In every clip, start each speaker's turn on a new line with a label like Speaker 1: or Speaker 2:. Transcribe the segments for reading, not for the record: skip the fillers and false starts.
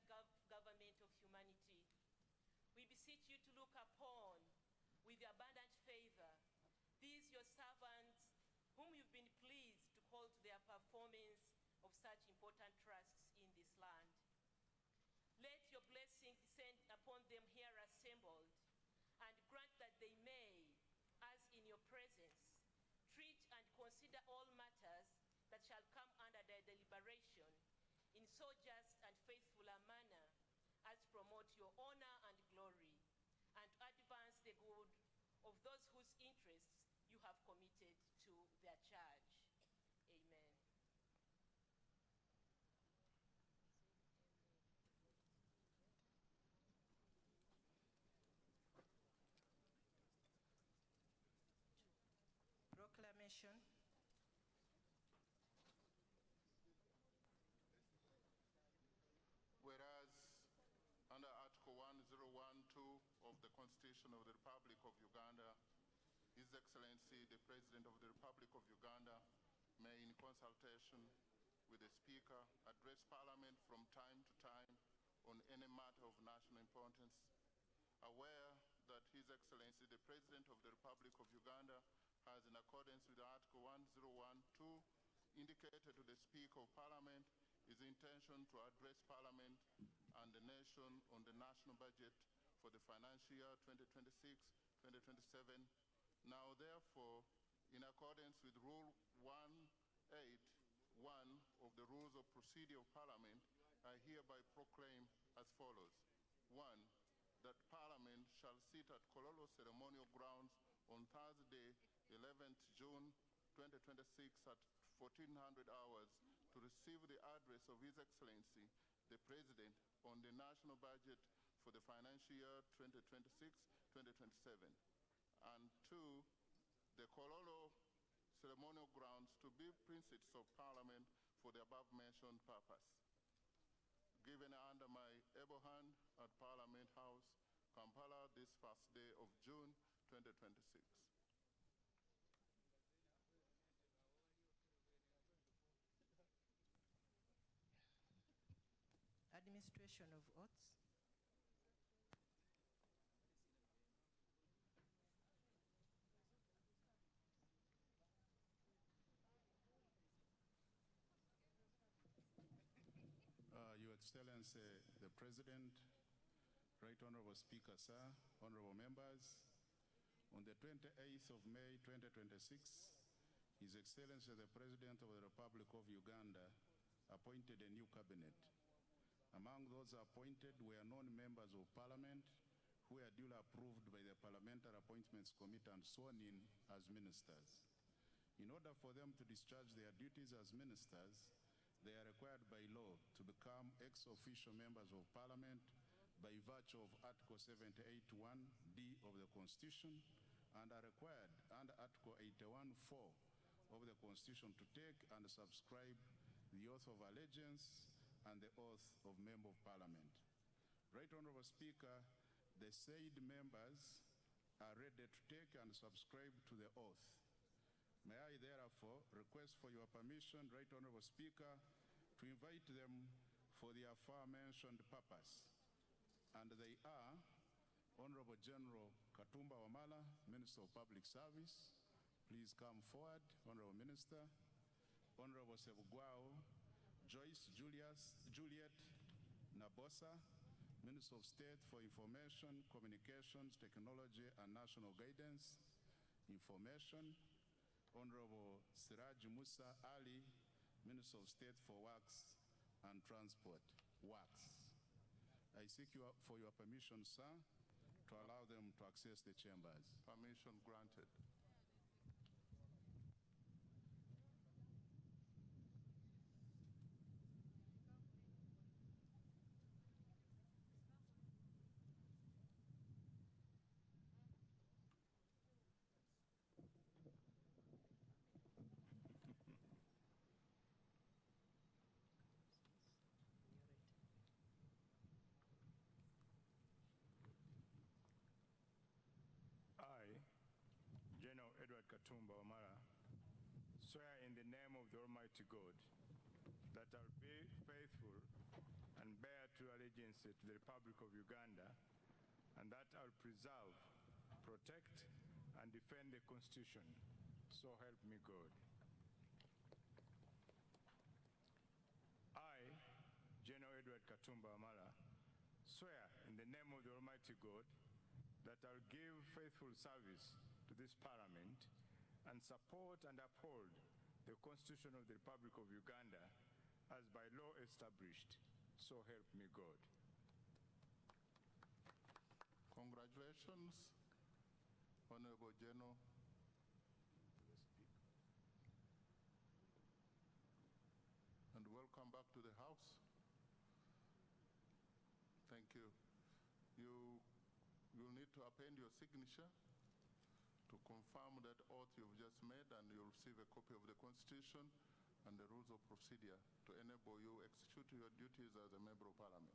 Speaker 1: government of humanity. We beseech you to look upon with abundant favor these your servants whom you've been pleased to call to their performance of such important trusts in this land. Let your blessing descend upon them here assembled, and grant that they may, as in your presence, treat and consider all matters that shall come under their deliberation in so just and faithful a manner as to promote your honor and glory, and to advance the good of those whose interests you have committed to their charge. Amen.
Speaker 2: Proclamation.
Speaker 3: Whereas under Article 1012 of the Constitution of the Republic of Uganda, His Excellency the President of the Republic of Uganda may, in consultation with the Speaker, address Parliament from time to time on any matter of national importance. Aware that His Excellency the President of the Republic of Uganda has, in accordance with Article 1012, indicated to the Speaker of Parliament his intention to address Parliament and the nation on the national budget for the financial year 2026-2027. Now, therefore, in accordance with Rule 181 of the Rules of Procedure of Parliament, I hereby proclaim as follows. 1. That Parliament shall sit at Kololo Ceremonial Grounds on Thursday, 11th June 2026 at 1400 hours to receive the address of His Excellency, the President, on the national budget for the financial year 2026-2027. And 2, the Kololo Ceremonial Grounds to be precincts of Parliament for the above-mentioned purpose. Given under my able hand at Parliament House, Kampala, this first day of June 2026.
Speaker 2: Administration of oaths.
Speaker 4: Your Excellency, the President, Right Honorable Speaker, sir, honorable members, on the 28th of May 2026, His Excellency, the President of the Republic of Uganda, appointed a new cabinet. Among those appointed were non-members of Parliament who were duly approved by the Parliamentary Appointments Committee and sworn in as ministers. In order for them to discharge their duties as ministers, they are required by law to become ex-officio members of Parliament by virtue of Article 78(1)(d) of the Constitution, and are required under Article 81(4) of the Constitution to take and subscribe the oath of allegiance and the oath of Member of Parliament. Right Honorable Speaker, the said members are ready to take and subscribe to the oath. May I therefore request for your permission, Right Honorable Speaker, to invite them for the aforementioned purpose. And they are Honorable General Katumba Wamala, Minister of Public Service. Please come forward, Honorable Minister. Honorable Sebugwao Joyce Juliet Nabosa, Minister of State for Information, Communications, Technology, and National Guidance, Information. Honorable Siraj Musa Ali, Minister of State for Works and Transport, Works. I seek for your permission, sir, to allow them to access the chambers.
Speaker 3: Permission granted.
Speaker 5: I, General Edward Katumba Wamala, swear in the name of the Almighty God that I will be faithful and bear true allegiance allegiance to the Republic of Uganda, and that I will preserve, protect, and defend the Constitution. So help me God. I, General Edward Katumba Wamala, swear in the name of the Almighty God that I will give faithful service to this Parliament and support and uphold the Constitution of the Republic of Uganda as by law established. So help me God.
Speaker 3: Congratulations, Honorable General. And welcome back to the House. Thank you. You'll need to append your signature to confirm that oath you've just made, and you'll receive a copy of the Constitution and the rules of procedure to enable you execute your duties as a member of Parliament.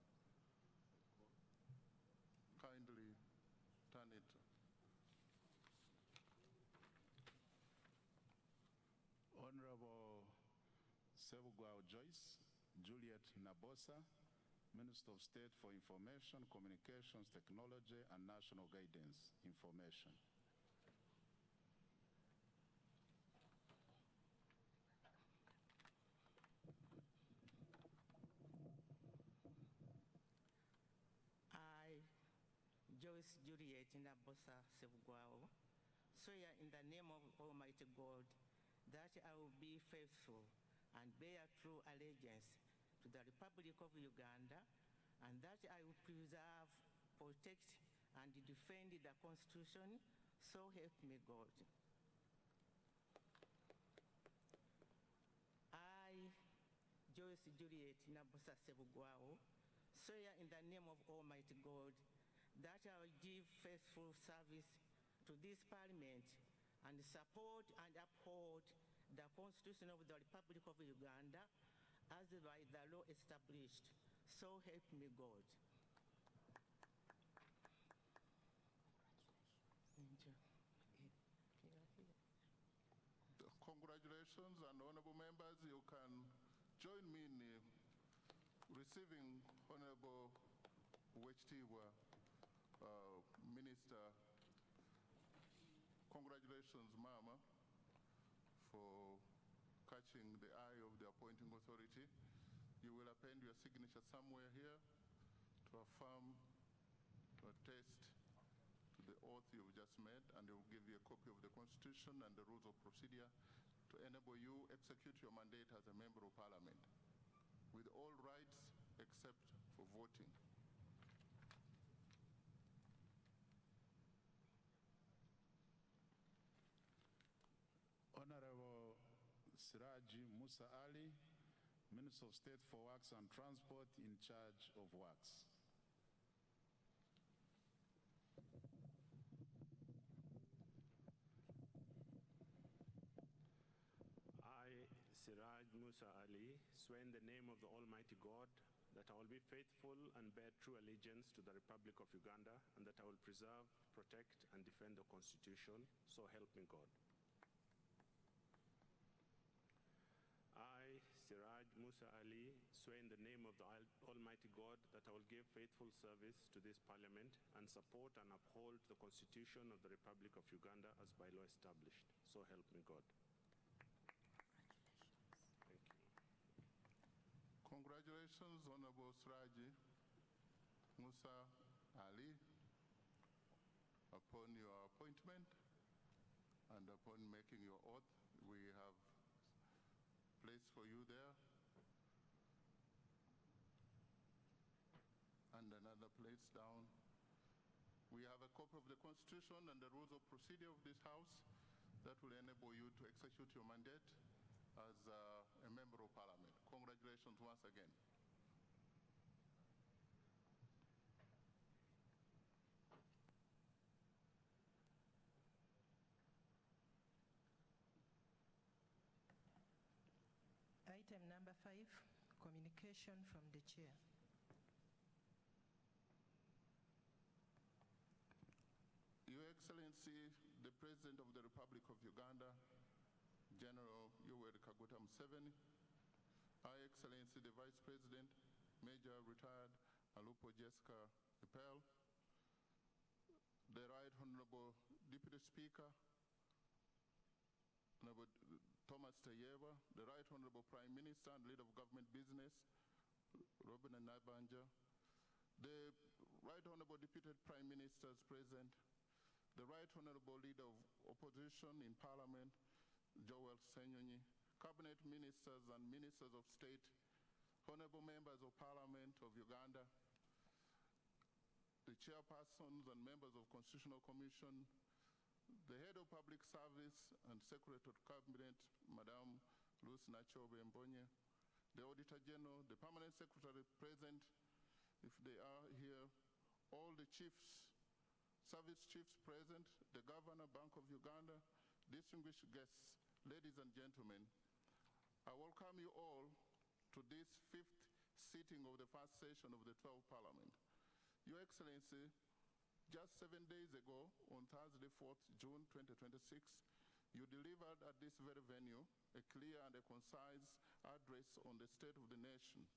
Speaker 3: Kindly turn it.
Speaker 4: Honorable Sebugwao Joyce, Juliet Nabosa, Minister of State for Information, Communications, Technology, and National Guidance Information.
Speaker 6: I, Joyce Juliet Nabosa Sebugwao, swear in the name of Almighty God that I will be faithful and bear true allegiance to the Republic of Uganda, and that I will preserve, protect, and defend the Constitution, so help me God. I, Joyce Juliet Nabosa Sebugwao, swear in the name of Almighty God that I will give faithful service to this Parliament and support and uphold the Constitution of the Republic of Uganda as by the law established. So help me God.
Speaker 3: Congratulations, and honorable members, you can join me in receiving Honorable Wechtiwa, Minister. Congratulations, Mama, for catching the eye of the appointing authority. You will append your signature somewhere here to affirm, to attest to the oath you've just made, and they will give you a copy of the Constitution and the rules of procedure to enable you execute your mandate as a member of Parliament with all rights except for voting.
Speaker 4: Honorable Siraji Musa Ali, Minister of State for Works and Transport, in charge of works.
Speaker 7: I, Siraj Musa Ali, swear in the name of the Almighty God that I will be faithful and bear true allegiance to the Republic of Uganda, and that I will preserve, protect, and defend the Constitution, so help me God. I, Siraj Musa Ali, swear in the name of the Almighty God that I will give faithful service to this Parliament and support and uphold the Constitution of the Republic of Uganda as by law established, so help me God.
Speaker 3: Congratulations, Honorable Siraji Musa Ali, upon your appointment and upon making your oath. We have place for you there and another place down. We have a copy of the Constitution and the rules of procedure of this House that will enable you to execute your mandate as a member of Parliament. Congratulations once again.
Speaker 2: Item number 5, communication from the chair.
Speaker 3: Your Excellency, the President of the Republic of Uganda, General Yoweri Kaguta Museveni, Her Excellency, the Vice President, Major Retired Alupo Jessica Epel, the Right Honorable Deputy Speaker, Honorable Thomas Tayeva, the Right Honorable Prime Minister and Leader of Government Business, Robin Nabanja, the Right Honorable Deputy Prime Ministers present, the Right Honorable Leader of Opposition in Parliament, Joel Senyonyi, Cabinet Ministers and Ministers of State, Honorable Members of Parliament of Uganda, the Chairpersons and Members of Constitutional Commission, the Head of Public Service and Secretary of Cabinet, Madam Lucy Nachobe Mbonye, the Auditor General, the Permanent Secretary present, if they are here, all the chiefs, service chiefs present, the Governor, Bank of Uganda, distinguished guests, ladies and gentlemen, I welcome you all to this 5th sitting of the first session of the 12th Parliament. Your Excellency, just 7 days ago, on Thursday, 4th June 2026, you delivered at this very venue a clear and a concise address on the state of the nation,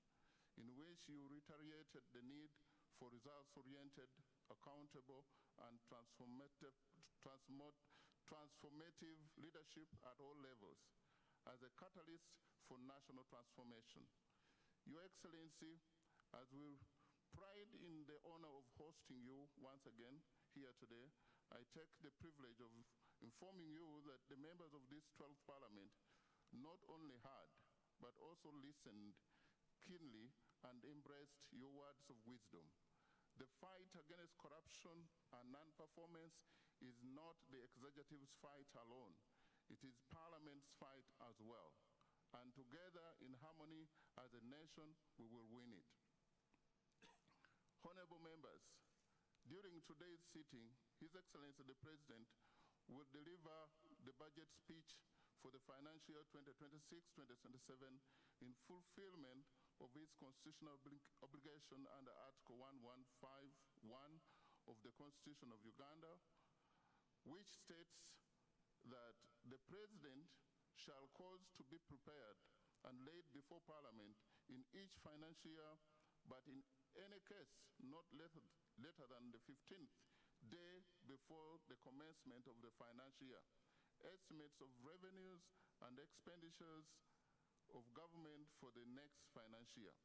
Speaker 3: in which you reiterated the need for results-oriented, accountable, and transformative leadership at all levels as a catalyst for national transformation. Your Excellency, as we pride in the honor of hosting you once again here today, I take the privilege of informing you that the members of this 12th Parliament not only heard, but also listened keenly and embraced your words of wisdom. The fight against corruption and non-performance is not the executive's fight alone. It is Parliament's fight as well. And together in harmony as a nation, we will win it. Honorable members, during today's sitting, His Excellency the President will deliver the budget speech for the financial year 2026-2027 in fulfillment of his constitutional obligation under Article 1151 of the Constitution of Uganda, which states that the President shall cause to be prepared and laid before Parliament in each financial year, but in any case not later than the 15th day before the commencement of the financial year, estimates of revenues and expenditures of government for the next financial year.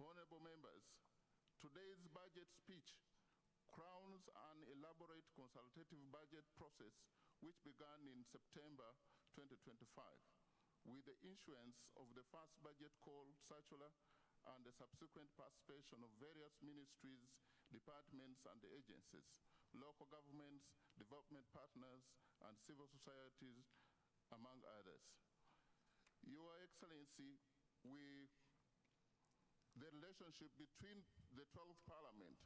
Speaker 3: Honorable members, today's budget speech crowns an elaborate consultative budget process which began in September 2025 with the issuance of the first budget call circular and the subsequent participation of various ministries, departments and agencies, local governments, development partners and civil societies, among others. Your Excellency, the relationship between the 12th Parliament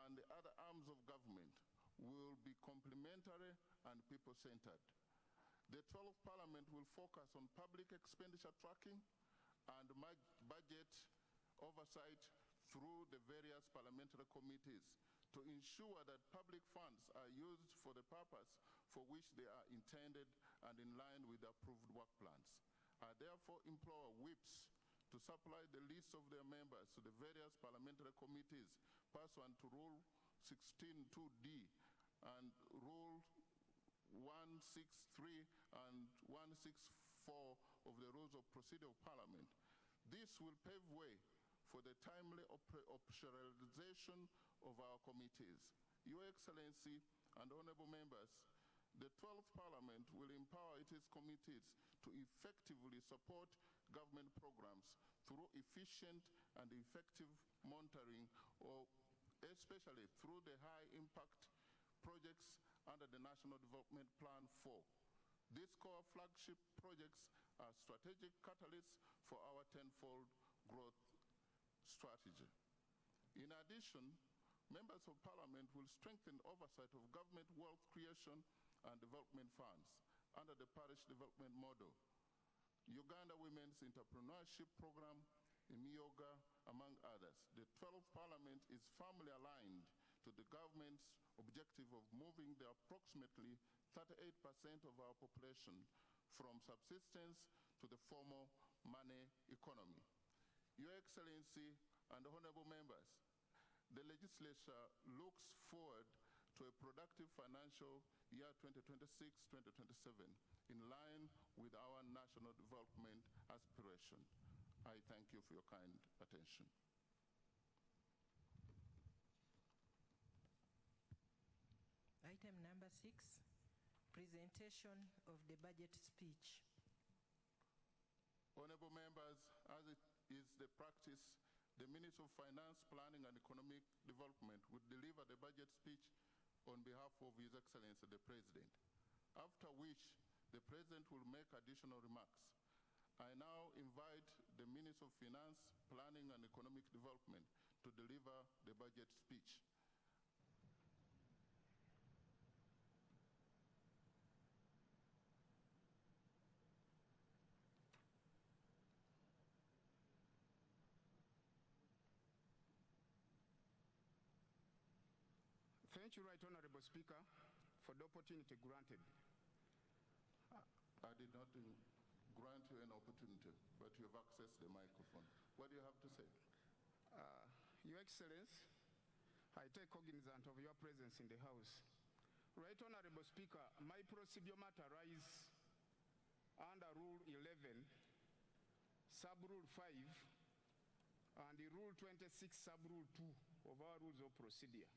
Speaker 3: and the other arms of government will be complementary and people-centered. The 12th Parliament will focus on public expenditure tracking and budget oversight through the various parliamentary committees to ensure that public funds are used for the purpose for which they are intended and in line with the approved work plans. I therefore implore whips to supply the list of their members to the various parliamentary committees pursuant to Rule 16(2)(d) and Rule 163 and 164 of the Rules of Procedure of Parliament. This will pave way for the timely operationalization of our committees. Your Excellency and honorable members, the 12th Parliament will empower its committees to effectively support government programs through efficient and effective monitoring, or especially through the high-impact projects under the National Development Plan 4. These core flagship projects are strategic catalysts for our tenfold growth strategy. In addition, members of Parliament will strengthen oversight of government wealth creation and development funds under the parish development model, Uganda Women's Entrepreneurship Program, Yoga, among others. The 12th Parliament is firmly aligned to the government's objective of moving the approximately 38% of our population from subsistence to the formal money economy. Your Excellency, and honorable members, the legislature looks forward to a productive financial year 2026-2027 in line with our national development aspiration. I thank you for your kind attention.
Speaker 2: Item number 6, presentation of the budget speech.
Speaker 3: Honorable members, as it is the practice, the Minister of Finance, Planning and Economic Development will deliver the budget speech on behalf of His Excellency the President, after which the President will make additional remarks. I now invite the Minister of Finance, Planning and Economic Development to deliver the budget speech.
Speaker 8: Thank you, Right Honorable Speaker, for the opportunity granted.
Speaker 3: I did not grant you an opportunity, but you have accessed the microphone. What do you have to say?
Speaker 8: Your Excellency, I take cognizance of your presence in the House. Right Honorable Speaker, my procedure matter arises under Rule 11, Sub-Rule 5, and the Rule 26, Sub-Rule 2 of our Rules of Procedure.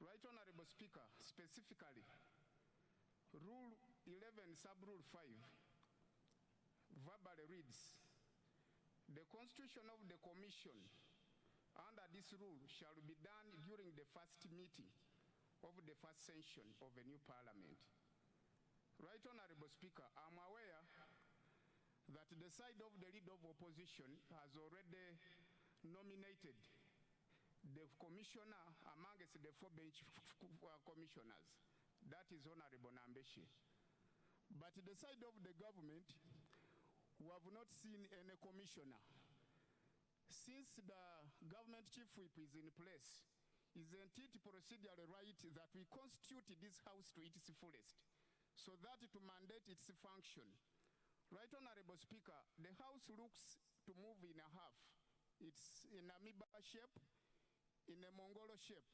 Speaker 8: Right Honorable Speaker, specifically, Rule 11, Sub-Rule 5, verbally reads, the constitution of the Commission under this rule shall be done during the first meeting of the first session of a new parliament. Right Honorable Speaker, I'm aware that the side of the leader of opposition has already nominated the commissioner amongst the 4 bench commissioners. That is Honorable Nambeshi. But the side of the government, we have not seen any commissioner. Since the government chief whip is in place, isn't it procedurally right that we constitute this house to its fullest, so that to mandate its function? Right Honorable Speaker, the house looks to move in a half. It's in a amoeba shape, in a Mongolo shape.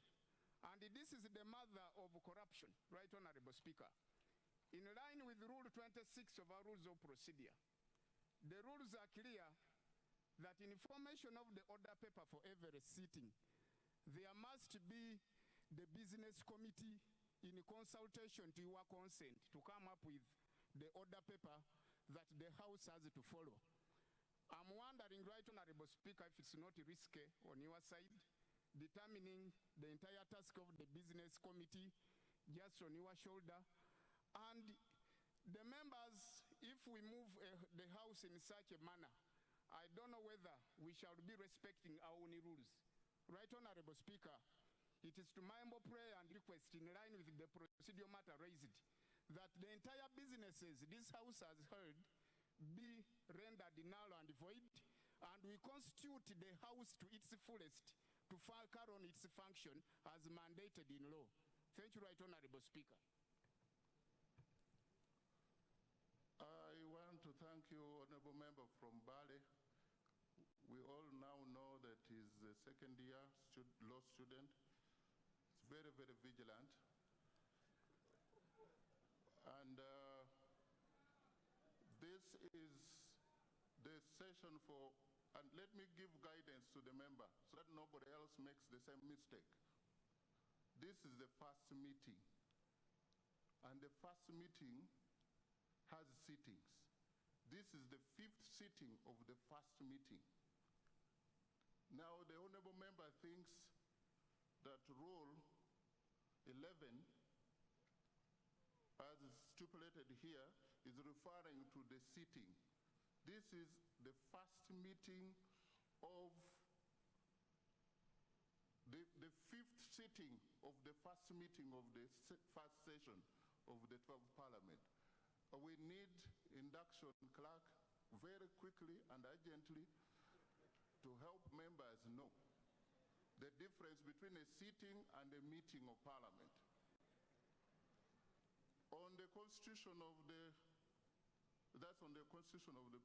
Speaker 8: And this is the mother of corruption, Right Honorable Speaker. In line with Rule 26 of our Rules of Procedure, the rules are clear that in formation of the order paper for every sitting, there must be the business committee in consultation to your consent to come up with the order paper that the House has to follow. I'm wondering, Right Honorable Speaker, if it's not risky on your side, determining the entire task of the business committee just on your shoulder. And the members, if we move the House in such a manner, I don't know whether we shall be respecting our own rules. Right Honorable Speaker, it is to my humble prayer and request, in line with the procedural matter raised, that the entire businesses this House has heard be rendered null and void, and we constitute the House to its fullest to carry on its function as mandated in law. Thank you, Right Honorable Speaker.
Speaker 3: I want to thank you, Honorable Member from Bale. We all now know that he's a second-year law student. He's very, very vigilant. And this is the session for, and let me give guidance to the member so that nobody else makes the same mistake. This is the first meeting. And the first meeting has sittings. This is the 5th sitting of the first meeting. Now, the honorable member thinks that Rule 11, as stipulated here, is referring to the sitting. This is the first meeting of the 5th sitting of the first meeting of the first session of the 12th Parliament. We need induction clerk very quickly and urgently to help members know the difference between a sitting and a meeting of Parliament. On the constitution of the, that's on the constitution of the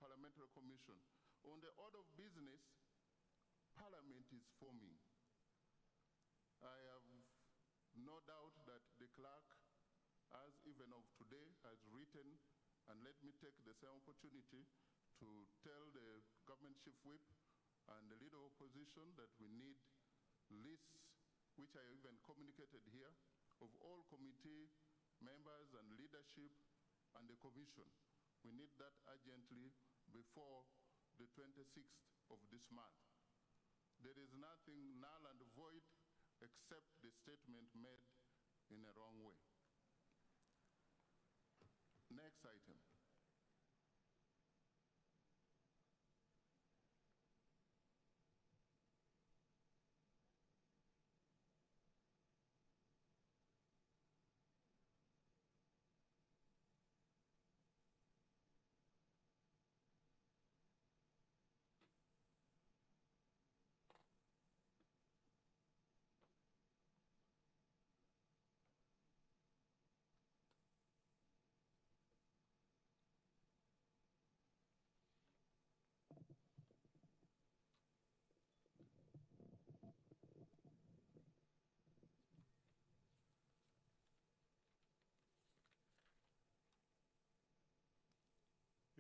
Speaker 3: Parliamentary Commission, On the order of business, Parliament is forming. I have no doubt that the clerk, as even of today, has written, and let me take the same opportunity to tell the government chief whip and the leader of opposition that we need lists, which I even communicated here, of all committee members and leadership and the commission. We need that urgently before the 26th of this month. There is nothing null and void except the statement made in a wrong way. Next item.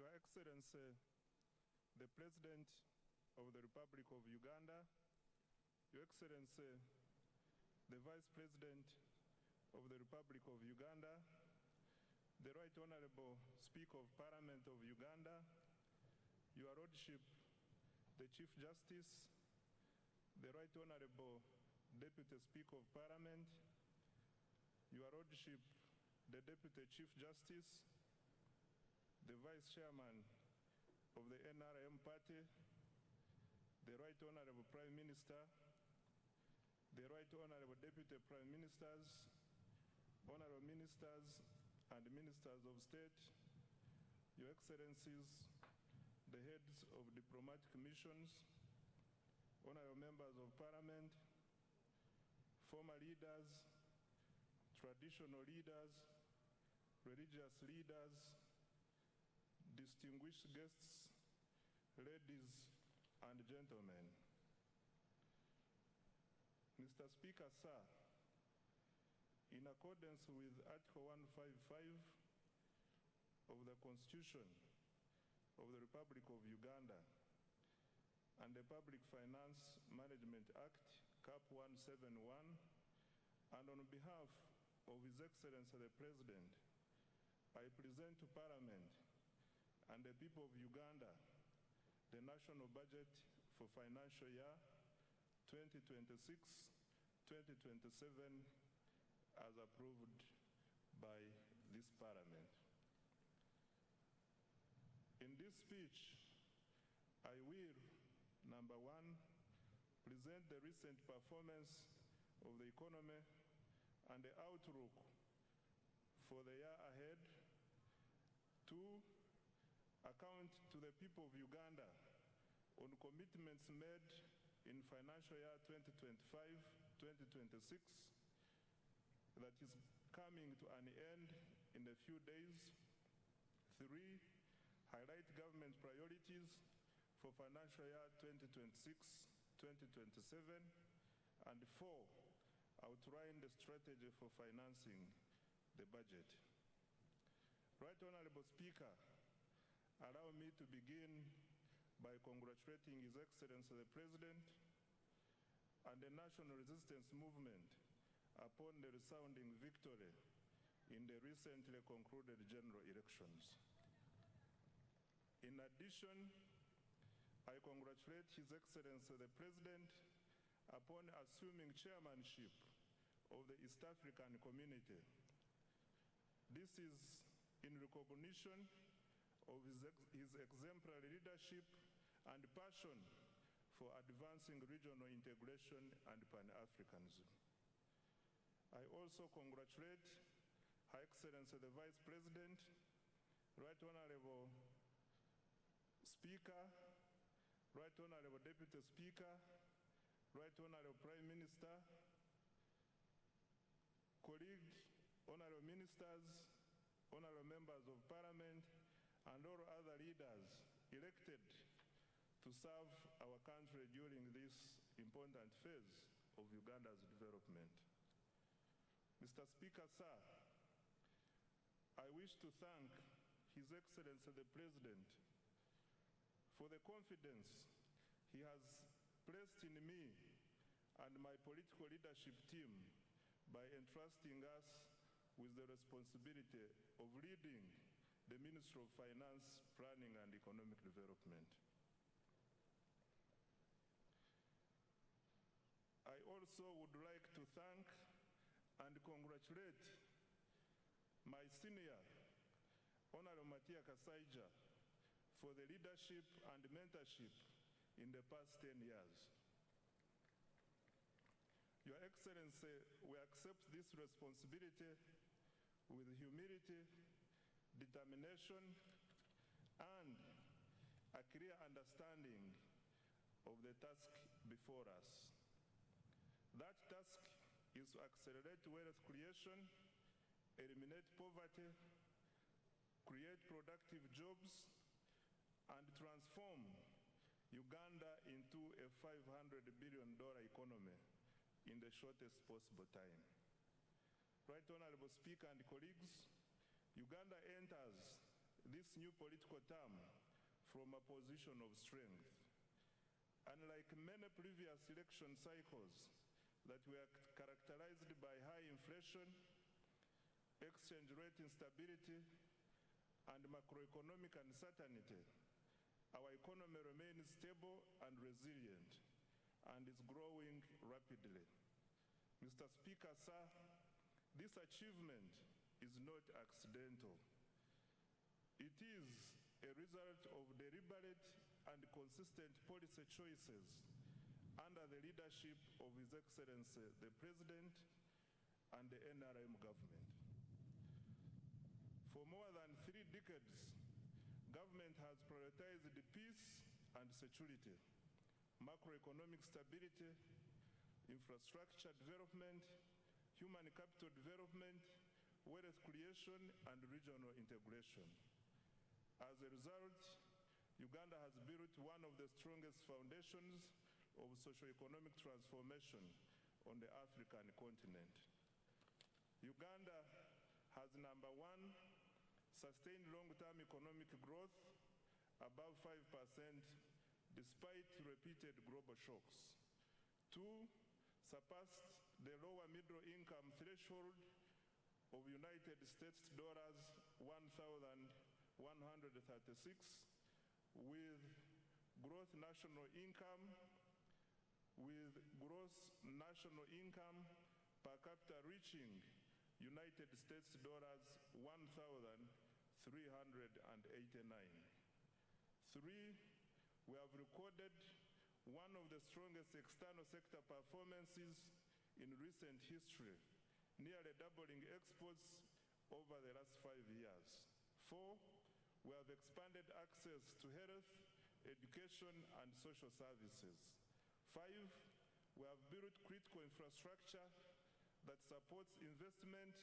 Speaker 9: Your Excellency, the President of the Republic of Uganda, Your Excellency, the Vice President of the Republic of Uganda, the Right Honorable Speaker of Parliament of Uganda, Your Lordship, the Chief Justice, the Right Honorable Deputy Speaker of Parliament, Your Lordship, the Deputy Chief Justice, the Vice Chairman of the NRM Party, the Right Honorable Prime Minister, the Right Honorable Deputy Prime Ministers, Honorable Ministers and Ministers of State, Your Excellencies, the heads of diplomatic missions, Honorable Members of Parliament, former leaders, traditional leaders, religious leaders, distinguished guests, ladies and gentlemen. Mr. Speaker, sir, in accordance with Article 155 of the Constitution of the Republic of Uganda and the Public Finance Management Act, Cap 171, and on behalf of His Excellency the President, I present to Parliament and the people of Uganda the national budget for financial year 2026-2027 as approved by this Parliament. In this speech, I will, number one, present the recent performance of the economy and the outlook for the year ahead. Two, account to the people of Uganda on commitments made in financial year 2025-2026 that is coming to an end in a few days. Three, highlight government priorities for financial year 2026-2027. And four, outline the strategy for financing the budget. Right Honorable Speaker, allow me to begin by congratulating His Excellency the President and the National Resistance Movement upon the resounding victory in the recently concluded general elections. In addition, I congratulate His Excellency the President upon assuming chairmanship of the East African Community. This is in recognition of his exemplary leadership and passion for advancing regional integration and Pan-Africanism. I also congratulate Her Excellency the Vice President, Right Honorable Speaker, Right Honorable Deputy Speaker, Right Honorable Prime Minister, colleagues, Honorable Ministers, Honorable Members of Parliament, and all other leaders elected serve our country during this important phase of Uganda's development. Mr. Speaker, sir, I wish to thank His Excellency the President for the confidence he has placed in me and my political leadership team by entrusting us with the responsibility of leading the Ministry of Finance, Planning and Economic Development. I also would like to thank and congratulate my senior, Honorable Matia Kasaija, for the leadership and mentorship in the past 10 years. Your Excellency, we accept this responsibility with humility, determination, and a clear understanding of the task before us. That task is to accelerate wealth creation, eliminate poverty, create productive jobs, and transform Uganda into a $500 billion economy in the shortest possible time. Right Honorable Speaker and colleagues, Uganda enters this new political term from a position of strength. Unlike many previous election cycles that were characterized by high inflation, exchange rate instability, and macroeconomic uncertainty, our economy remains stable and resilient and is growing rapidly. Mr. Speaker, sir, this achievement is not accidental. It is a result of deliberate and consistent policy choices under the leadership of His Excellency the President and the NRM government. For more than 3 decades, government has prioritized peace and security, macroeconomic stability, infrastructure development, human capital development, wealth creation, and regional integration. As a result, Uganda has built one of the strongest foundations of socio-economic transformation on the African continent. Uganda has number 1, sustained long-term economic growth above 5% despite repeated global shocks. 2, surpassed the lower middle income threshold of United States dollars 1,136 with gross national income per capita reaching United States dollars 1,389. 3, we have recorded one of the strongest external sector performances in recent history, nearly doubling exports over the last 5 years. 4, we have expanded access to health, education, and social services. 5, we have built critical infrastructure that supports investment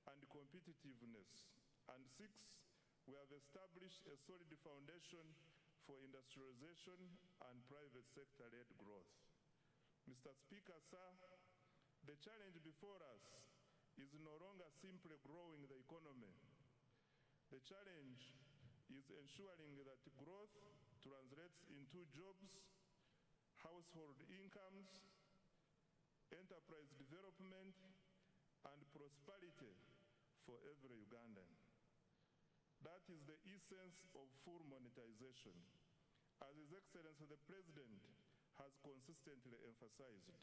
Speaker 9: and competitiveness. And 6, we have established a solid foundation for industrialization and private sector-led growth. Mr. Speaker, sir, the challenge before us is no longer simply growing the economy. The challenge is ensuring that growth translates into jobs, household incomes, enterprise development, and prosperity for every Ugandan. That is the essence of full monetization, as His Excellency the President has consistently emphasized.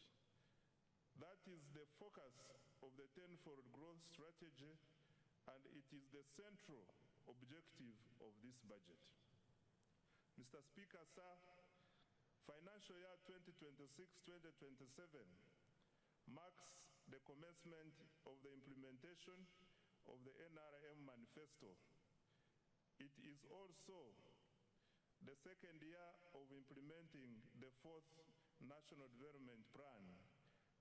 Speaker 9: That is the focus of the tenfold growth strategy, and it is the central objective of this budget. Mr. Speaker, sir, financial year 2026-2027 marks the commencement of the implementation of the NRM manifesto. It is also the second year of implementing the 4th National Development Plan,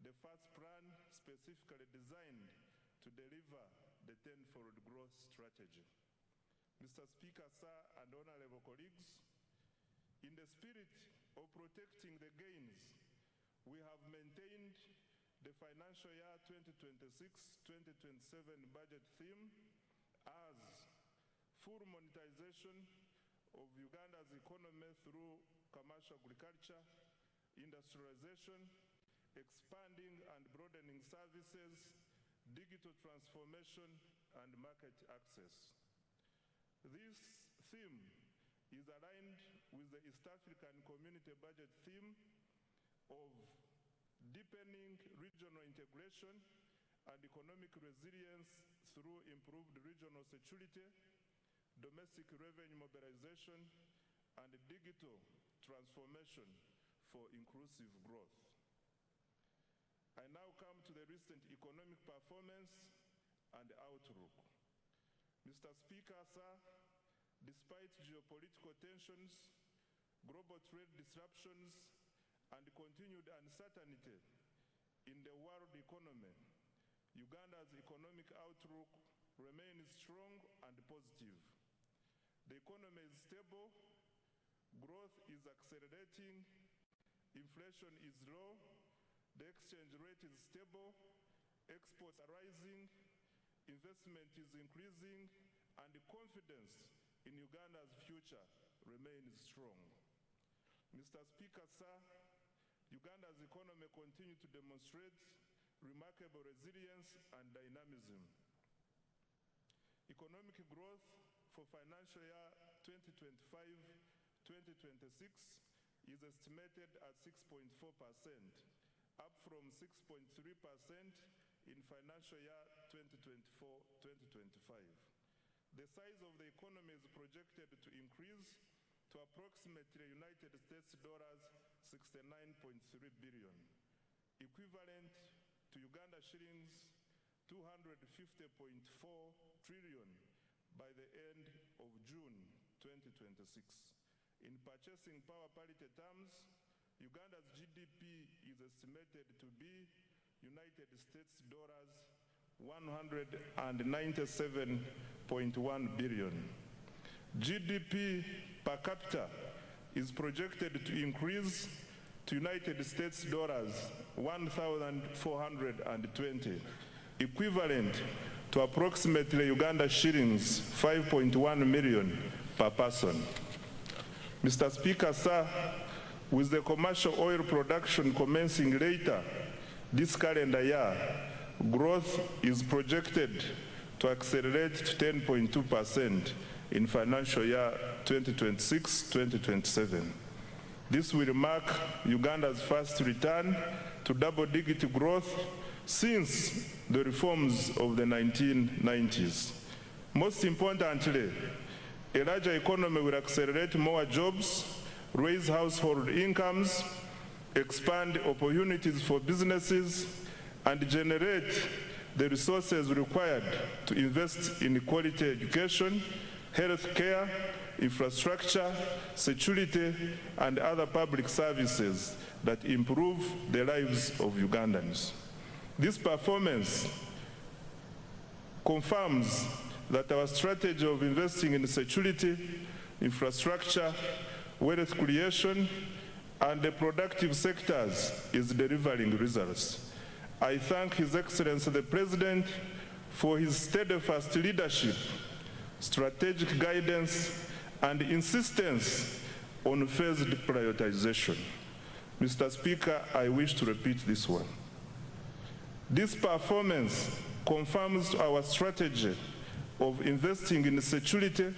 Speaker 9: the first plan specifically designed to deliver the tenfold growth strategy. Mr. Speaker, sir, and honorable colleagues, In the spirit of protecting the gains, we have maintained the financial year 2026-2027 budget theme as full monetization of Uganda's economy through commercial agriculture, industrialization, expanding and broadening services, digital transformation, and market access. This theme is aligned with the East African Community Budget theme of deepening regional integration and economic resilience through improved regional security, domestic revenue mobilization, and digital transformation for inclusive growth. I now come to the recent economic performance and outlook. Mr. Speaker, sir, despite geopolitical tensions, global trade disruptions, and continued uncertainty in the world economy, Uganda's economic outlook remains strong and positive. The economy is stable, growth is accelerating, inflation is low, the exchange rate is stable, exports are rising, investment is increasing, and confidence in Uganda's future remains strong. Mr. Speaker, sir, Uganda's economy continues to demonstrate remarkable resilience and dynamism. Economic growth for financial year 2025-2026 is estimated at 6.4%, up from 6.3% in financial year 2024-2025. The size of the economy is projected to increase to approximately United States dollars 69.3 billion, equivalent to Uganda shillings 250.4 trillion by the end of June 2026. In purchasing power parity terms, Uganda's GDP is estimated to be United States dollars 197.1 billion. GDP per capita is projected to increase to United States dollars 1,420, equivalent to approximately Uganda shillings 5.1 million per person. Mr. Speaker, sir, with the commercial oil production commencing later this calendar year, growth is projected to accelerate to 10.2% in financial year 2026-2027. This will mark Uganda's first return to double-digit growth since the reforms of the 1990s. Most importantly, a larger economy will accelerate more jobs, raise household incomes, expand opportunities for businesses, and generate the resources required to invest in quality education, health care, infrastructure, security, and other public services that improve the lives of Ugandans. This performance confirms that our strategy of investing in security, infrastructure, wealth creation, and the productive sectors is delivering results. I thank His Excellency the President for his steadfast leadership, strategic guidance, and insistence on phased prioritization. Mr. Speaker, I wish to repeat this one. This performance confirms our strategy of investing in security,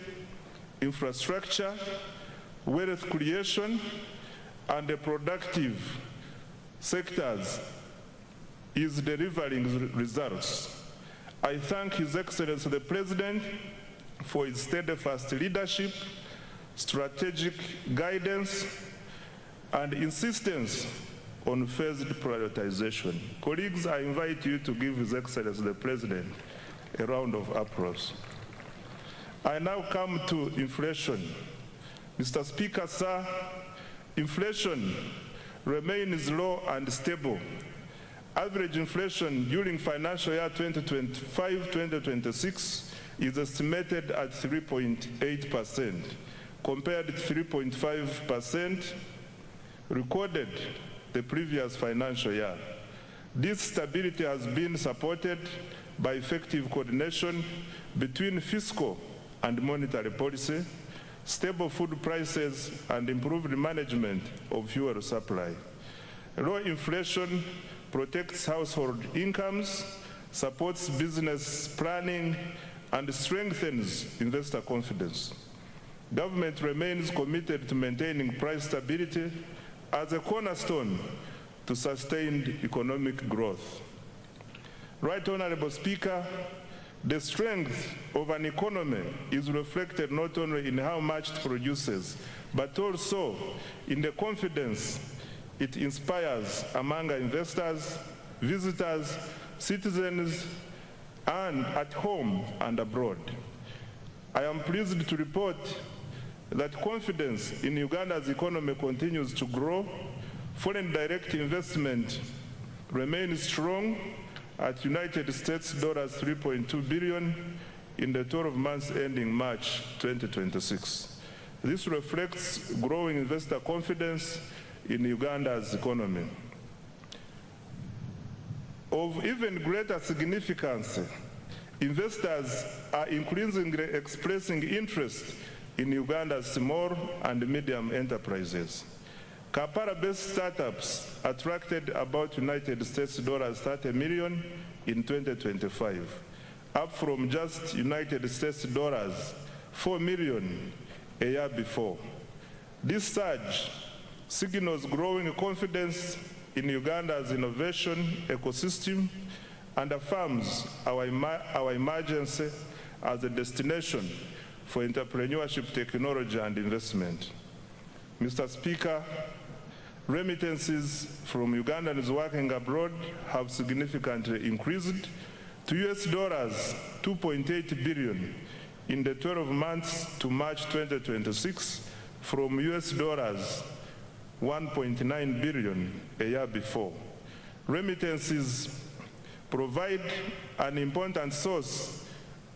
Speaker 9: infrastructure, wealth creation, and the productive sectors is delivering results. I thank His Excellency the President for his steadfast leadership, strategic guidance, and insistence on phased prioritization. Colleagues, I invite you to give His Excellency the President a round of applause. I now come to inflation. Mr. Speaker, sir, inflation remains low and stable. Average inflation during financial year 2025-2026 is estimated at 3.8%, compared to 3.5% recorded the previous financial year. This stability has been supported by effective coordination between fiscal and monetary policy, stable food prices, and improved management of fuel supply. Low inflation protects household incomes, supports business planning, and strengthens investor confidence. Government remains committed to maintaining price stability as a cornerstone to sustained economic growth. Right Honorable Speaker, the strength of an economy is reflected not only in how much it produces, but also in the confidence it inspires among investors, visitors, citizens, and at home and abroad. I am pleased to report that confidence in Uganda's economy continues to grow. Foreign direct investment remains strong at United States dollars 3.2 billion in the 12 months ending March 2026. This reflects growing investor confidence in Uganda's economy. Of even greater significance, investors are increasingly expressing interest in Uganda's small and medium enterprises. Kampala-based startups attracted about United States dollars 30 million in 2025, up from just United States dollars 4 million a year before. This surge signals growing confidence in Uganda's innovation ecosystem and affirms our emergence as a destination for entrepreneurship, technology, and investment. Mr. Speaker, remittances from Ugandans working abroad have significantly increased to US dollars 2.8 billion in the 12 months to March 2026 from US dollars 1.9 billion a year before. Remittances provide an important source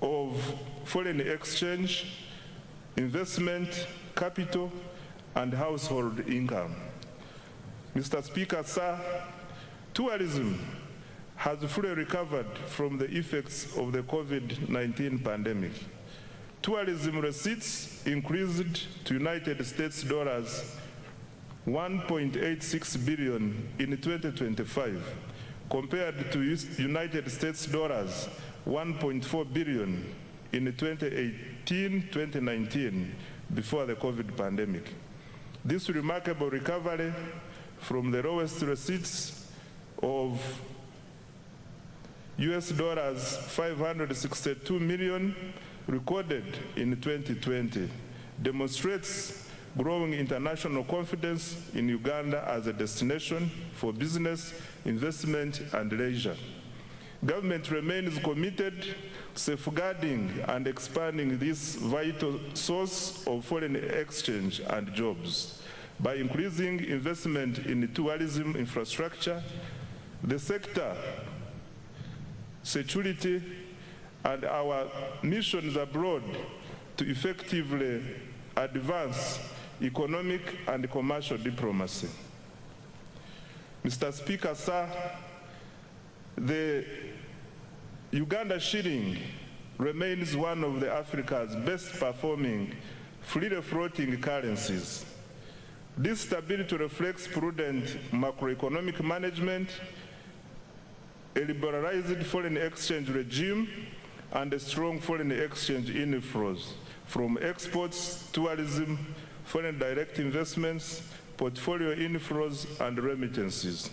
Speaker 9: of foreign exchange, investment, capital, and household income. Mr. Speaker, sir, tourism has fully recovered from the effects of the COVID-19 pandemic. Tourism receipts increased to United States dollars 1.86 billion in 2025, compared to United States dollars 1.4 billion in 2018-2019, before the COVID pandemic. This remarkable recovery from the lowest receipts of US dollars 562 million recorded in 2020 demonstrates growing international confidence in Uganda as a destination for business, investment, and leisure. Government remains committed to safeguarding and expanding this vital source of foreign exchange and jobs. By increasing investment in tourism infrastructure, the sector, security, and our missions abroad to effectively advance economic and commercial diplomacy. Mr. Speaker, sir, the Uganda shilling remains one of Africa's best performing freely floating currencies. This stability reflects prudent macroeconomic management, a liberalized foreign exchange regime, and a strong foreign exchange inflows from exports, tourism, foreign direct investments, portfolio inflows, and remittances.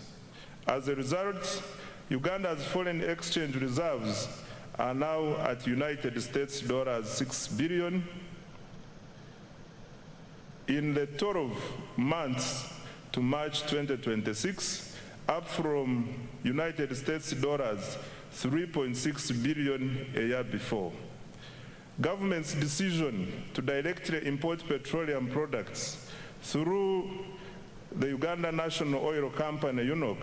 Speaker 9: As a result, Uganda's foreign exchange reserves are now at United States dollars 6 billion. In the 12 months to March 2026, up from United States dollars 3.6 billion a year before. Government's decision to directly import petroleum products through the Uganda National Oil Company, UNOC,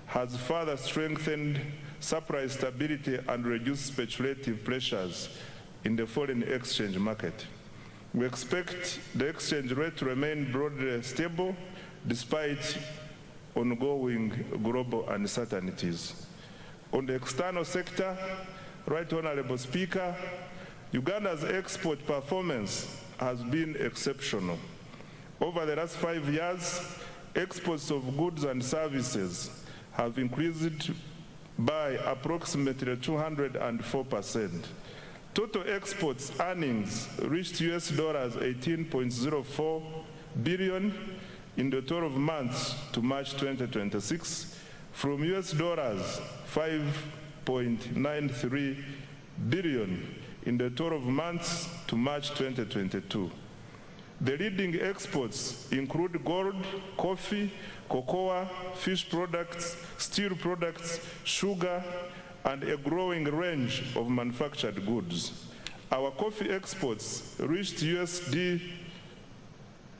Speaker 9: has further strengthened supply stability and reduced speculative pressures in the foreign exchange market. We expect the exchange rate to remain broadly stable despite ongoing global uncertainties. On the external sector, Right Honorable Speaker, Uganda's export performance has been exceptional. Over the last 5 years, exports of goods and services have increased by approximately 204%. Total exports earnings reached US dollars 18.04 billion in the 12 months to March 2026 from US dollars 5.93 billion in the 12 months to March 2022. The leading exports include gold, coffee, cocoa, fish products, steel products, sugar, and a growing range of manufactured goods. Our coffee exports reached USD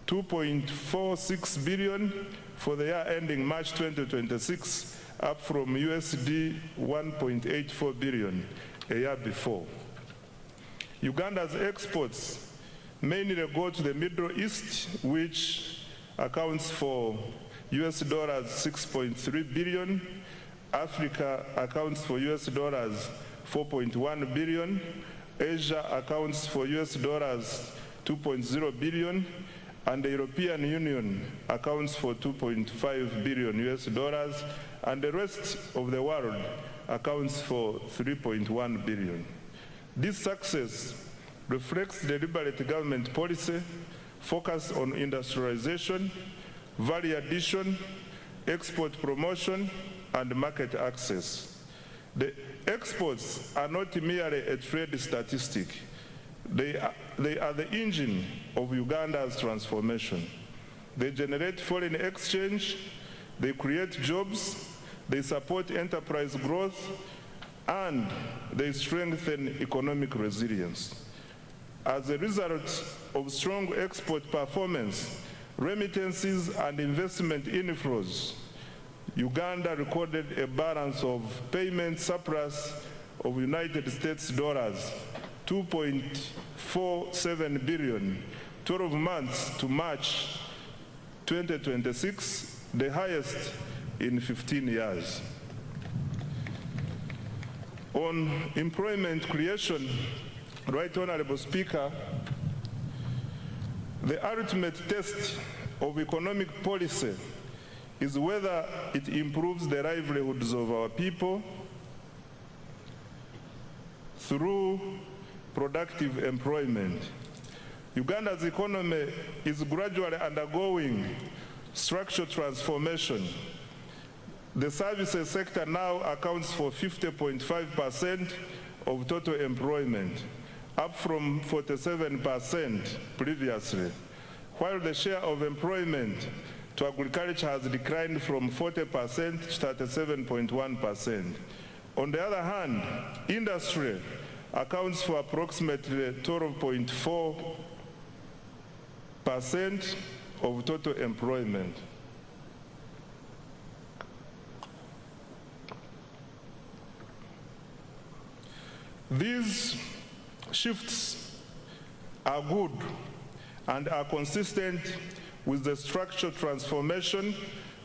Speaker 9: 2.46 billion for the year ending March 2026, up from USD 1.84 billion a year before. Uganda's exports mainly go to the Middle East, which accounts for US dollars 6.3 billion. Africa accounts for US dollars 4.1 billion. Asia accounts for US dollars 2.0 billion. And the European Union accounts for 2.5 billion US dollars. And the rest of the world accounts for 3.1 billion. This success reflects the deliberate government policy focused on industrialization, value addition, export promotion, and market access. The exports are not merely a trade statistic. They are the engine of Uganda's transformation. They generate foreign exchange, they create jobs, they support enterprise growth, and they strengthen economic resilience. As a result of strong export performance, remittances, and investment inflows, Uganda recorded a balance of payment surplus of United States dollars 2.47 billion, 12 months to March 2026, the highest in 15 years. On employment creation, Right Honorable Speaker, the ultimate test of economic policy is whether it improves the livelihoods of our people through productive employment. Uganda's economy is gradually undergoing structural transformation. The services sector now accounts for 50.5% of total employment, up from 47% previously, while the share of employment to agriculture has declined from 40% to 37.1%. On the other hand, industry accounts for approximately 12.4% of total employment. These shifts are good and are consistent with the structural transformation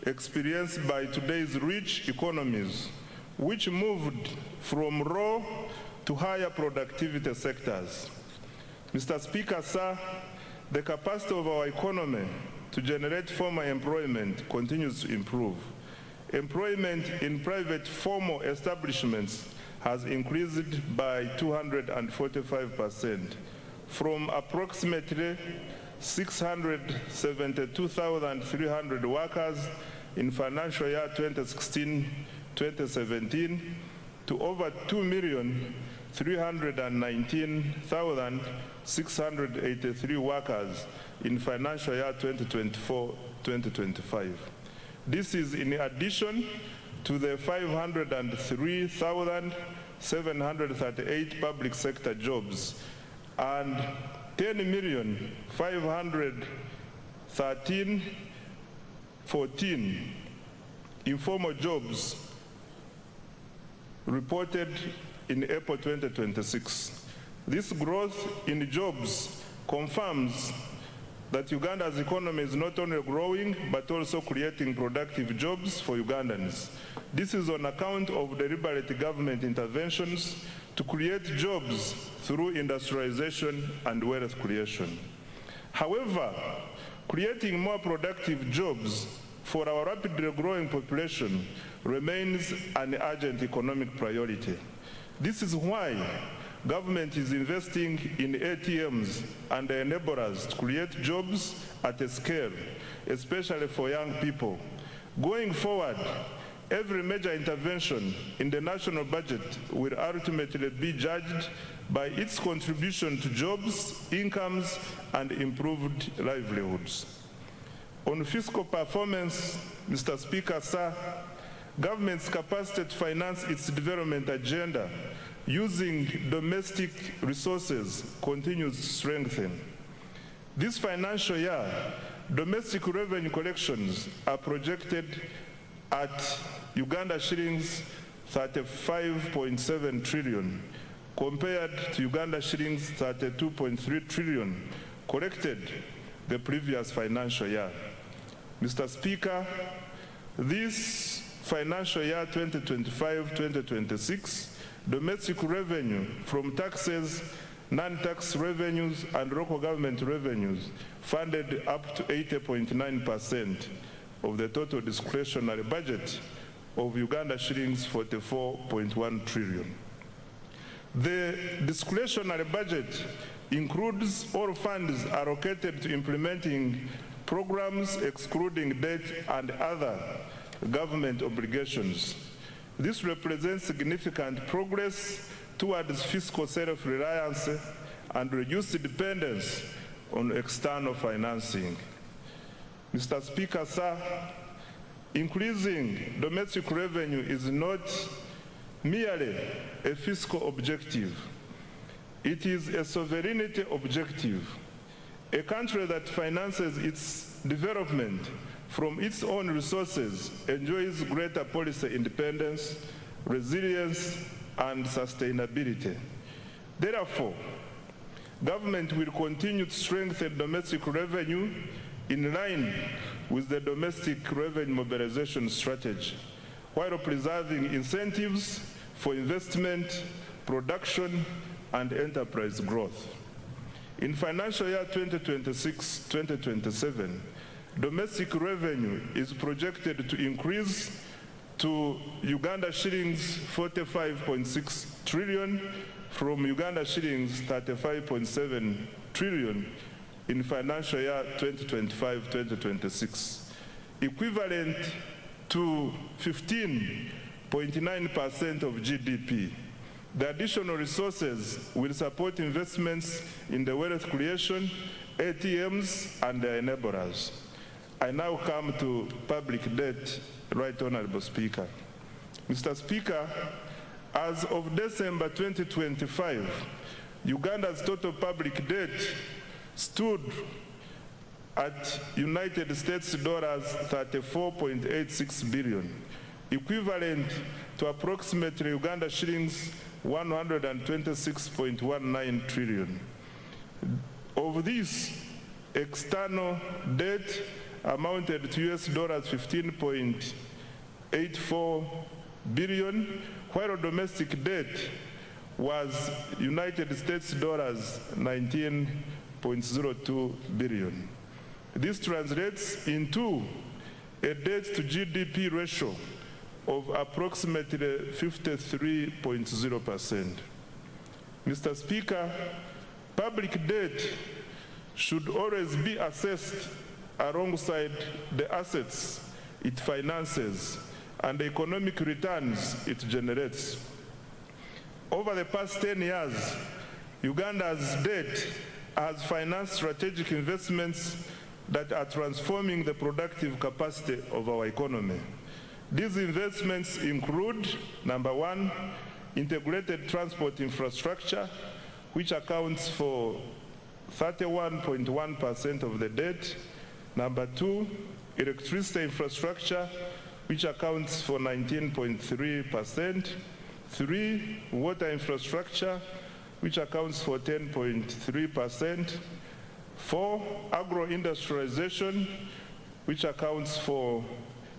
Speaker 9: experienced by today's rich economies, which moved from raw to higher productivity sectors. Mr. Speaker, sir, the capacity of our economy to generate formal employment continues to improve. Employment in private formal establishments has increased by 245%, from approximately 672,300 workers in financial year 2016-2017 to over 2,319,683 workers in financial year 2024-2025. This is in addition to the 503,738 public sector jobs and 10,513,14 informal jobs reported in April 2026. This growth in jobs confirms that Uganda's economy is not only growing but also creating productive jobs for Ugandans. This is on account of deliberate government interventions to create jobs through industrialization and wealth creation. However, creating more productive jobs for our rapidly growing population remains an urgent economic priority. This is why government is investing in ATMs and enablers to create jobs at a scale, especially for young people. Going forward, every major intervention in the national budget will ultimately be judged by its contribution to jobs, incomes, and improved livelihoods. On fiscal performance, Mr. Speaker, sir, government's capacity to finance its development agenda using domestic resources continues to strengthen. This financial year, domestic revenue collections are projected at Uganda shillings 35.7 trillion, compared to Uganda shillings 32.3 trillion collected the previous financial year. Mr. Speaker, this financial year 2025-2026, domestic revenue from taxes, non-tax revenues, and local government revenues funded up to 80.9% of the total discretionary budget of Uganda shillings 44.1 trillion. The discretionary budget includes all funds allocated to implementing programs excluding debt and other government obligations. This represents significant progress towards fiscal self-reliance and reduced dependence on external financing. Mr. Speaker, sir, increasing domestic revenue is not merely a fiscal objective. It is a sovereignty objective. A country that finances its development from its own resources enjoys greater policy independence, resilience, and sustainability. Therefore, government will continue to strengthen domestic revenue in line with the domestic revenue mobilization strategy, while preserving incentives for investment, production, and enterprise growth. In financial year 2026-2027, domestic revenue is projected to increase to Uganda shillings 45.6 trillion from Uganda shillings 35.7 trillion in financial year 2025-2026, equivalent to 15.9% of GDP. The additional resources will support investments in the wealth creation, ATMs, and the enablers. I now come to public debt, Right Honorable Speaker. Mr. Speaker, as of December 2025, Uganda's total public debt stood at United States dollars 34.86 billion, equivalent to approximately Uganda shillings 126.19 trillion. Of this, external debt amounted to US dollars 15.84 billion, while domestic debt was United States dollars 19.02 billion. This translates into a debt to GDP ratio of approximately 53.0%. Mr. Speaker, public debt should always be assessed alongside the assets it finances and the economic returns it generates. Over the past 10 years, Uganda's debt has financed strategic investments that are transforming the productive capacity of our economy. These investments include, number one, integrated transport infrastructure, which accounts for 31.1% of the debt. Number two, electricity infrastructure, which accounts for 19.3%. Three, water infrastructure, which accounts for 10.3%. 4, agro-industrialization, which accounts for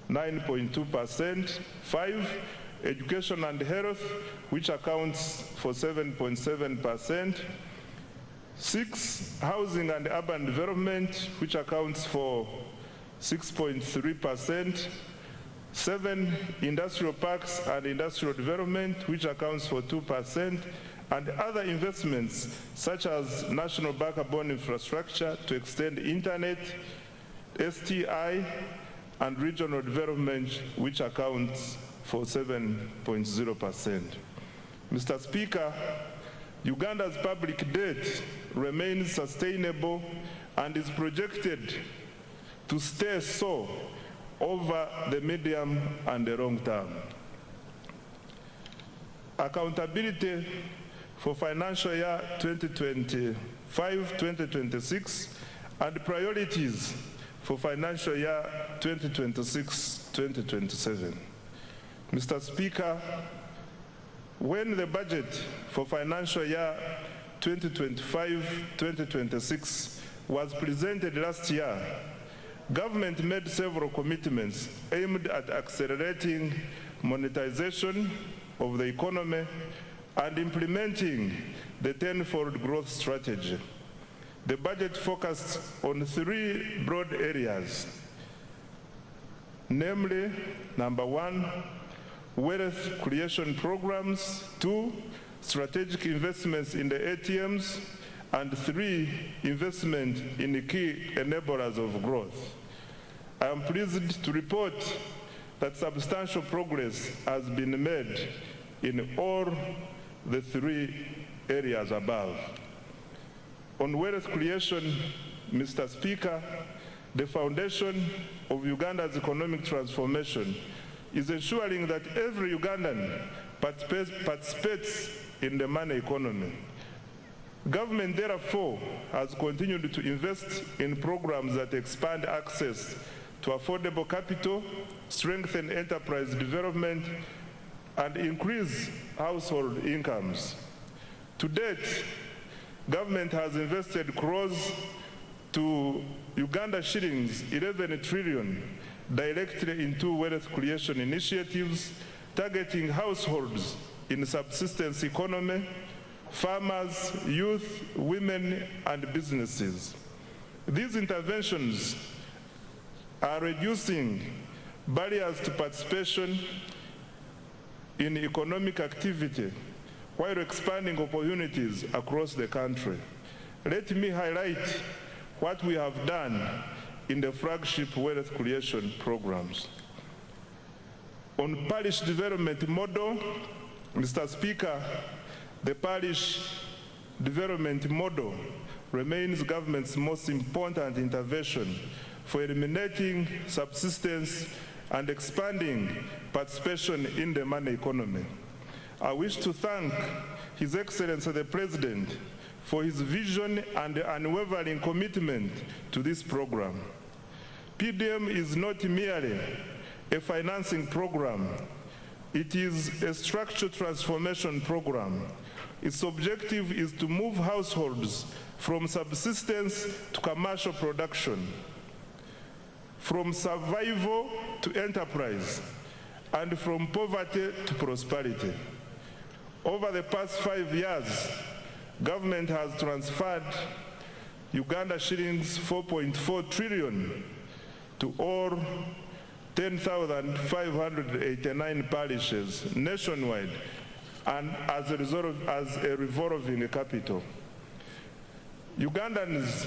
Speaker 9: 9.2%. 5, education and health, which accounts for 7.7%. 6, housing and urban development, which accounts for 6.3%. 7, industrial parks and industrial development, which accounts for 2%, and other investments such as national backbone infrastructure to extend internet, STI, and regional development, which accounts for 7.0%. Mr. Speaker, Uganda's public debt remains sustainable and is projected to stay so over the medium and the long term. Accountability for financial year 2025-2026 and priorities for financial year 2026-2027. Mr. Speaker, when the budget for financial year 2025-2026 was presented last year, government made several commitments aimed at accelerating monetization of the economy and implementing the tenfold growth strategy. The budget focused on 3 broad areas, namely, number 1, wealth creation programs, 2, strategic investments in the ATMs, and 3, investment in the key enablers of growth. I am pleased to report that substantial progress has been made in all the 3 areas above. On wealth creation, Mr. Speaker, the foundation of Uganda's economic transformation is ensuring that every Ugandan participates in the money economy. Government, therefore, has continued to invest in programs that expand access to affordable capital, strengthen enterprise development, and increase household incomes. To date, government has invested close to Uganda shillings 11 trillion directly into wealth creation initiatives targeting households in subsistence economy, farmers, youth, women, and businesses. These interventions are reducing barriers to participation in economic activity while expanding opportunities across the country. Let me highlight what we have done in the flagship wealth creation programs. On parish development model, Mr. Speaker, the parish development model remains government's most important intervention for eliminating subsistence and expanding participation in the money economy. I wish to thank His Excellency the President for his vision and unwavering commitment to this program. PDM is not merely a financing program, it is a structural transformation program. Its objective is to move households from subsistence to commercial production, from survival to enterprise, and from poverty to prosperity. Over the past 5 years, government has transferred Uganda shillings 4.4 trillion to all 10,589 parishes nationwide, and as a result as a revolving capital. Ugandans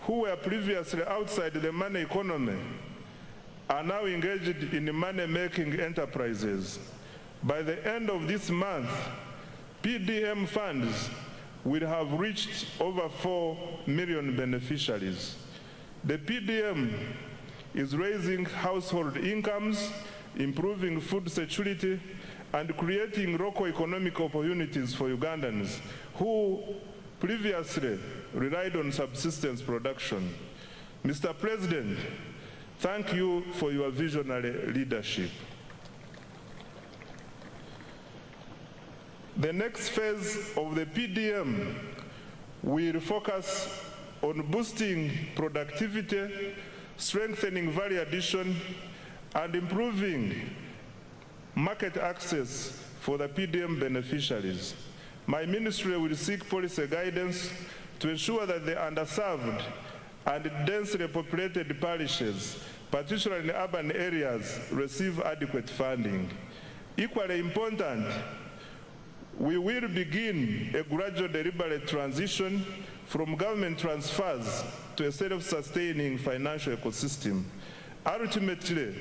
Speaker 9: who were previously outside the money economy are now engaged in money-making enterprises. By the end of this month, PDM funds will have reached over 4 million beneficiaries. The PDM is raising household incomes, improving food security, and creating local economic opportunities for Ugandans who previously relied on subsistence production. Mr. President, thank you for your visionary leadership. The next phase of the PDM will focus on boosting productivity, strengthening value addition, and improving market access for the PDM beneficiaries. My ministry will seek policy guidance to ensure that the underserved and densely populated parishes, particularly in urban areas, receive adequate funding. Equally important, we will begin a gradual deliberate transition from government transfers to a self-sustaining financial ecosystem. Ultimately,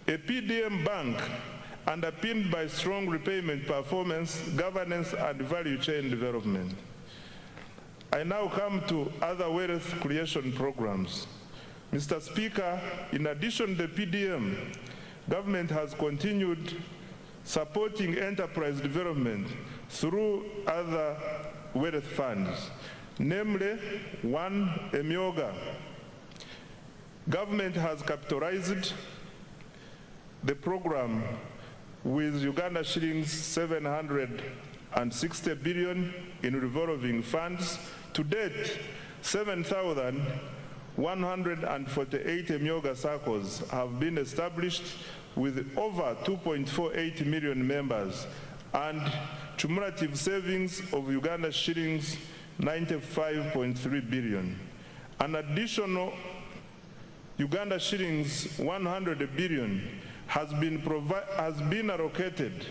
Speaker 9: a PDM bank underpinned by strong repayment performance, governance, and value chain development. I now come to other wealth creation programs. Mr. Speaker, in addition to the PDM, government has continued supporting enterprise development through other wealth funds, namely, one, Emyoga. Government has capitalized the program with Uganda shillings 760 billion in revolving funds. To date, 7,148 Emyoga circles have been established with over 2.48 million members and cumulative savings of Uganda shillings 95.3 billion. An additional Uganda shillings 100 billion has been allocated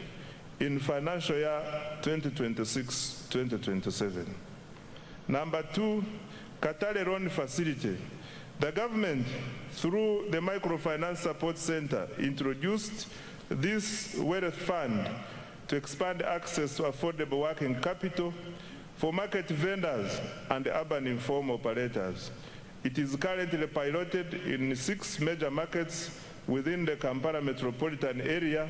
Speaker 9: in financial year 2026-2027. Number two, Katale Loan Facility. The government, through the Microfinance Support Center, introduced this wealth fund to expand access to affordable working capital for market vendors and urban informal operators. It is currently piloted in 6 major markets within the Kampala metropolitan area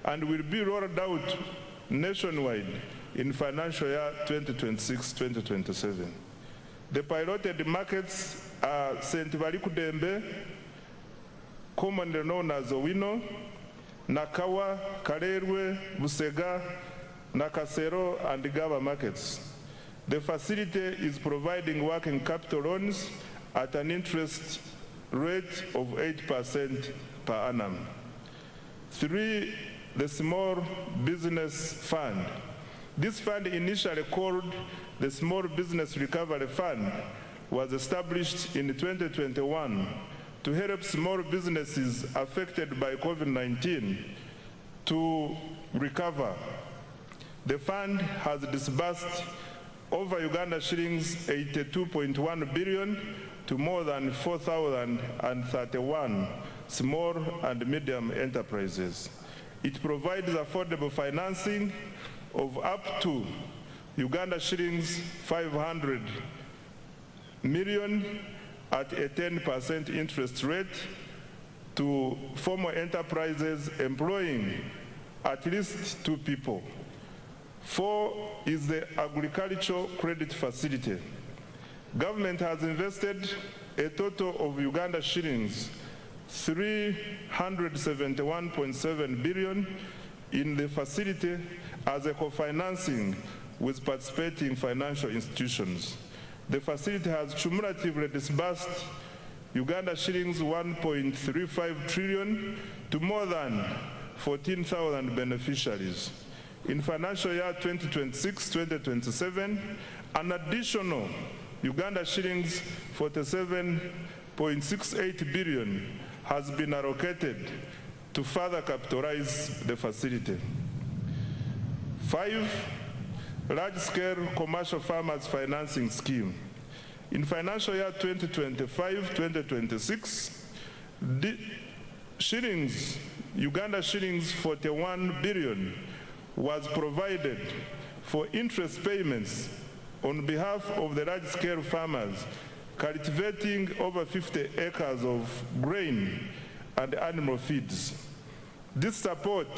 Speaker 9: and will be rolled out nationwide in financial year 2026-2027. The piloted markets are St. Barikudembe, commonly known as Owino, Nakawa, Karerwe, Busega, Nakasero, and Gaba markets. The facility is providing working capital loans at an interest rate of 8% per annum. 3, the Small Business Fund. This fund, initially called the Small Business Recovery Fund, was established in 2021 to help small businesses affected by COVID-19 to recover. The fund has disbursed over Uganda shillings 82.1 billion to more than 4,031 small and medium enterprises. It provides affordable financing of up to Uganda shillings 500 million at a 10% interest rate to formal enterprises employing at least 2 people. 4 is the agricultural credit facility. Government has invested a total of Uganda shillings 371.7 billion in the facility as a co-financing with participating financial institutions. The facility has cumulatively disbursed Uganda shillings 1.35 trillion to more than 14,000 beneficiaries. In financial year 2026-2027, an additional Uganda shillings 47.68 billion has been allocated to further capitalize the facility. 5, large-scale commercial farmers financing scheme. In financial year 2025-2026, Uganda shillings 41 billion was provided for interest payments on behalf of the large-scale farmers cultivating over 50 acres of grain and animal feeds. This support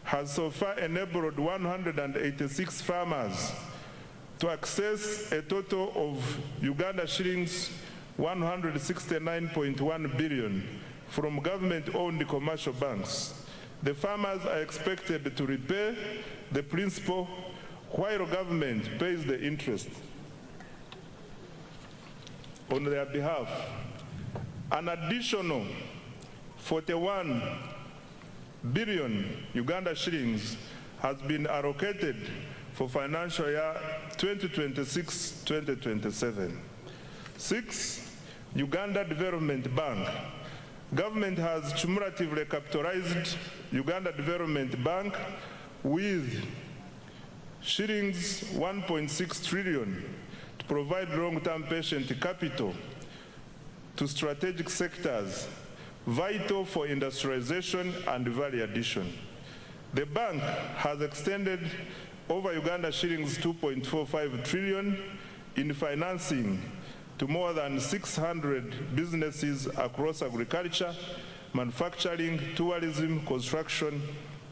Speaker 9: has so far enabled 186 farmers to access a total of Uganda shillings 169.1 billion from government-owned commercial banks. The farmers are expected to repay the principal while government pays the interest. on their behalf. An additional 41 billion Uganda shillings has been allocated for financial year 2026-2027. 6. Uganda Development Bank. Government has cumulatively capitalized Uganda Development Bank with shillings 1.6 trillion to provide long-term patient capital to strategic sectors vital for industrialization and value addition. The bank has extended over Uganda shillings 2.45 trillion in financing to more than 600 businesses across agriculture, manufacturing, tourism, construction,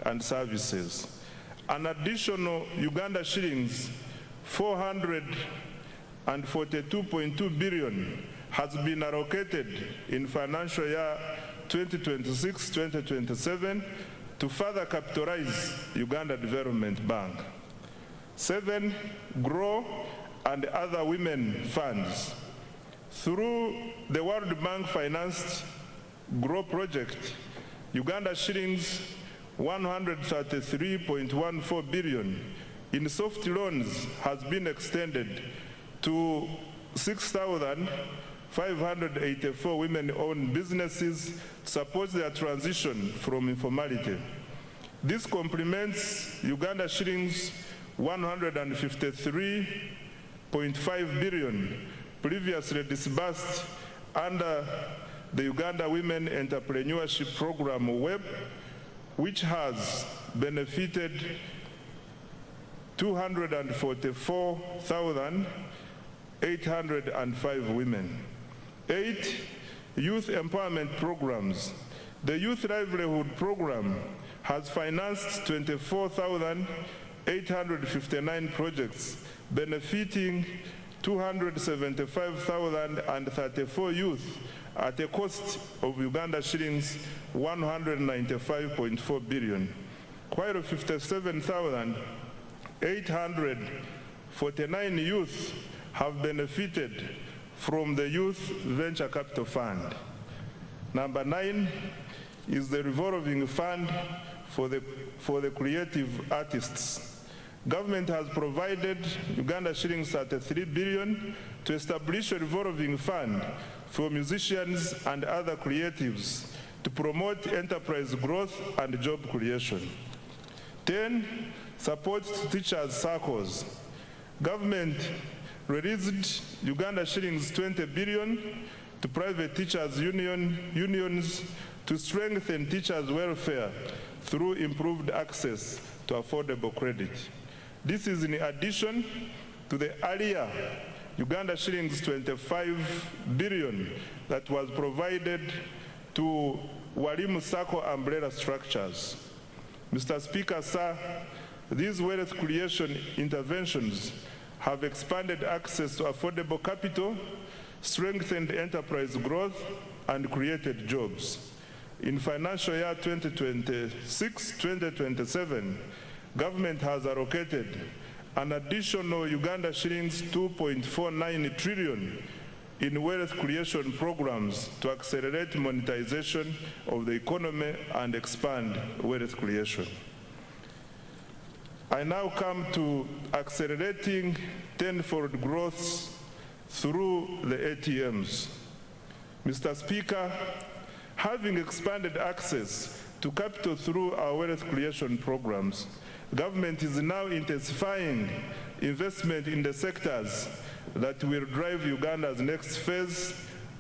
Speaker 9: and services. An additional Uganda shillings 442.2 billion has been allocated in financial year 2026-2027 to further capitalize Uganda Development Bank. 7. Grow and other women funds. Through the World Bank financed Grow project, Uganda shillings 133.14 billion in soft loans has been extended to 6,584 women-owned businesses to support their transition from informality. This complements Uganda shillings 153.5 billion previously disbursed under the Uganda Women Entrepreneurship Program WEP, which has benefited 244,805 women. 8. Youth empowerment programs. The Youth Livelihood Program has financed 24,859 projects benefiting 275,034 youth at a cost of Uganda shillings 195.4 billion, while 57,849 youth have benefited from the Youth Venture Capital Fund. Number 9 is the revolving fund for the creative artists. Government has provided Uganda shillings 33 billion to establish a revolving fund for musicians and other creatives to promote enterprise growth and job creation. 10. Support to teachers' circles. Government released Uganda shillings 20 billion to private teachers' unions to strengthen teachers' welfare through improved access to affordable credit. This is in addition to the earlier Uganda shillings 25 billion that was provided to Walimu Sacco umbrella structures. Mr. Speaker, sir, these wealth creation interventions have expanded access to affordable capital, strengthened enterprise growth, and created jobs. In financial year 2026-2027, government has allocated an additional Uganda shillings 2.49 trillion in wealth creation programs to accelerate monetization of the economy and expand wealth creation. I now come to accelerating tenfold growth through the ATMs. Mr. Speaker, having expanded access to capital through our wealth creation programs, government is now intensifying investment in the sectors that will drive Uganda's next phase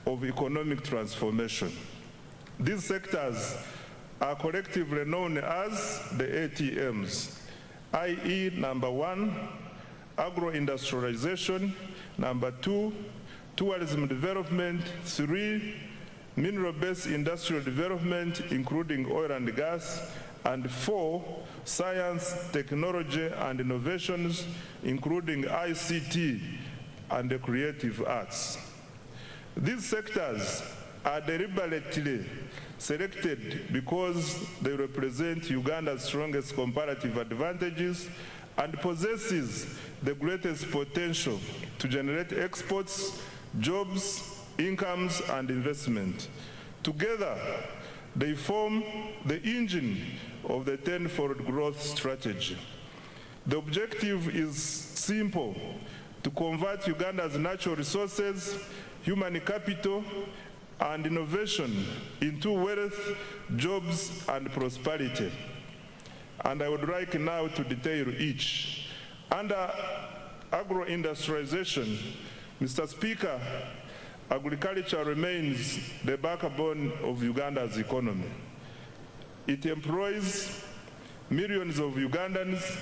Speaker 9: of economic transformation. These sectors are collectively known as the ATMs, i.e. number 1, agro-industrialization, number 2, tourism development, 3, mineral-based industrial development, including oil and gas, and 4, science, technology, and innovations, including ICT and the creative arts. These sectors are deliberately selected because they represent Uganda's strongest comparative advantages and possesses the greatest potential to generate exports jobs, incomes, and investment. Together, they form the engine of the 10-fold growth strategy. The objective is simple: to convert Uganda's natural resources, human capital, and innovation into wealth, jobs, and prosperity. And I would like now to detail each. Under agro-industrialization, Mr. Speaker, agriculture remains the backbone of Uganda's economy. It employs millions of Ugandans,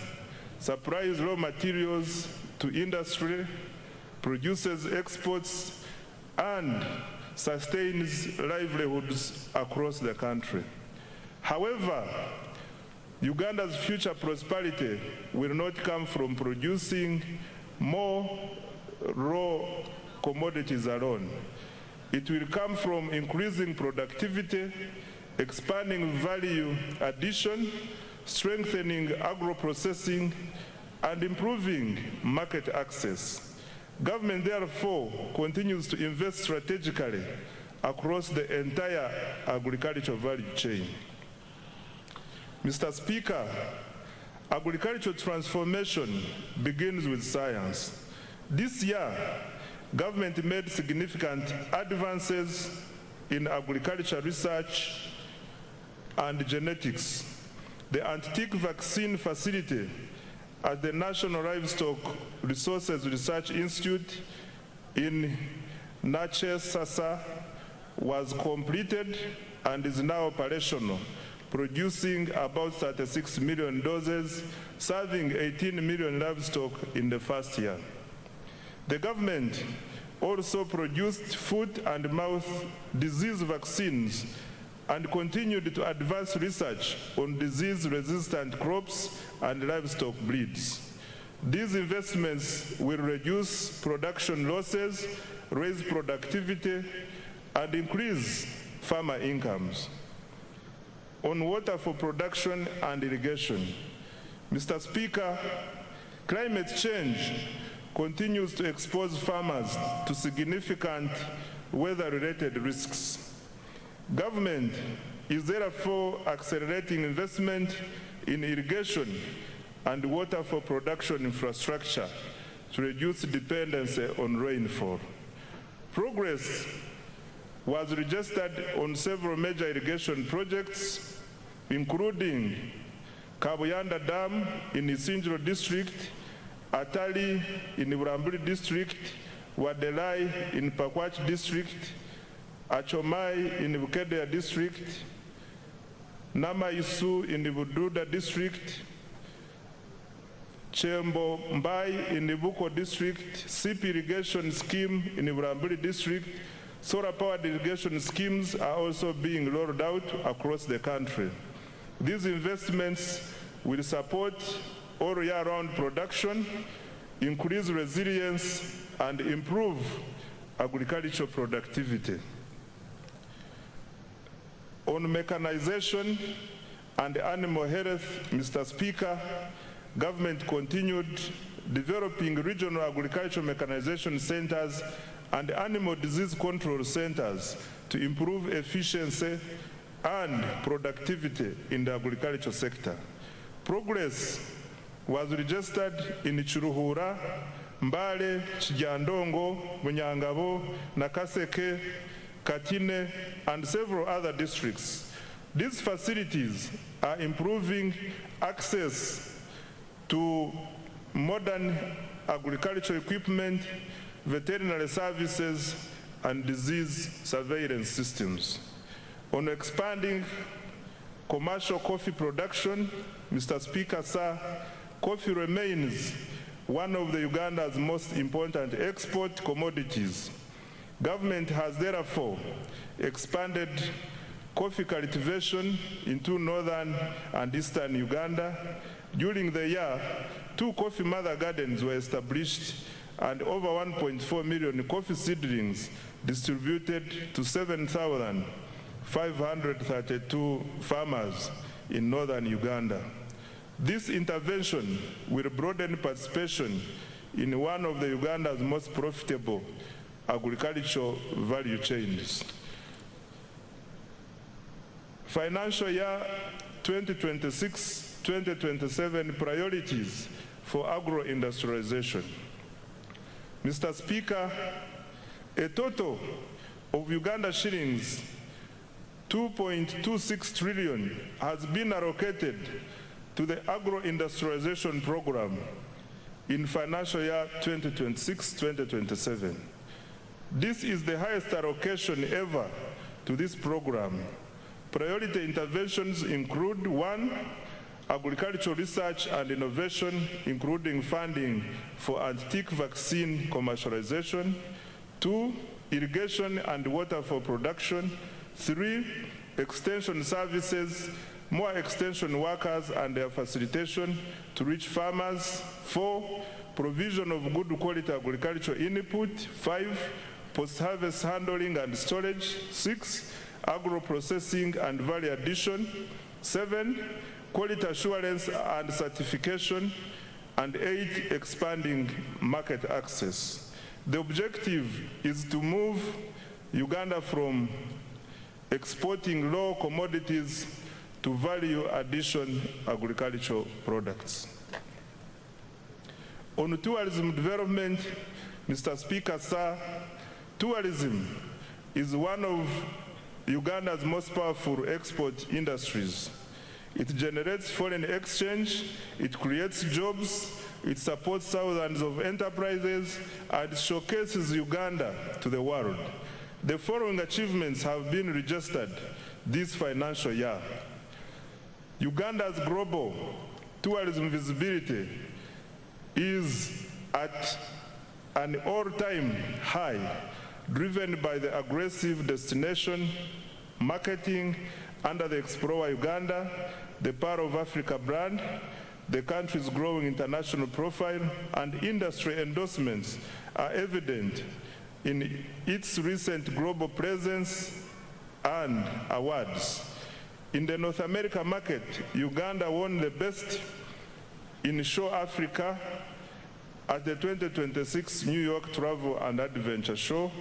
Speaker 9: supplies raw materials to industry, produces exports, and sustains livelihoods across the country. However, Uganda's future prosperity will not come from producing more raw commodities alone. It will come from increasing productivity, expanding value addition, strengthening agro-processing, and improving market access. Government, therefore, continues to invest strategically across the entire agricultural value chain. Mr. Speaker, agricultural transformation begins with science. This year, government made significant advances in agriculture research and genetics. The anti-tick vaccine facility at the National Livestock Resources Research Institute in Nache Sasa was completed and is now operational, producing about 36 million doses, serving 18 million livestock in the first year. The government also produced foot and mouth disease vaccines and continued to advance research on disease-resistant crops and livestock breeds. These investments will reduce production losses, raise productivity, and increase farmer incomes. On water for production and irrigation, Mr. Speaker, climate change continues to expose farmers to significant weather-related risks. Government is therefore accelerating investment in irrigation and water for production infrastructure to reduce dependency on rainfall. Progress was registered on several major irrigation projects, including Kabuyanda Dam in Isinjiro District, Atali in Buramburi District, Wadelai in Pakwach District, Achomai in Bukedea District, Namaisu in the Bududa District, Chembo Mbai in the Buko District, SIP irrigation scheme in the Buramburi District. Solar-powered irrigation schemes are also being rolled out across the country. These investments will support all year-round production, increase resilience, and improve agricultural productivity. On mechanization and animal health, Mr. Speaker, government continued developing regional agricultural mechanization centers and animal disease control centers to improve efficiency and productivity in the agricultural sector. Progress was registered in Chiruhura, Mbale, Chijandongo, Munyangabo, Nakaseke, Katine, and several other districts. These facilities are improving access to modern agricultural equipment, veterinary services, and disease surveillance systems. On expanding commercial coffee production, Mr. Speaker, sir, coffee remains one of the Uganda's most important export commodities. Government has therefore expanded coffee cultivation into northern and eastern Uganda. During the year, 2 coffee mother gardens were established and over 1.4 million coffee seedlings distributed to 7,532 farmers in northern Uganda. This intervention will broaden participation in one of the Uganda's most profitable agricultural value chains. Financial year 2026-2027 priorities for agro-industrialization. Mr. Speaker, a total of Uganda shillings 2.26 trillion has been allocated to the agro-industrialization program in financial year 2026-2027. This is the highest allocation ever to this program. Priority interventions include: 1, agricultural research and innovation, including funding for antique vaccine commercialization; 2, irrigation and water for production; 3, extension services, more extension workers and their facilitation to reach farmers; 4, provision of good quality agricultural input; 5, post-harvest handling and storage; 6, agro-processing and value addition; 7, quality assurance and certification; and 8, expanding market access. The objective is to move Uganda from exporting raw commodities to value addition agricultural products. On tourism development, Mr. Speaker, sir, tourism is one of Uganda's most powerful export industries. It generates foreign exchange, it creates jobs, it supports thousands of enterprises, and showcases Uganda to the world. The following achievements have been registered this financial year. Uganda's global tourism visibility is at an all-time high, driven by the aggressive destination marketing under the Explore Uganda, the Pearl of Africa brand, the country's growing international profile, and industry endorsements are evident in its recent global presence and awards. In the North America market, Uganda won the Best in Show Africa at the 2026 New York Travel and Adventure Show,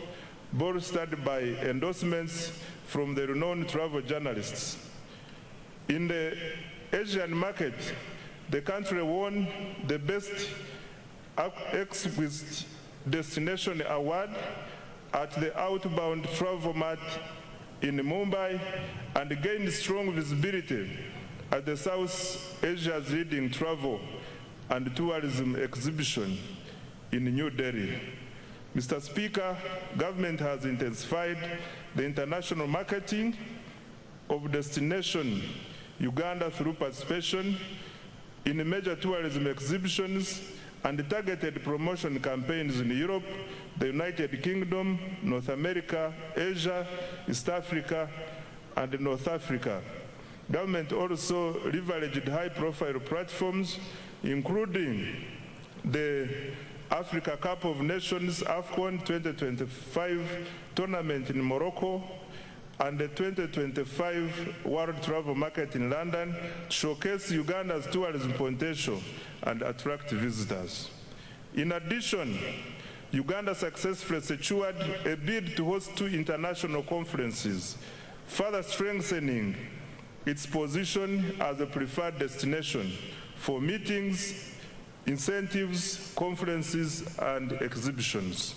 Speaker 9: bolstered by endorsements from the renowned travel journalists. In the Asian market, the country won the Best Exquisite Destination Award at the Outbound Travel Mart in Mumbai and gained strong visibility at the South Asia's leading travel and tourism exhibition in New Delhi. Mr. Speaker, government has intensified the international marketing of destination Uganda through participation in major tourism exhibitions and targeted promotion campaigns in Europe, the United Kingdom, North America, Asia, East Africa, and North Africa. Government also leveraged high-profile platforms, including the Africa Cup of Nations AFCON 2025 tournament in Morocco and the 2025 World Travel Market in London to showcase Uganda's tourism potential and attract visitors. In addition, Uganda successfully secured a bid to host 2 international conferences, further strengthening its position as a preferred destination for meetings, incentives, conferences, and exhibitions.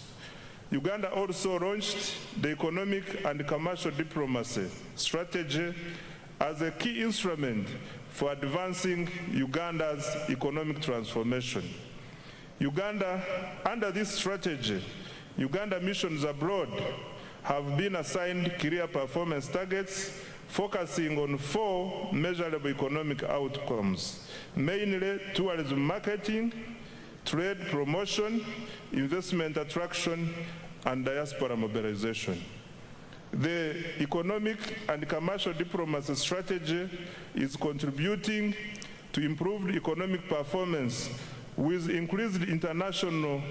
Speaker 9: Uganda also launched the economic and commercial diplomacy strategy as a key instrument for advancing Uganda's economic transformation. Under this strategy, Uganda missions abroad have been assigned clear performance targets focusing on 4 measurable economic outcomes, mainly tourism marketing, trade promotion, investment attraction, and diaspora mobilization. The economic and commercial diplomacy strategy is contributing to improved economic performance with increased international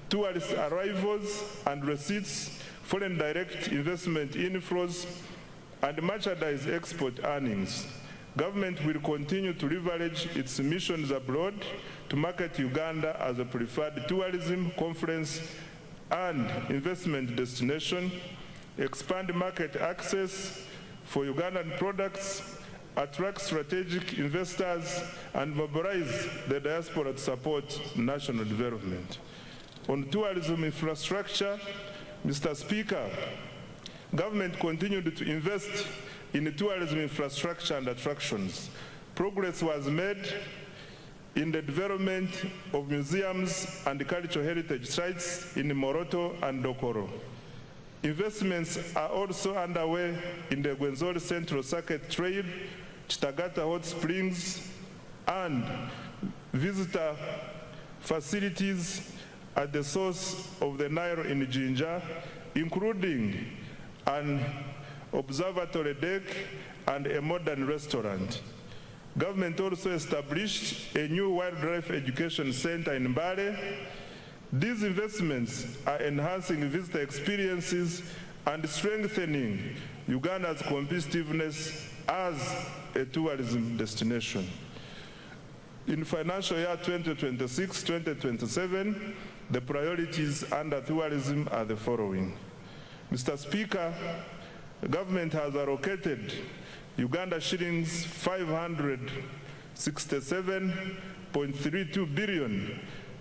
Speaker 9: tourist arrivals and receipts, foreign direct investment inflows, and merchandise export earnings. Government will continue to leverage its missions abroad to market Uganda as a preferred tourism, conference, and investment destination, expand market access for Ugandan products, attract strategic investors, and mobilize the diaspora to support national development. On tourism infrastructure, Mr. Speaker, government continued to invest in tourism infrastructure and attractions. Progress was made in the development of museums and cultural heritage sites in Moroto and Dokoro. Investments are also underway in the Gwenzori Central Circuit Trail, Chitagata Hot Springs, and visitor facilities at the source of the Nile in Jinja, including an observatory deck and a modern restaurant. Government also established a new wildlife education center in Mbale. These investments are enhancing visitor experiences and strengthening Uganda's competitiveness as a tourism destination. In financial year 2026-2027, the priorities under tourism are the following. Mr. Speaker, the government has allocated Uganda shillings 567.32 billion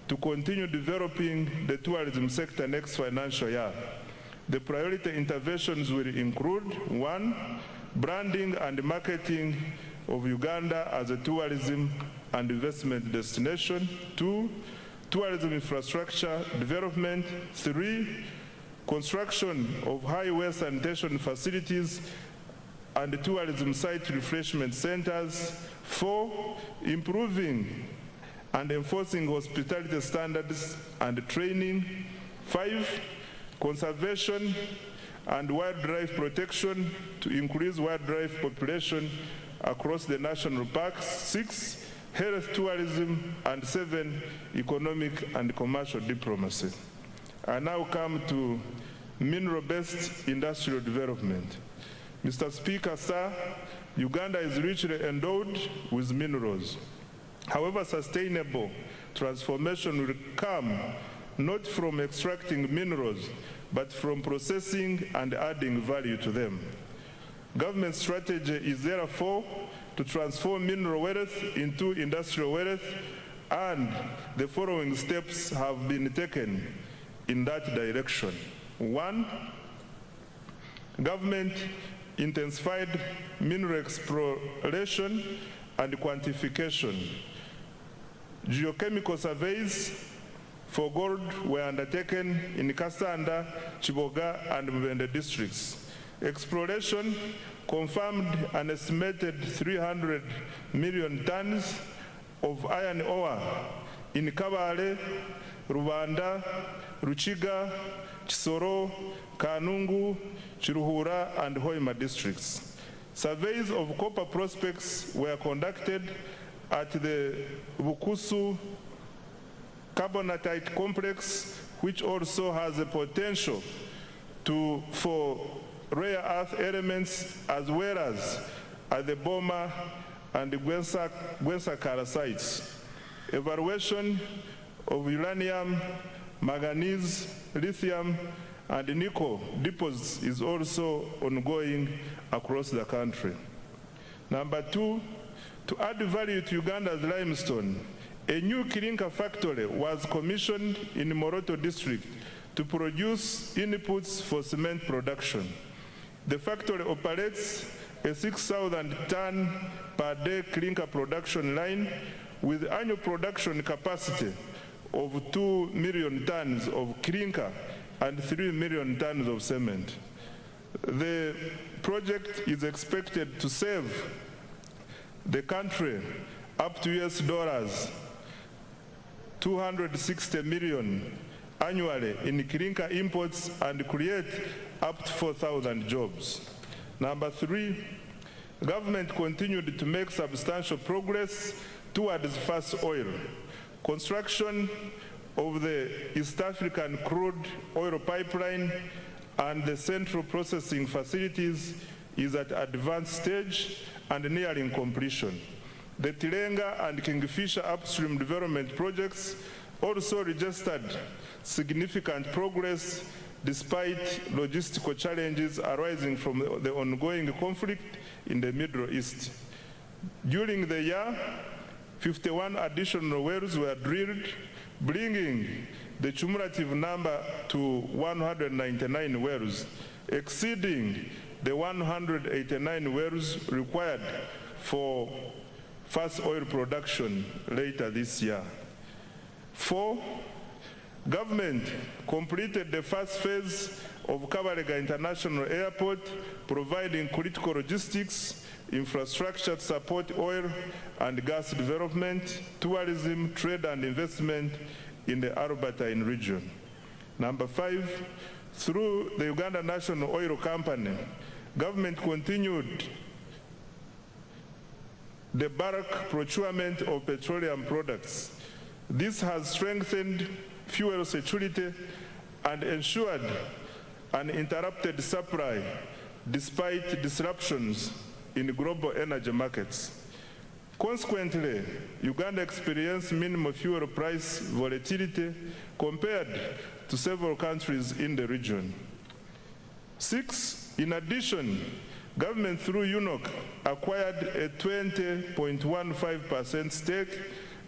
Speaker 9: to continue developing the tourism sector next financial year. The priority interventions will include: 1, branding and marketing of Uganda as a tourism and investment destination; 2, tourism infrastructure development; 3, construction of highway sanitation facilities and tourism site refreshment centers; 4, improving and enforcing hospitality standards and training; 5, conservation and wildlife protection to increase wildlife population across the national parks; 6, health tourism; and 7, economic and commercial diplomacy. I now come to mineral-based industrial development. Mr. Speaker, sir, Uganda is richly endowed with minerals. However, sustainable transformation will come not from extracting minerals, but from processing and adding value to them. Government strategy is therefore to transform mineral wealth into industrial wealth, and the following steps have been taken in that direction. 1, government intensified mineral exploration and quantification. Geochemical surveys for gold were undertaken in Kasanda, Chiboga, and Mubende districts. Exploration confirmed an estimated 300 million tons of iron ore in Kabale, Rubanda, Ruchiga, Chisoro, Kanungu, Chiruhura, and Hoima districts. Surveys of copper prospects were conducted at the Bukusu carbonatite complex, which also has the potential for rare earth elements, as well as at the Boma and the Gwensakara sites. Evaluation of uranium, manganese, lithium, and nickel deposits is also ongoing across the country. Number 2, to add value to Uganda's limestone, a new clinker factory was commissioned in Moroto district to produce inputs for cement production. The factory operates a 6,000 ton per day clinker production line with annual production capacity of 2 million tons of clinker and 3 million tons of cement. The project is expected to save the country up to $260 million annually in clinker imports and create up to 4,000 jobs. Number 3, government continued to make substantial progress towards fast oil. Construction of the East African crude oil pipeline and the central processing facilities is at advanced stage and nearing completion. The Tilenga and Kingfisher upstream development projects also registered significant progress despite logistical challenges arising from the ongoing conflict in the Middle East. During the year, 51 additional wells were drilled, bringing the cumulative number to 199 wells, exceeding the 189 wells required for first oil production later this year. 4, government completed the first phase of Kabalega International Airport, providing critical logistics, infrastructure to support oil and gas development, tourism, trade and investment in the Albertine region. Number 5, through the Uganda National Oil Company, government continued the bulk procurement of petroleum products. This has strengthened fuel security and ensured uninterrupted supply despite disruptions in global energy markets. Consequently, Uganda experienced minimal fuel price volatility compared to several countries in the region. 6, in addition, government through UNOC acquired a 20.15% stake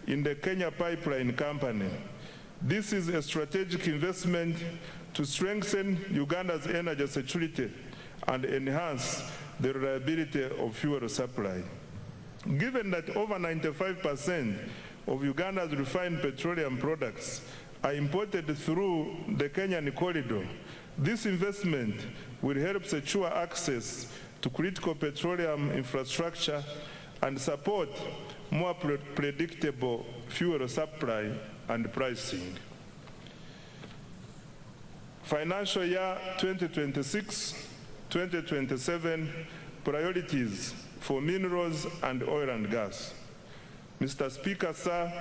Speaker 9: in the Kenya Pipeline Company. This is a strategic investment to strengthen Uganda's energy security and enhance the reliability of fuel supply. Given that over 95% of Uganda's refined petroleum products are imported through the Kenyan corridor, this investment will help secure access to critical petroleum infrastructure and support more predictable fuel supply and pricing. Financial year 2026-2027 priorities for minerals and oil and gas. Mr. Speaker, sir,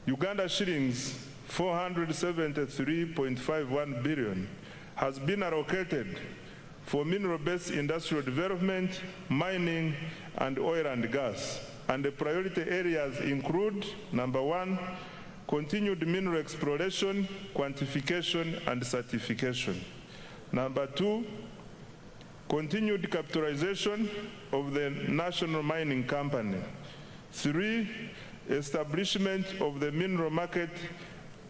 Speaker 9: Uganda shillings 473.51 billion has been allocated for mineral-based industrial development, mining, and oil and gas. And the priority areas include, number 1, continued mineral exploration, quantification, and certification. Number 2, continued capitalization of the National Mining Company. 3, establishment of the mineral market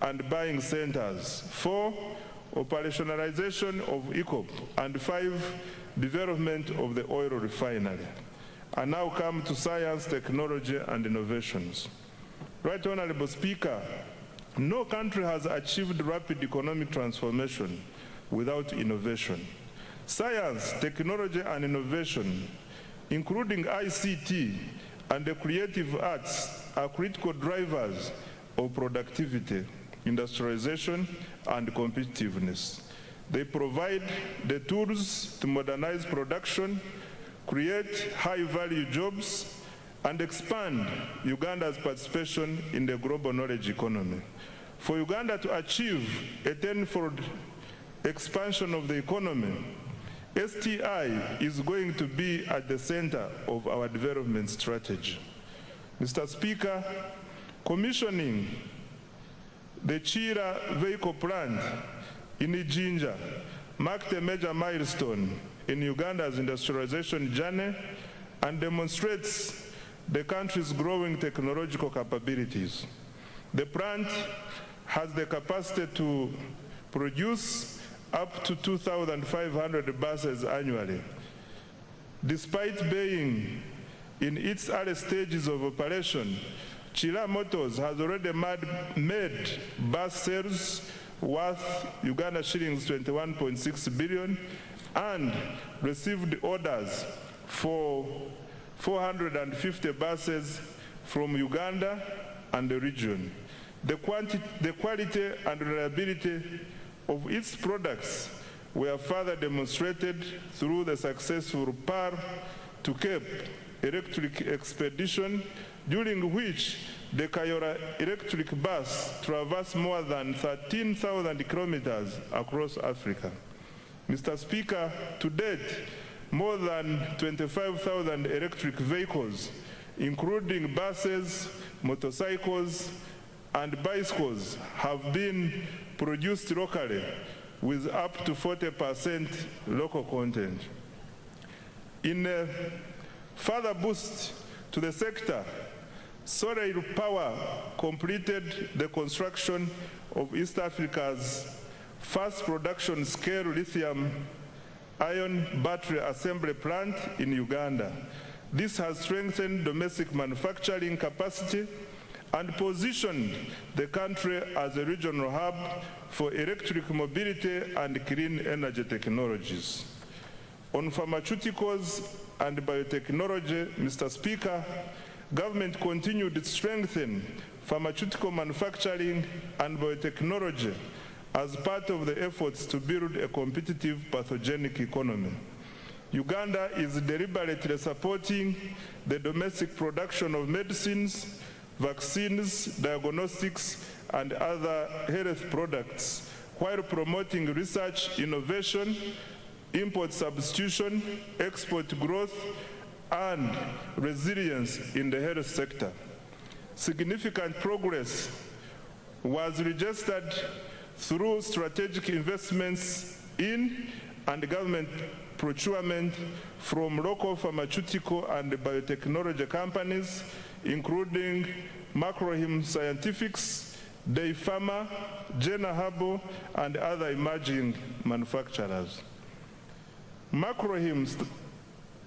Speaker 9: and buying centers. 4, operationalization of ECOP. And 5, development of the oil refinery. I now come to science, technology, and innovations. Right Honorable Speaker, no country has achieved rapid economic transformation without innovation. Science, technology, and innovation, including ICT and the creative arts, are critical drivers of productivity, industrialization, and competitiveness. They provide the tools to modernize production, create high-value jobs, and expand Uganda's participation in the global knowledge economy. For Uganda to achieve a tenfold expansion of the economy, STI is going to be at the center of our development strategy. Mr. Speaker, commissioning the Chira vehicle plant in Ijinja marked a major milestone in Uganda's industrialization journey and demonstrates the country's growing technological capabilities. The plant has the capacity to produce up to 2,500 buses annually. Despite being in its early stages of operation, Chira Motors has already made bus sales worth Uganda shillings 21.6 billion and received orders for 450 buses from Uganda and the region. The quality and reliability of its products were further demonstrated through the successful Par to Cape electric expedition, during which the Kayora electric bus traversed more than 13,000 kilometers across Africa. Mr. Speaker, to date, more than 25,000 electric vehicles, including buses, motorcycles, and bicycles have been produced locally with up to 40% local content. In a further boost to the sector, Solar Power completed the construction of East Africa's first production scale lithium-ion battery assembly plant in Uganda. This has strengthened domestic manufacturing capacity and positioned the country as a regional hub for electric mobility and clean energy technologies. On pharmaceuticals and biotechnology, Mr. Speaker, government continued to strengthen pharmaceutical manufacturing and biotechnology as part of the efforts to build a competitive pathogenic economy. Uganda is deliberately supporting the domestic production of medicines, vaccines, diagnostics, and other health products, while promoting research, innovation, import substitution, export growth, and resilience in the health sector. Significant progress was registered through strategic investments in and government procurement from local pharmaceutical and biotechnology companies, including Macrohim Scientifics, Day Pharma, Jena Herbal, and other emerging manufacturers. Macrohim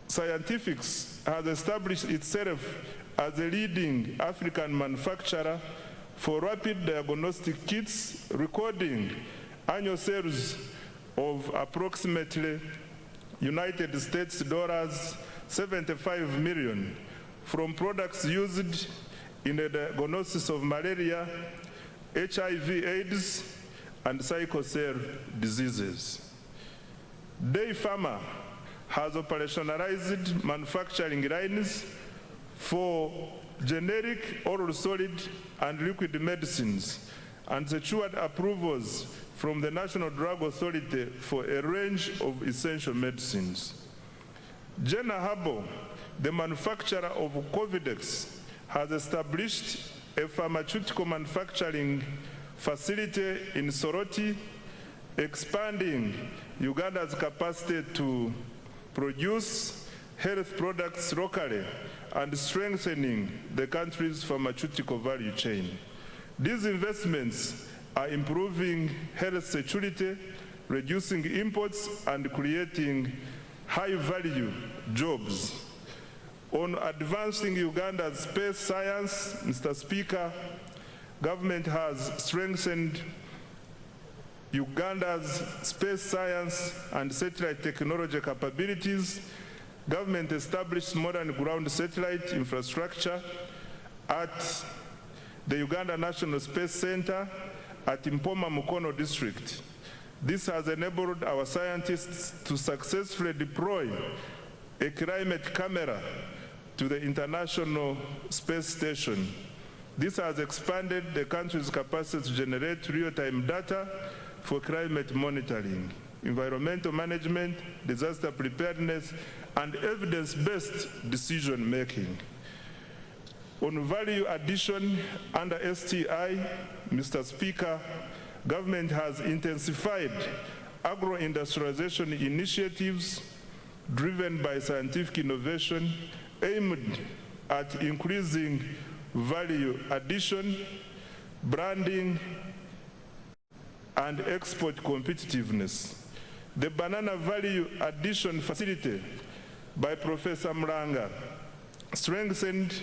Speaker 9: Scientifics has established itself as a leading African manufacturer for rapid diagnostic kits, recording annual sales of approximately United States dollars 75 million from products used in the diagnosis of malaria, HIV/AIDS, and sickle cell diseases. Day Pharma has operationalized manufacturing lines for generic, oral solid, and liquid medicines, and secured approvals from the National Drug Authority for a range of essential medicines. Jena Herbal, the manufacturer of Covidex, has established a pharmaceutical manufacturing facility in Soroti, expanding Uganda's capacity to produce health products locally and strengthening the country's pharmaceutical value chain. These investments are improving health security, reducing imports, and creating high-value jobs. On advancing Uganda's space science, Mr. Speaker, government has strengthened Uganda's space science and satellite technology capabilities. Government established modern ground satellite infrastructure at the Uganda National Space Center at Mpoma Mukono district. This has enabled our scientists to successfully deploy a climate camera to the International Space Station. This has expanded the country's capacity to generate real-time data for climate monitoring, environmental management, disaster preparedness, and evidence-based decision-making. On value addition under STI, Mr. Speaker, government has intensified agro-industrialization initiatives driven by scientific innovation aimed at increasing value addition, branding, and export competitiveness. The Banana Value Addition Facility by Professor Mlanga strengthened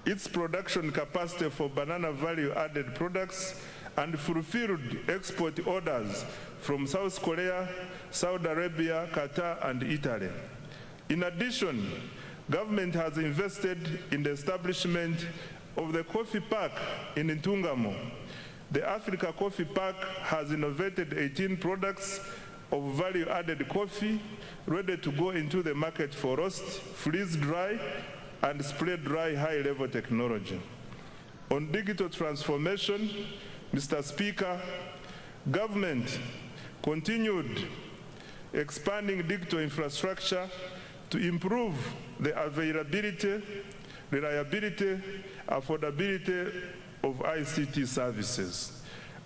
Speaker 9: its production capacity for banana value-added products and fulfilled export orders from South Korea, Saudi Arabia, Qatar, and Italy. In addition, government has invested in the establishment of the coffee park in Ntungamo. The Africa Coffee Park has innovated 18 products of value-added coffee ready to go into the market for roast, freeze-dry, and spray-dry high-level technology. On digital transformation, Mr. Speaker, government continued expanding digital infrastructure to improve the availability, reliability, affordability, of ICT services,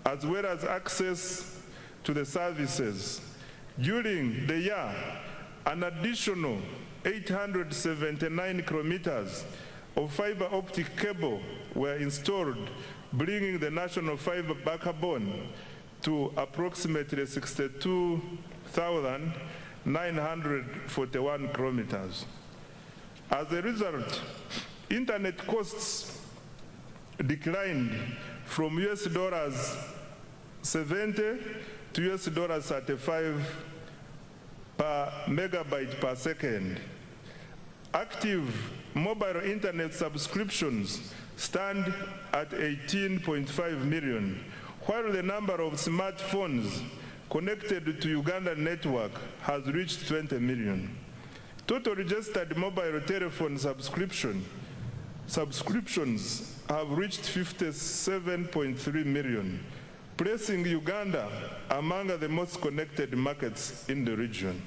Speaker 9: as well as access to the services. During the year, an additional 879 kilometers of fiber optic cable were installed, bringing the national fiber backbone to approximately 62,941 kilometers. As a result, internet costs declined from $70 to $35 per megabyte per second. Active mobile internet subscriptions stand at 18.5 million, while the number of smartphones connected to Ugandan network has reached 20 million. Total registered mobile telephone subscriptions have reached 57.3 million, placing Uganda among the most connected markets in the region.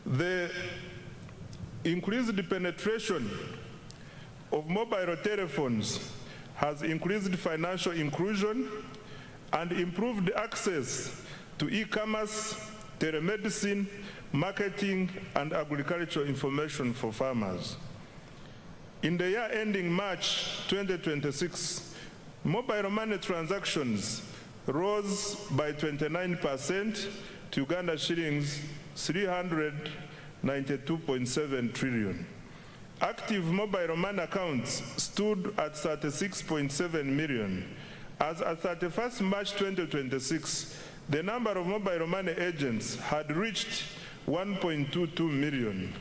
Speaker 9: The increased penetration of mobile telephones has increased financial inclusion and improved access to e-commerce, telemedicine, marketing, and agricultural information for farmers. In the year ending March 2026, mobile money transactions rose by 29% to Uganda shillings 392.7 trillion. Active mobile money accounts stood at 36.7 million. As at 31st March 2026, the number of mobile money agents had reached 1.22 million.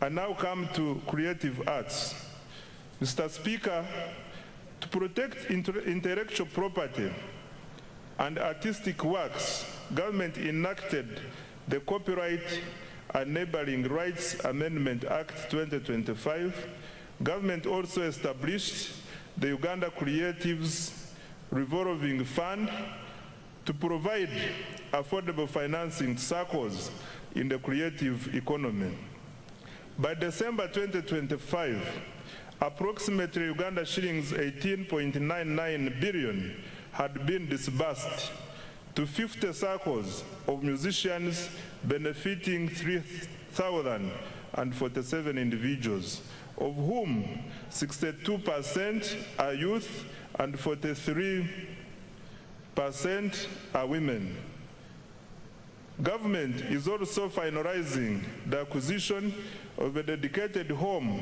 Speaker 9: I now come to creative arts. Mr. Speaker, to protect intellectual property and artistic works, government enacted the Copyright Enabling Rights Amendment Act 2025. Government also established the Uganda Creatives Revolving Fund to provide affordable financing circles in the creative economy. By December 2025, approximately Uganda shillings 18.99 billion had been disbursed to 50 circles of musicians, benefiting 3,047 individuals, of whom 62% are youth and 43% are women. Government is also finalizing the acquisition of a dedicated home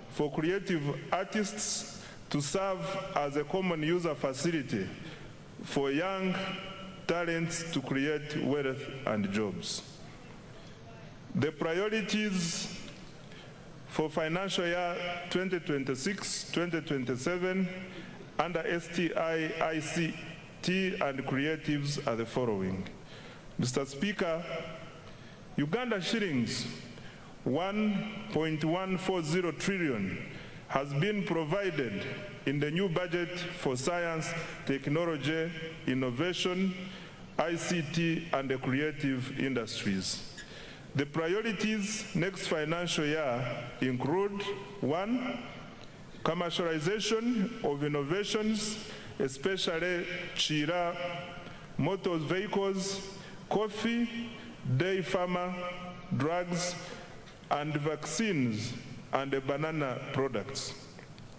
Speaker 9: for creative artists to serve as a common user facility for young talents to create wealth and jobs. The priorities for financial year 2026-2027 under STI, ICT and creatives are the following. Mr. Speaker, Uganda shillings 1.140 trillion has been provided in the new budget for science, technology, innovation, ICT, and the creative industries. The priorities next financial year include: 1, commercialization of innovations, especially Chira, motor vehicles, coffee, dairy farmer, drugs, and vaccines, and banana products.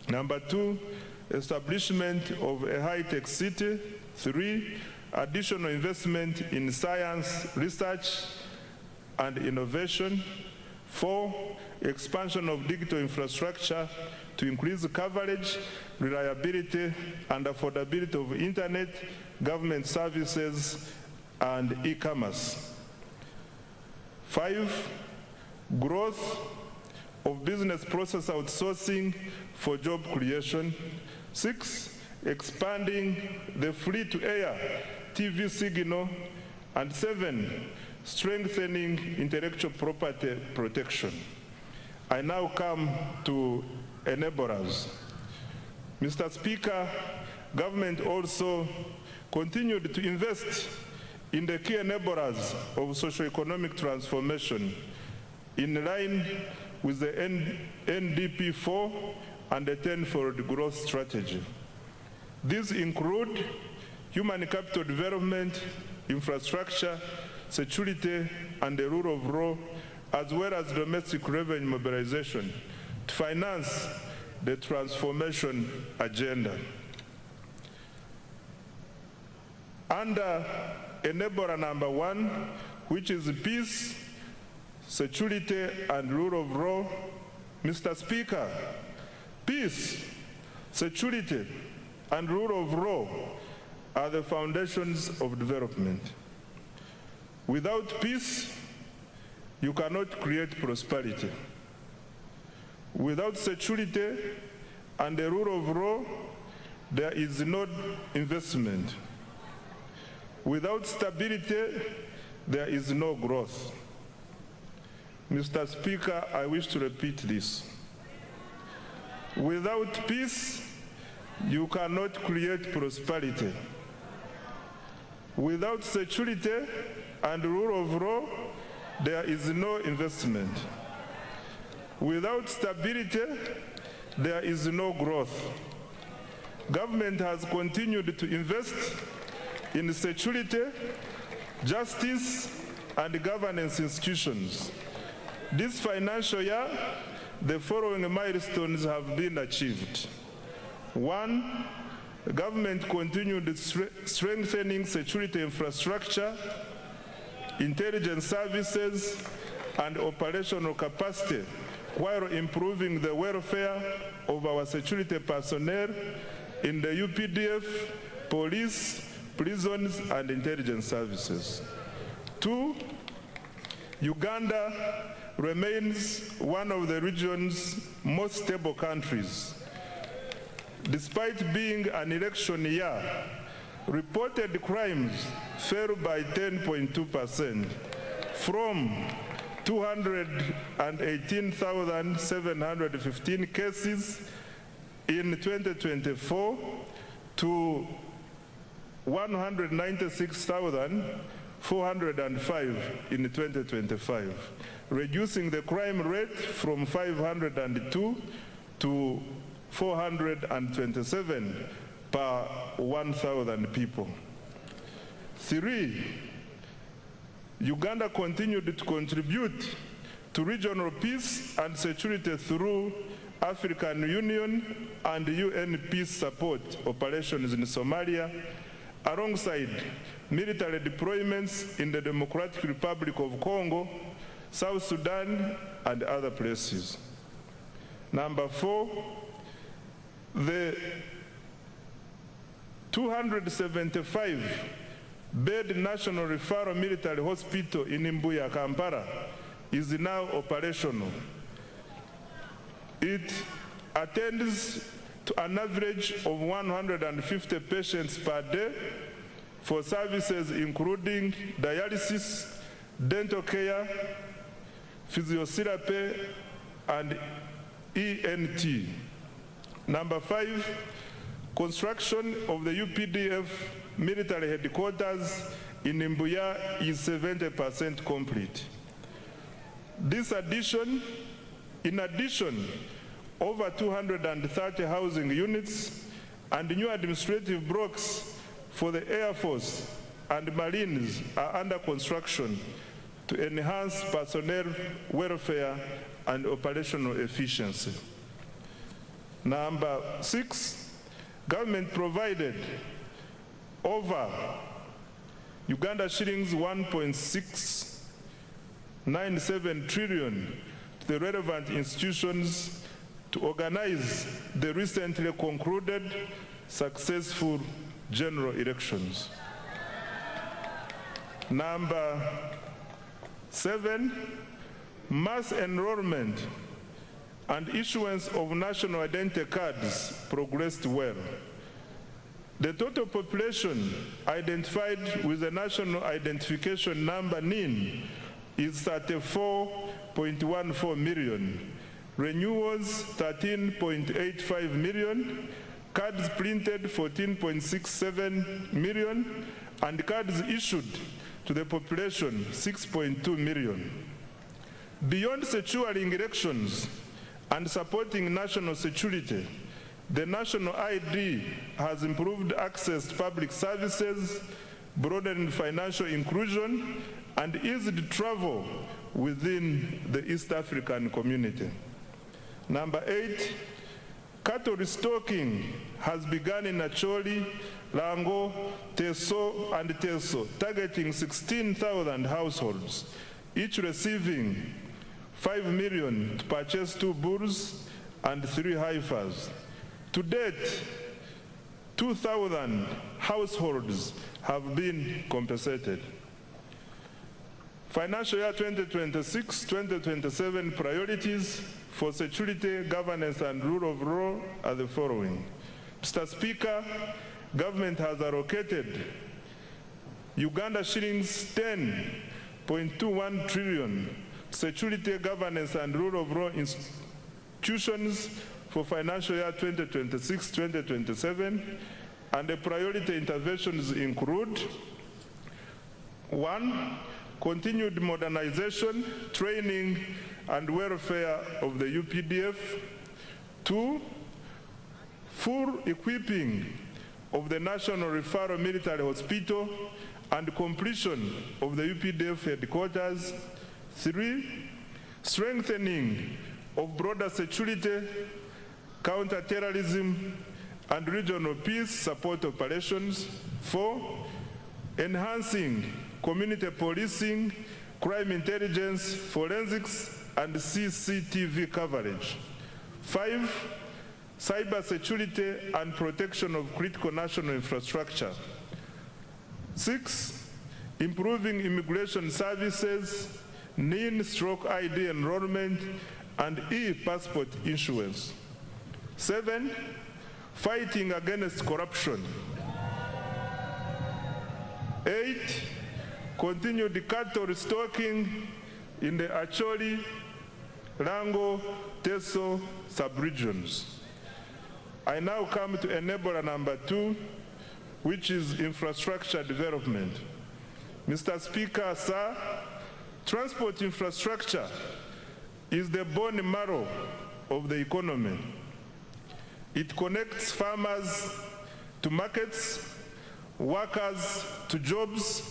Speaker 9: Number 2, establishment of a high-tech city. 3, additional investment in science, research, and innovation. 4, expansion of digital infrastructure to increase coverage, reliability, and affordability of internet, government services, and e-commerce. 5, growth of business process outsourcing for job creation. 6, expanding the free-to-air TV signal. And 7, strengthening intellectual property protection. I now come to enablers. Mr. Speaker, government also continued to invest in the key enablers of socio-economic transformation in line with the NDP 4 and the 10-fold growth strategy. These include human capital development, infrastructure, security, and the rule of law, as well as domestic revenue mobilization to finance the transformation agenda. Under enabler number 1, which is peace, security, and rule of law, Mr. Speaker, peace, security, and rule of law are the foundations of development. Without peace, you cannot create prosperity. Without security and the rule of law, there is no investment. Without stability, there is no growth. Mr. Speaker, I wish to repeat this. Without peace, you cannot create prosperity. Without security and rule of law, there is no investment. Without stability, there is no growth. Government has continued to invest in security, justice, and governance institutions. This financial year, the following milestones have been achieved. 1, the government continued strengthening security infrastructure, intelligence services, and operational capacity while improving the welfare of our security personnel in the UPDF, police, prisons, and intelligence services. 2, Uganda remains one of the region's most stable countries. Despite being an election year, reported crimes fell by 10.2% from 218,715 cases in 2024 to 196,405 in 2025, reducing the crime rate from 502 to 427 per 1,000 people. 3, Uganda continued to contribute to regional peace and security through African Union and UN peace support operations in Somalia, alongside military deployments in the Democratic Republic of Congo, South Sudan, and other places. Number 4, the 275-bed National Referral Military Hospital in Mbuya, Kampala, is now operational. It attends to an average of 150 patients per day for services including dialysis, dental care, physiotherapy, and ENT. Number 5, construction of the UPDF military headquarters in Mbuya is 70% complete. In addition, over 230 housing units and new administrative blocks for the Air Force and Marines are under construction to enhance personnel welfare and operational efficiency. Number 6, government provided over Uganda shillings 1.697 trillion to the relevant institutions to organize the recently concluded successful general elections. Number 7, mass enrollment and issuance of national identity cards progressed well. The total population identified with the National Identification Number NIN is 34.14 million, renewals 13.85 million, cards printed 14.67 million, and cards issued to the population 6.2 million. Beyond securing elections and supporting national security, the national ID has improved access to public services, broadened financial inclusion, and eased travel within the East African community. Number 8, cattle restocking has begun in Acholi, Lango, Teso, and Teso, targeting 16,000 households, each receiving 5 million to purchase 2 bulls and 3 heifers. To date, 2,000 households have been compensated. Financial year 2026-2027 priorities for security, governance, and rule of law are the following. Mr. Speaker, government has allocated Uganda shillings 10.21 trillion security, governance, and rule of law institutions for financial year 2026-2027, and the priority interventions include: 1, continued modernization, training, and welfare of the UPDF. 2, full equipping of the National Referral Military Hospital and completion of the UPDF headquarters. 3, strengthening of broader security, counter-terrorism, and regional peace support operations. 4, enhancing community policing, crime intelligence, forensics, and CCTV coverage. 5, cyber security and protection of critical national infrastructure. 6, improving immigration services, NIN/ID enrollment, and e-passport issuance. 7, fighting against corruption. 8, continued cattle restocking in the Acholi, Lango, Teso sub-regions. I now come to enabler number 2, which is infrastructure development. Mr. Speaker, sir, transport infrastructure is the bone marrow of the economy. It connects farmers to markets, workers to jobs,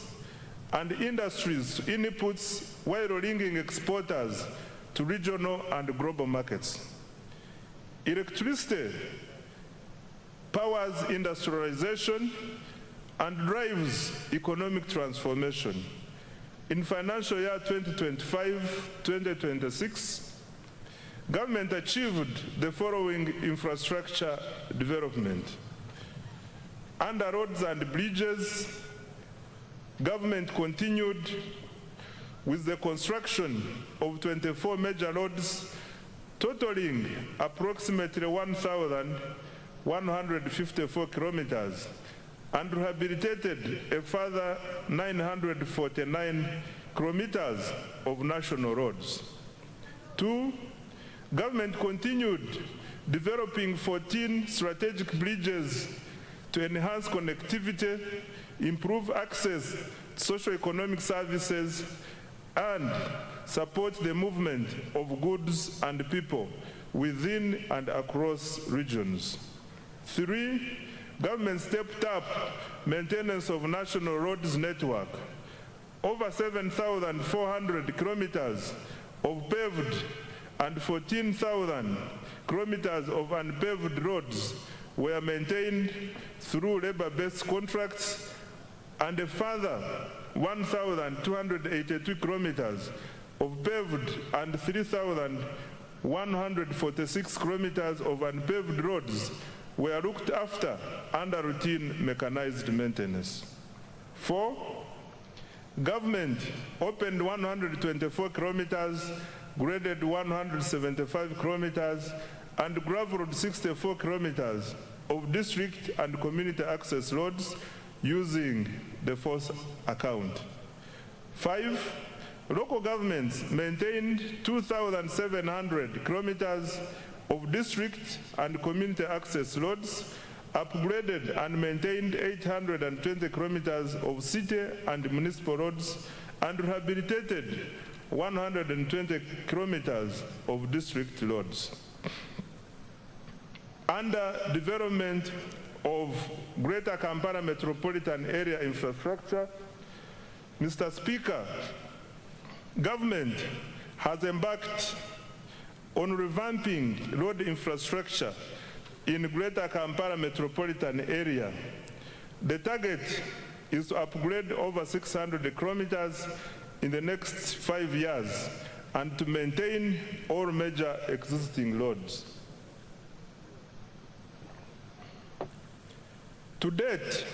Speaker 9: and industries to inputs, while linking exporters to regional and global markets. Electricity powers industrialization and drives economic transformation. In financial year 2025-2026, government achieved the following infrastructure development. Under roads and bridges, government continued with the construction of 24 major roads, totaling approximately 1,154 kilometers, and rehabilitated a further 949 kilometers of national roads. 2, government continued developing 14 strategic bridges to enhance connectivity, improve access to socio-economic services, and support the movement of goods and people within and across regions. 3, government stepped up maintenance of national roads network. Over 7,400 kilometers of paved and 14,000 kilometers of unpaved roads were maintained through labor-based contracts, and a further 1,282 kilometers of paved and 3,146 kilometers of unpaved roads were looked after under routine mechanized maintenance. 4, government opened 124 kilometers, graded 175 kilometers, and graveled 64 kilometers of district and community access roads using the force account. 5, local governments maintained 2,700 kilometers of district and community access roads, upgraded and maintained 820 kilometers of city and municipal roads, and rehabilitated 120 kilometers of district roads. Under development of Greater Kampala Metropolitan Area infrastructure, Mr. Speaker, government has embarked on revamping road infrastructure in Greater Kampala Metropolitan Area. The target is to upgrade over 600 kilometers in the next 5 years and to maintain all major existing roads. To date,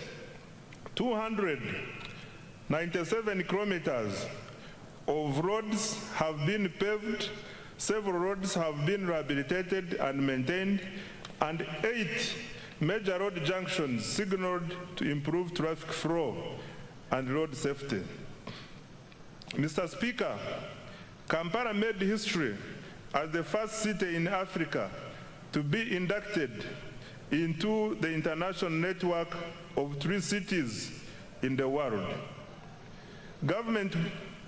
Speaker 9: 297 kilometers of roads have been paved, several roads have been rehabilitated and maintained, and 8 major road junctions signaled to improve traffic flow and road safety. Mr. Speaker, Kampala made history as the first city in Africa to be inducted into the international network of 3 cities in the world. Government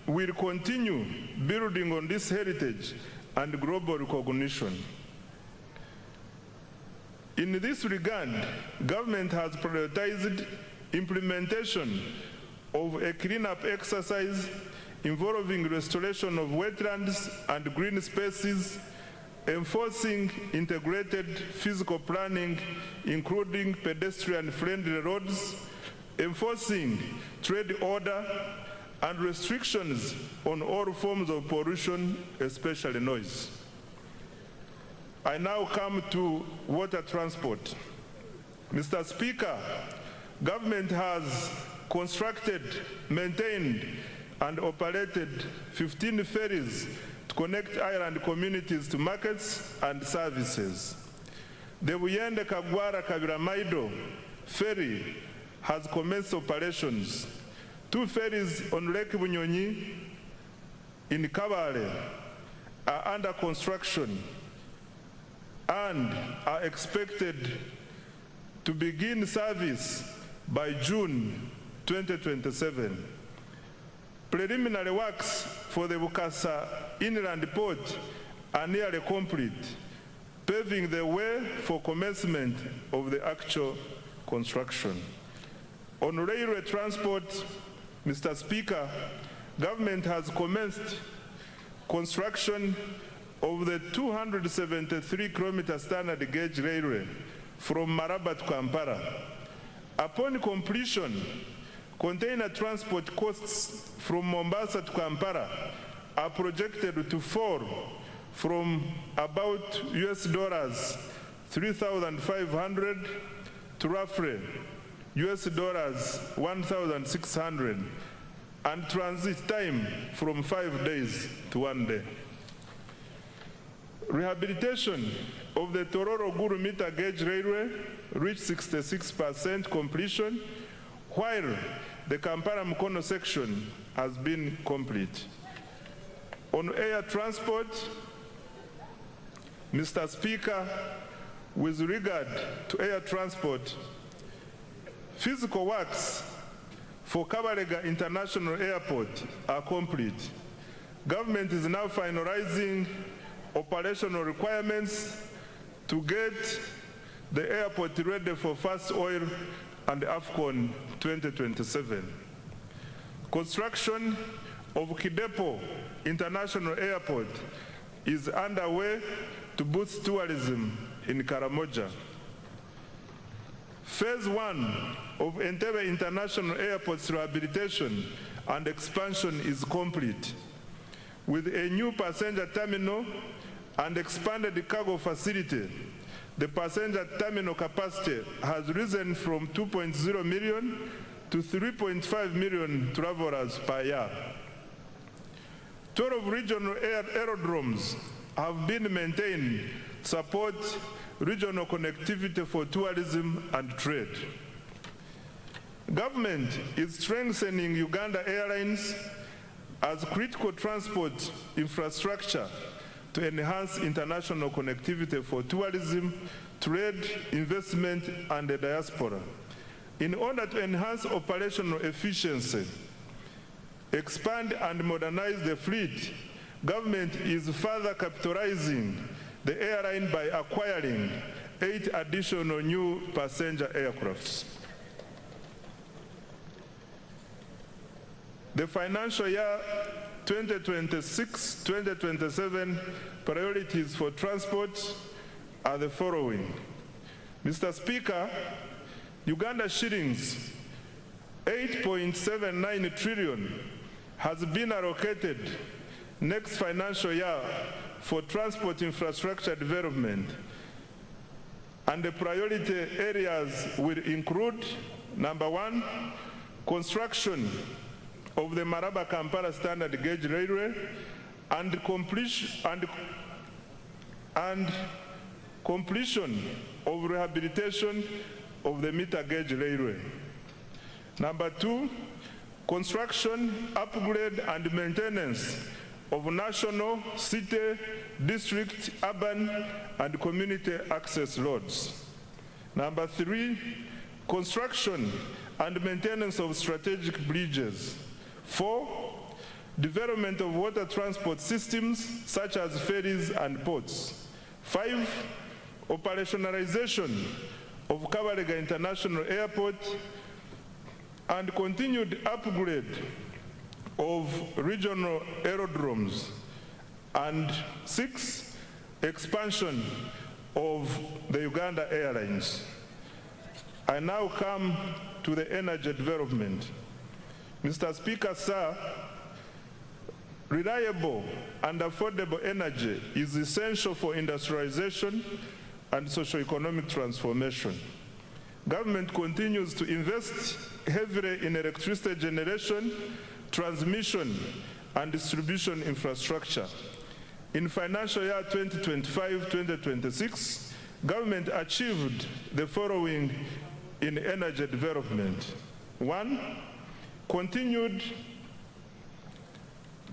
Speaker 9: will continue building on this heritage and global recognition. In this regard, government has prioritized implementation of a cleanup exercise involving restoration of wetlands and green spaces, enforcing integrated physical planning, including pedestrian-friendly roads, enforcing trade order, and restrictions on all forms of pollution, especially noise. I now come to water transport. Mr. Speaker, government has constructed, maintained, and operated 15 ferries to connect island communities to markets and services. The Buyende Kagwara Kabiramaido ferry has commenced operations. 2 ferries on Lake Bunyonyi in Kabale are under construction and are expected to begin service by June 2027. Preliminary works for the Bukasa Inland Port are nearly complete, paving the way for commencement of the actual construction. On railway transport, Mr. Speaker, government has commenced construction of the 273-kilometer standard gauge railway from Maraba to Kampala. Upon completion, container transport costs from Mombasa to Kampala are projected to fall from about $3,500 to roughly $1,600, and transit time from 5 days to 1 day. Rehabilitation of the Tororo-Guru meter gauge railway reached 66% completion, while the Kampala-Mukono section has been complete. On air transport, Mr. Speaker, with regard to air transport, physical works for Kabalega International Airport are complete. Government is now finalizing operational requirements to get the airport ready for first oil and AFCON 2027. Construction of Kidepo International Airport is underway to boost tourism in Karamoja. Phase 1 of Entebbe International Airport's rehabilitation and expansion is complete, with a new passenger terminal and expanded cargo facility. The passenger terminal capacity has risen from 2.0 million to 3.5 million travelers per year. 12 regional aerodromes have been maintained to support regional connectivity for tourism and trade. Government is strengthening Uganda Airlines as critical transport infrastructure to enhance international connectivity for tourism, trade, investment, and the diaspora. In order to enhance operational efficiency, expand and modernize the fleet, government is further capitalizing the airline by acquiring 8 additional new passenger aircrafts. The financial year 2026-2027 priorities for transport are the following. Mr. Speaker, Uganda shillings 8.79 trillion has been allocated next financial year for transport infrastructure development, and the priority areas will include, number 1, construction of the Maraba-Kampala standard gauge railway and completion of rehabilitation of the meter gauge railway. Number 2, construction, upgrade and maintenance of national, city, district, urban and community access roads. Number 3, construction and maintenance of strategic bridges. 4, development of water transport systems such as ferries and ports. 5, operationalization of Kabalega International Airport and continued upgrade of regional aerodromes. And 6, expansion of the Uganda Airlines. I now come to the energy development. Mr. Speaker, sir, reliable and affordable energy is essential for industrialization and socio-economic transformation. Government continues to invest heavily in electricity generation, transmission, and distribution infrastructure. In financial year 2025-2026, government achieved the following in energy development. 1, continued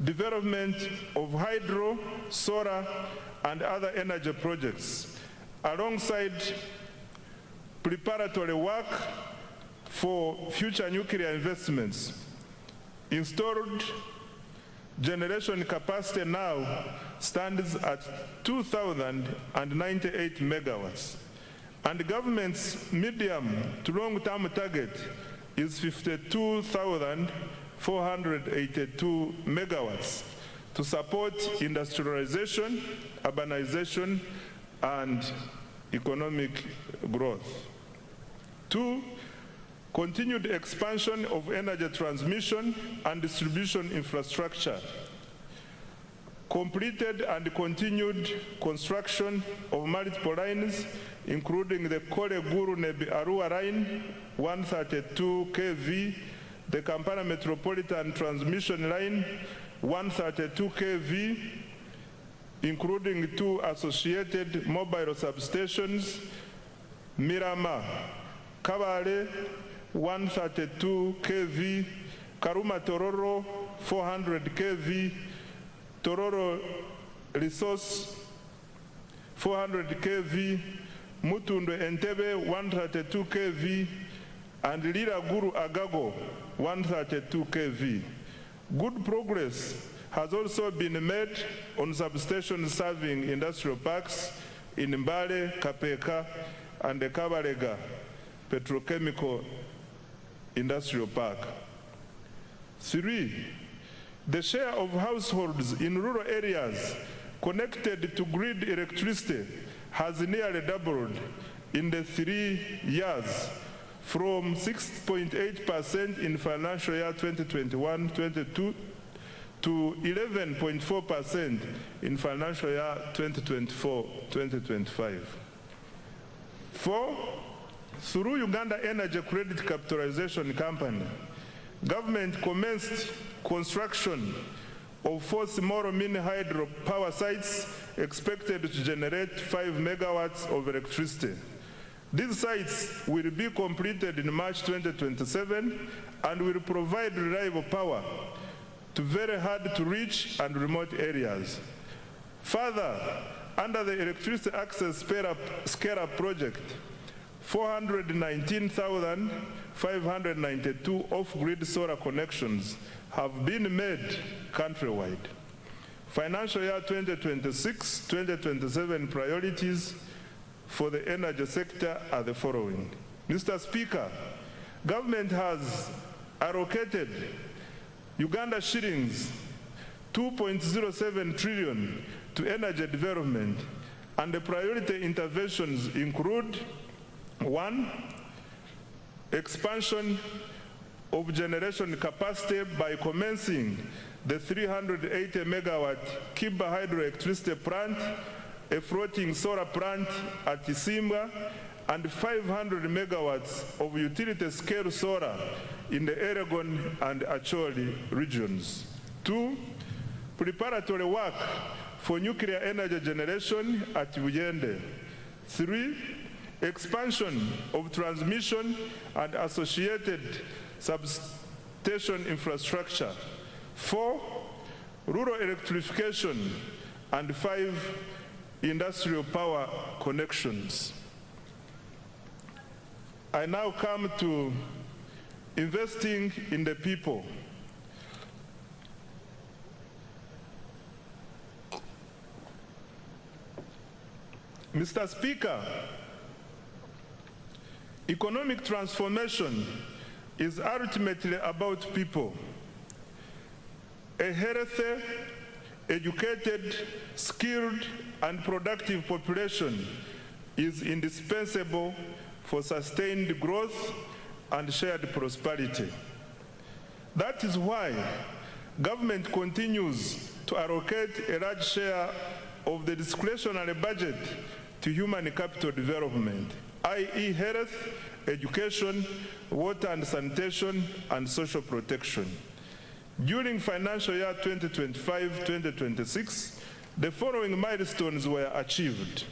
Speaker 9: development of hydro, solar, and other energy projects, alongside preparatory work for future nuclear investments. Installed generation capacity now stands at 2,098 megawatts, and the government's medium to long-term target is 52,482 megawatts to support industrialization, urbanization, and economic growth. 2, continued expansion of energy transmission and distribution infrastructure. Completed and continued construction of multiple lines, including the Kore-Guru-Nebi-Arua line, 132 kV, the Kampala Metropolitan Transmission Line, 132 kV, including 2 associated mobile substations, Mirama, Kabale, 132 kV, Karuma Tororo, 400 kV, Tororo Resource, 400 kV, Mutundu Entebbe, 132 kV, and Lira Guru Agago, 132 kV. Good progress has also been made on substations serving industrial parks in Mbale, Kapeka, and the Kabalega Petrochemical Industrial Park. 3, the share of households in rural areas connected to grid electricity has nearly doubled in the 3 years, from 6.8% in financial year 2021-22 to 11.4% in financial year 2024-2025. 4, through Uganda Energy Credit Capitalization Company, government commenced construction of 4 small mini hydro power sites expected to generate 5 megawatts of electricity. These sites will be completed in March 2027 and will provide reliable power to very hard to reach and remote areas. Further, under the Electricity Access Scale-Up project, 419,592 off-grid solar connections have been made countrywide. Financial year 2026-2027 priorities for the energy sector are the following. Mr. Speaker, government has allocated Uganda shillings 2.07 trillion to energy development, and the priority interventions include: 1, expansion of generation capacity by commencing the 380 megawatt Kiba hydroelectricity plant, a floating solar plant at Isimba, and 500 megawatts of utility scale solar in the Elgon and Acholi regions. 2, preparatory work for nuclear energy generation at Uganda. 3, expansion of transmission and associated substation infrastructure. 4, rural electrification. And 5, industrial power connections. I now come to investing in the people. Mr. Speaker, economic transformation is ultimately about people. A healthy, educated, skilled, and productive population is indispensable for sustained growth and shared prosperity. That is why government continues to allocate a large share of the discretionary budget to human capital development, i.e. health, education, water and sanitation, and social protection. During financial year 2025-2026, the following milestones were achieved.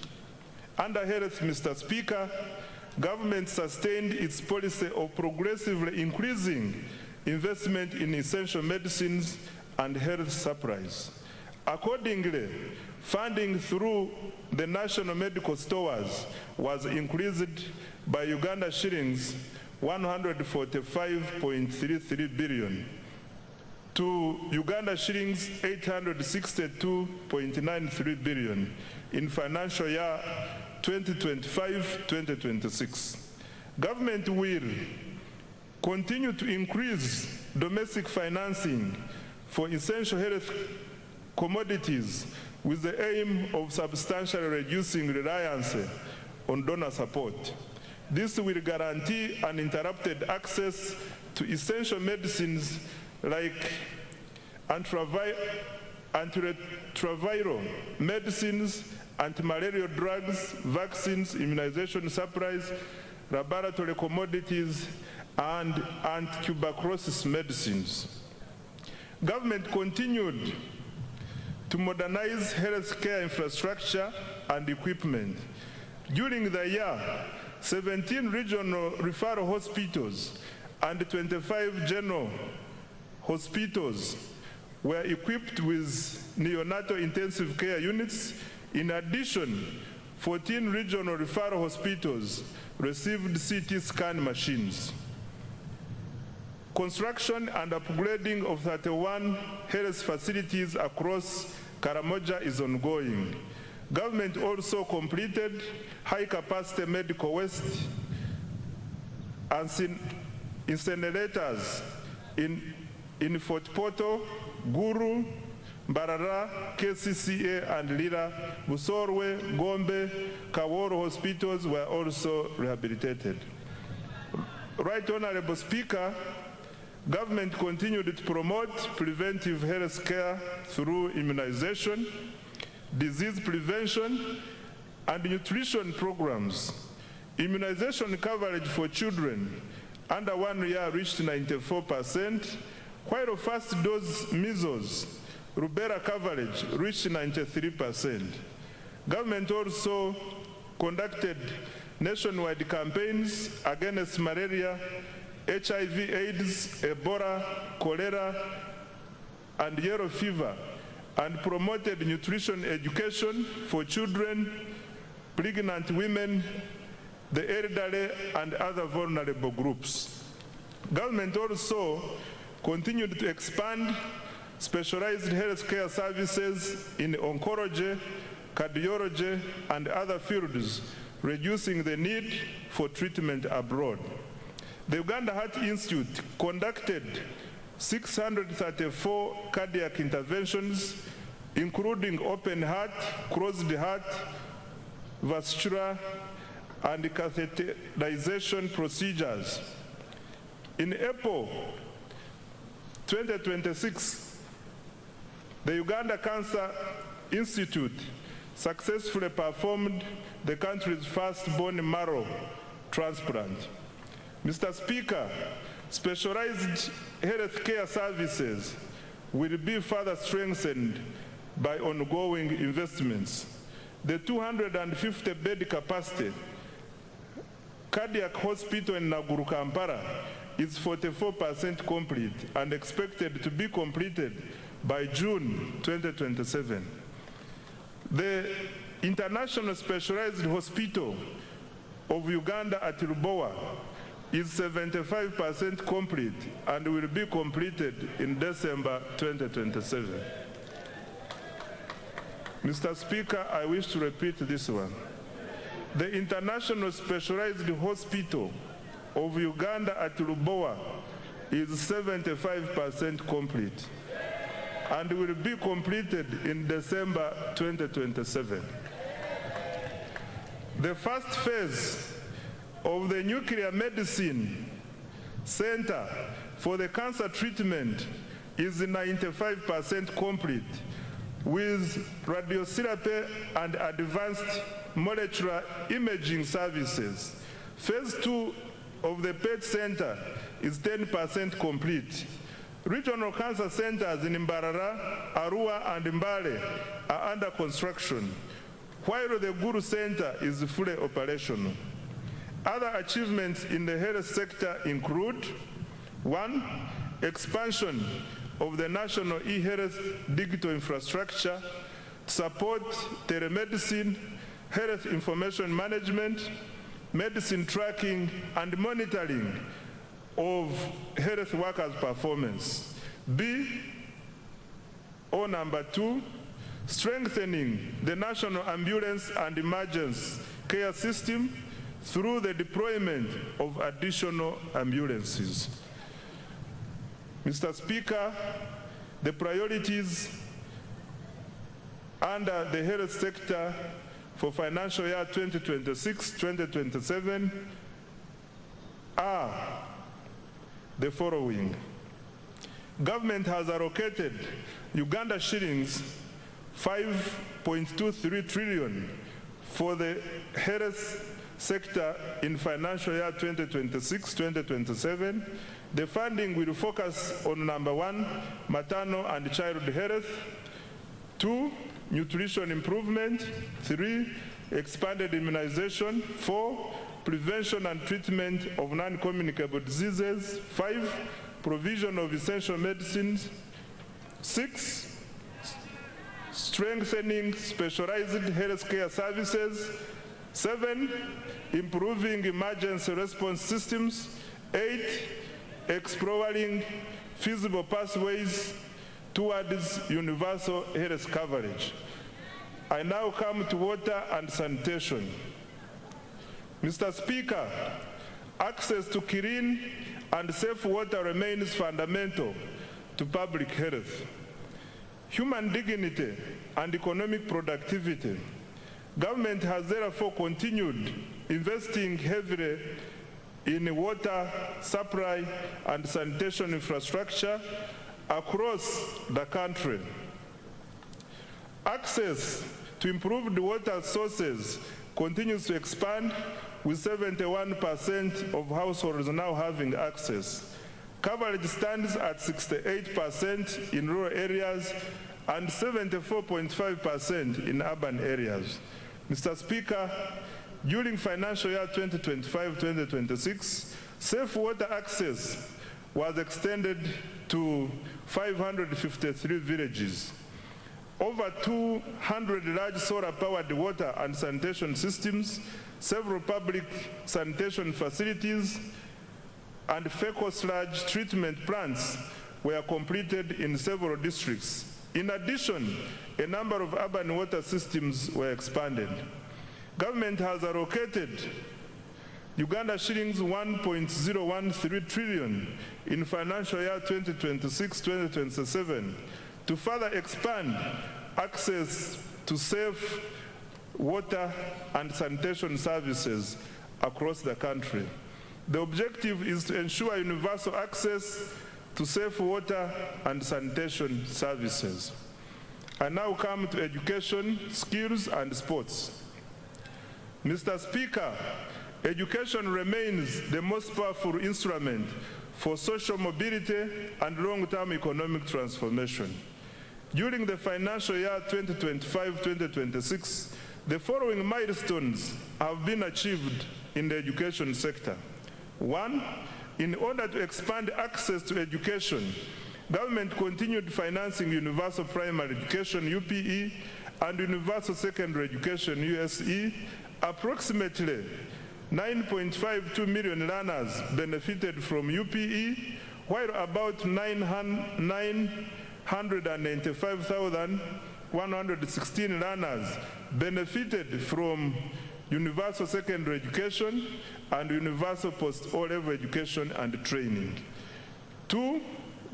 Speaker 9: Under health, Mr. Speaker, government sustained its policy of progressively increasing investment in essential medicines and health supplies. Accordingly, funding through the national medical stores was increased by Uganda shillings 145.33 billion to Uganda shillings 862.93 billion in financial year 2025-2026. Government will continue to increase domestic financing for essential health commodities with the aim of substantially reducing reliance on donor support. This will guarantee uninterrupted access to essential medicines like antiretroviral medicines, anti-malarial drugs, vaccines, immunization supplies, laboratory commodities, and anti-tuberculosis medicines. Government continued to modernize healthcare infrastructure and equipment. During the year, 17 regional referral hospitals and 25 general hospitals were equipped with neonatal intensive care units. In addition, 14 regional referral hospitals received CT scan machines. Construction and upgrading of 31 health facilities across Karamoja is ongoing. Government also completed high-capacity medical waste incinerators in Fort Portal, Guru, Mbarara, KCCA, and Lira. Busorwe, Gombe, Kaworo hospitals were also rehabilitated. Right Honorable Speaker, government continued to promote preventive health care through immunization, disease prevention, and nutrition programs. Immunization coverage for children under 1 year reached 94%, while first dose measles, rubella coverage reached 93%. Government also conducted nationwide campaigns against malaria, HIV/AIDS, Ebola, cholera, and yellow fever, and promoted nutrition education for children, pregnant women, the elderly, and other vulnerable groups. Government also continued to expand specialized healthcare services in oncology, cardiology, and other fields, reducing the need for treatment abroad. The Uganda Heart Institute conducted 634 cardiac interventions, including open heart, closed heart, vascular, and catheterization procedures. In April 2026, the Uganda Cancer Institute successfully performed the country's first bone marrow transplant. Mr. Speaker, specialized healthcare services will be further strengthened by ongoing investments. The 250-bed capacity cardiac hospital in Naguru, Kampala is 44% complete and expected to be completed by June 2027. The International Specialized Hospital of Uganda at Lubowa is 75% complete and will be completed in December 2027. Mr. Speaker, I wish to repeat this one. The International Specialized Hospital of Uganda at Lubowa is 75% complete and will be completed in December 2027. The first phase of the Nuclear Medicine Center for the cancer treatment is 95% complete, with radiotherapy and advanced molecular imaging services. Phase 2 of the PET Center is 10% complete. Regional cancer centers in Mbarara, Arua, and Mbale are under construction, while the Guru Center is fully operational. Other achievements in the health sector include: 1, expansion of the national e-health digital infrastructure to support telemedicine, health information management, medicine tracking, and monitoring of health workers' performance. Number 2, strengthening the national ambulance and emergency care system through the deployment of additional ambulances. Mr. Speaker, the priorities under the health sector for financial year 2026-2027 are the following. Government has allocated Uganda shillings 5.23 trillion for the health sector in financial year 2026-2027. The funding will focus on number 1, maternal and child health, 2, nutrition improvement, 3, expanded immunization, 4, prevention and treatment of non-communicable diseases, 5, provision of essential medicines, 6, strengthening specialized healthcare services, 7, improving emergency response systems, 8, exploring feasible pathways towards universal health coverage. I now come to water and sanitation. Mr. Speaker, access to clean and safe water remains fundamental to public health. Human dignity and economic productivity. Government has therefore continued investing heavily in water supply and sanitation infrastructure across the country. Access to improved water sources continues to expand, with 71% of households now having access. Coverage stands at 68% in rural areas and 74.5% in urban areas. Mr. Speaker, during financial year 2025-2026, safe water access was extended to 553 villages. over 200 large solar-powered water and sanitation systems, several public sanitation facilities, and fecal sludge treatment plants were completed in several districts. In addition, a number of urban water systems were expanded. Government has allocated Uganda shillings 1.013 trillion in financial year 2026-2027 to further expand access to safe water and sanitation services across the country. The objective is to ensure universal access to safe water and sanitation services. I now come to education, skills, and sports. Mr. Speaker, education remains the most powerful instrument for social mobility and long-term economic transformation. During the financial year 2025-2026, the following milestones have been achieved in the education sector. 1, in order to expand access to education, government continued financing universal primary education, UPE, and universal secondary education, USE. Approximately 9.52 million learners benefited from UPE, while about 995,116 learners benefited from universal secondary education and universal post-O-level education and training. 2,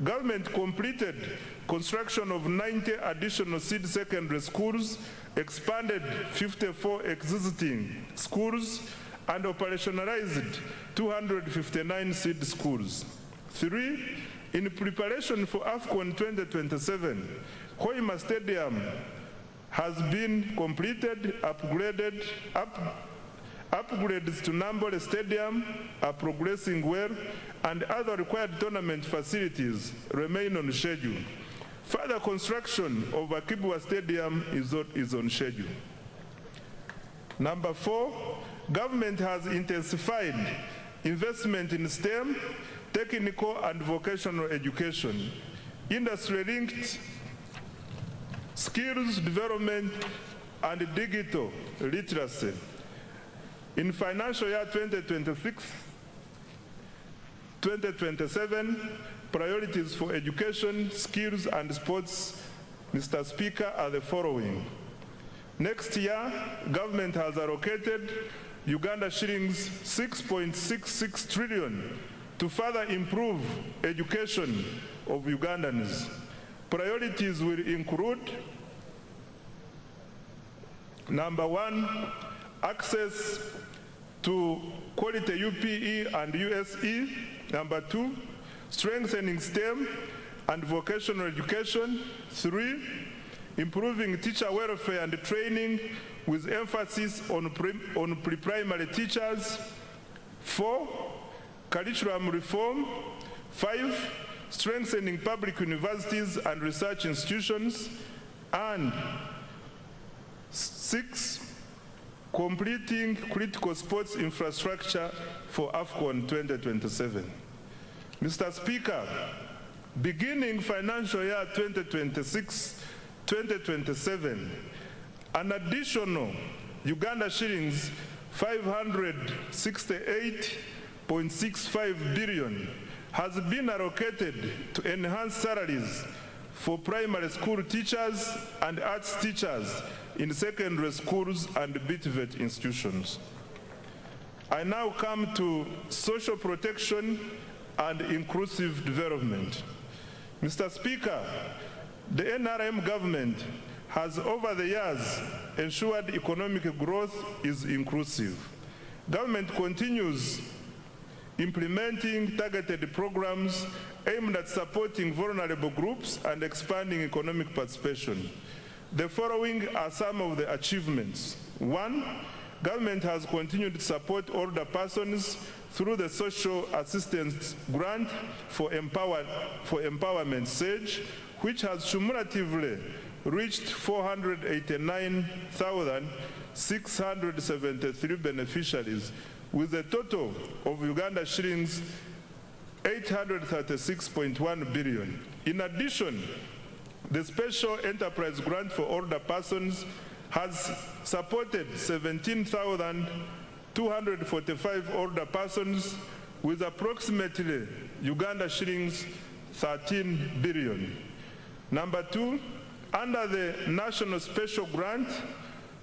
Speaker 9: government completed construction of 90 additional seed secondary schools, expanded 54 existing schools, and operationalized 259 seed schools. 3, in preparation for AFCON 2027, Hoima Stadium has been completed, upgrades to Nambole Stadium are progressing well, and other required tournament facilities remain on schedule. Further construction of Akibwa Stadium is on schedule. Number 4, government has intensified investment in STEM, technical and vocational education, industry-linked skills development, and digital literacy. In financial year 2026-2027, priorities for education, skills, and sports, Mr. Speaker, are the following. Next year, government has allocated Uganda shillings 6.66 trillion to further improve education of Ugandans. Priorities will include: number 1, access to quality UPE and USE. Number 2, strengthening STEM and vocational education. 3, improving teacher welfare and training with emphasis on pre-primary teachers. 4, curriculum reform. 5, strengthening public universities and research institutions. And 6, completing critical sports infrastructure for AFCON 2027. Mr. Speaker, beginning financial year 2026-2027, an additional Uganda shillings 568.65 billion has been allocated to enhance salaries for primary school teachers and arts teachers in secondary schools and BTVET institutions. I now come to social protection and inclusive development. Mr. Speaker, the NRM government has over the years ensured economic growth is inclusive. Government continues implementing targeted programs aimed at supporting vulnerable groups and expanding economic participation. The following are some of the achievements. 1, government has continued to support older persons through the Social Assistance Grant for Empowerment SAGE, which has cumulatively reached 489,673 beneficiaries, with a total of Uganda shillings 836.1 billion. In addition, The Special Enterprise Grant for Older Persons has supported 17,245 older persons with approximately Uganda shillings 13 billion. Number 2, under the National Special Grant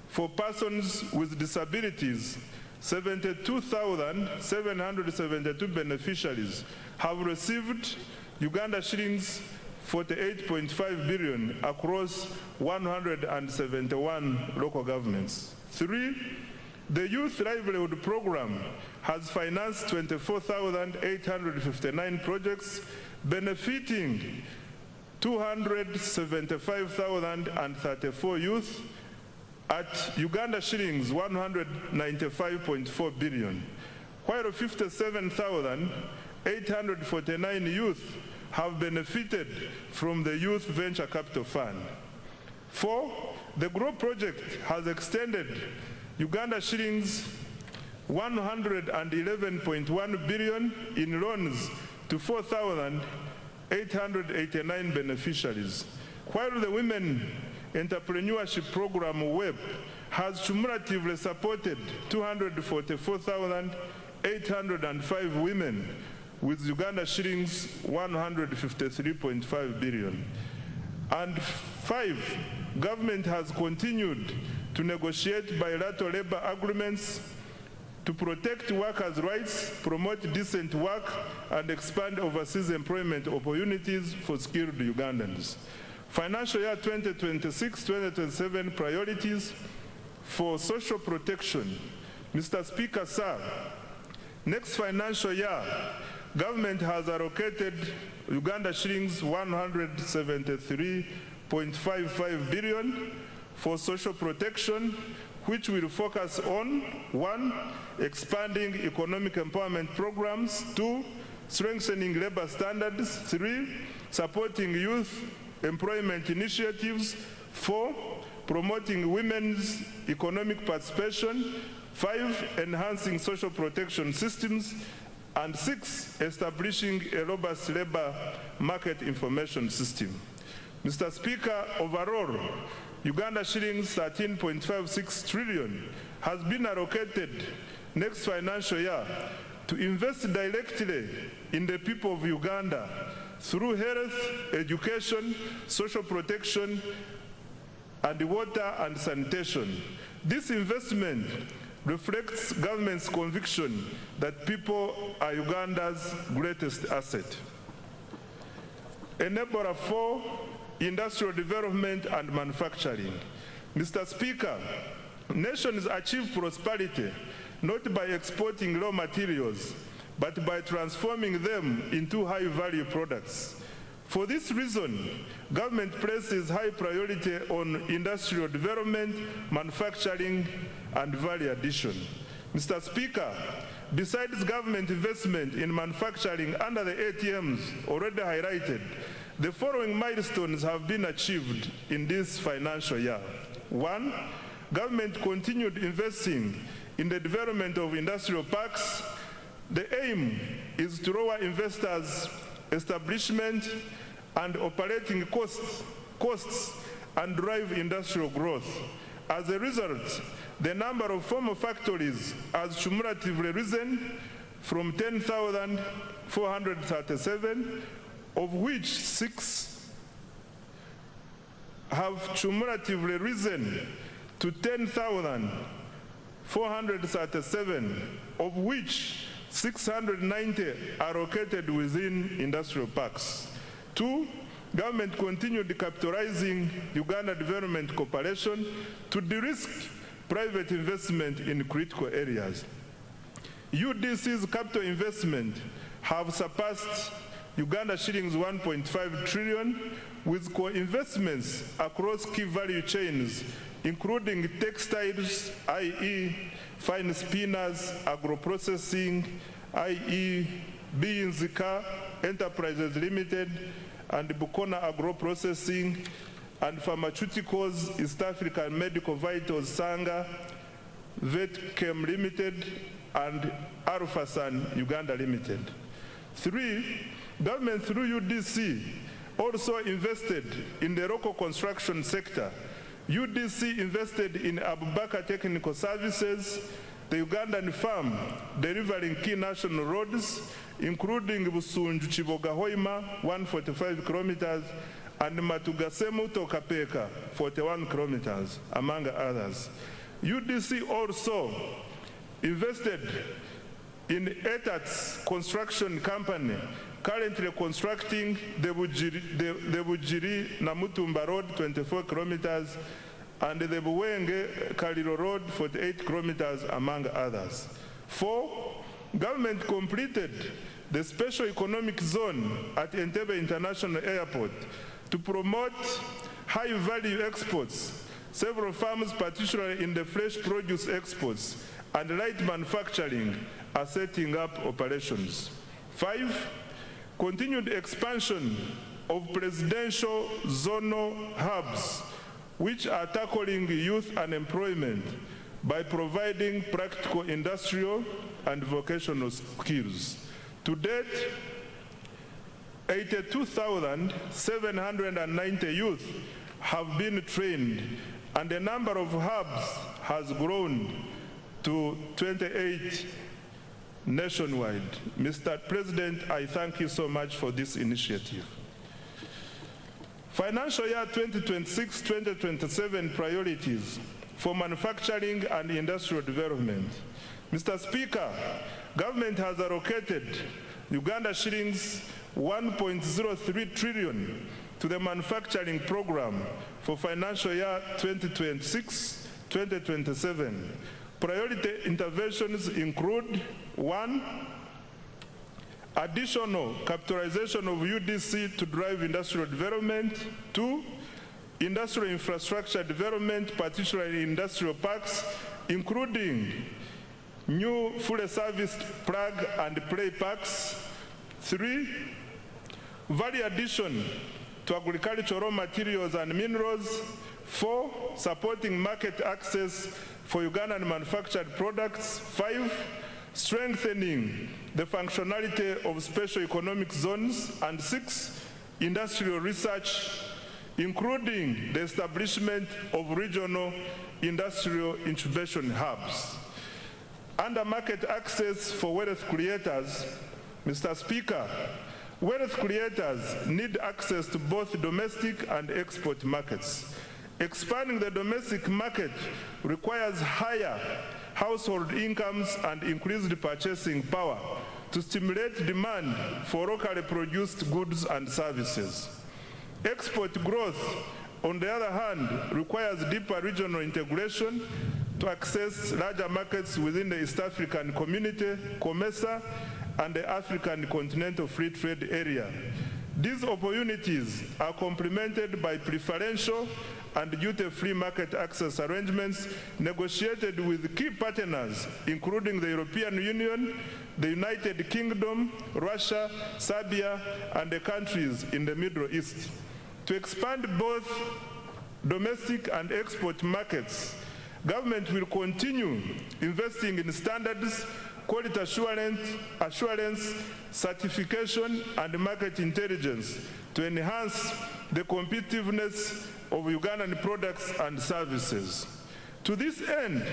Speaker 9: for Persons with Disabilities, 72,772 beneficiaries have received Uganda shillings 48.5 billion across 171 local governments. 3, the Youth Livelihood Program has financed 24,859 projects benefiting 275,034 youth at Uganda shillings 195.4 billion, while 57,849 youth have benefited from the Youth Venture Capital Fund. 4, the GROW project has extended Uganda shillings 111.1 billion in loans to 4,889 beneficiaries, while the Women Entrepreneurship Program WEP has cumulatively supported 244,805 women with Uganda shillings 153.5 billion. And 5, government has continued to negotiate bilateral labor agreements to protect workers' rights, promote decent work, and expand overseas employment opportunities for skilled Ugandans. Financial year 2026-2027 priorities for social protection. Mr. Speaker, sir, next financial year, government has allocated Uganda shillings 173.55 billion for social protection, which will focus on 1, expanding economic empowerment programs, 2, strengthening labor standards, 3, supporting youth employment initiatives, 4, promoting women's economic participation, 5, enhancing social protection systems, and 6, establishing a robust labor market information system. Mr. Speaker, overall, Uganda shillings 13.56 trillion has been allocated next financial year to invest directly in the people of Uganda through health, education, social protection, and water and sanitation. This investment reflects government's conviction that people are Uganda's greatest asset. Enabler 4, industrial development and manufacturing. Mr. Speaker, nations achieve prosperity not by exporting raw materials, but by transforming them into high-value products. For this reason, government places high priority on industrial development, manufacturing, and value addition. Mr. Speaker, besides government investment in manufacturing under the ATMs already highlighted, the following milestones have been achieved in this financial year. 1, government continued investing in the development of industrial parks. The aim is to lower investors' establishment and operating costs and drive industrial growth. As a result, the number of formal factories has cumulatively risen from 10,437, of which 6 have cumulatively risen to 10,437, of which 690 are located within industrial parks. 2, government continued capitalizing Uganda Development Corporation to de-risk private investment in critical areas. UDC's capital investment have surpassed Uganda shillings 1.5 trillion with co-investments across key value chains, including textiles, i.e. fine spinners, agro-processing, i.e. Biyinzika Enterprises Limited, and Bukona Agro-Processing, and Pharmaceuticals, East African Medical Vitals Sanga, Vetchem Limited, and Alphasan Uganda Limited. 3, government through UDC also invested in the local construction sector. UDC invested in Abubakar Technical Services, the Ugandan firm delivering key national roads, including Busunju Chiboga Hoima, 145 kilometers, and Matugasemu to Kapeka, 41 kilometers, among others. UDC also invested in Etats Construction Company, currently constructing the Bujiri Namutumba Road, 24 kilometers, and the Buwenge Kaliro Road, 48 kilometers, among others. 4, government completed the special economic zone at Entebbe International Airport to promote high-value exports. Several farms, particularly in the fresh produce exports and light manufacturing, are setting up operations. 5, continued expansion of presidential zonal hubs, which are tackling youth unemployment by providing practical industrial and vocational skills. To date, 82,790 youth have been trained, and the number of hubs has grown to 28 nationwide. Mr. President, I thank you so much for this initiative. Financial year 2026-2027 priorities for manufacturing and industrial development. Mr. Speaker, government has allocated Uganda shillings 1.03 trillion to the manufacturing program for financial year 2026-2027. Priority interventions include: 1, additional capitalization of UDC to drive industrial development. 2, industrial infrastructure development, particularly industrial parks, including new fully serviced plug and play parks. 3, value addition to agricultural raw materials and minerals. 4, supporting market access for Ugandan manufactured products. 5, strengthening the functionality of special economic zones. And 6, industrial research, including the establishment of regional industrial incubation hubs. Under market access for wealth creators, Mr. Speaker, wealth creators need access to both domestic and export markets. Expanding the domestic market requires higher household incomes and increased purchasing power to stimulate demand for locally produced goods and services. Export growth, on the other hand, requires deeper regional integration to access larger markets within the East African Community, COMESA, and the African Continental Free Trade Area. These opportunities are complemented by preferential and duty-free market access arrangements negotiated with key partners, including the European Union, the United Kingdom, Russia, Serbia, and the countries in the Middle East. To expand both domestic and export markets, government will continue investing in standards, quality assurance, certification, and market intelligence to enhance the competitiveness of Ugandan products and services. To this end,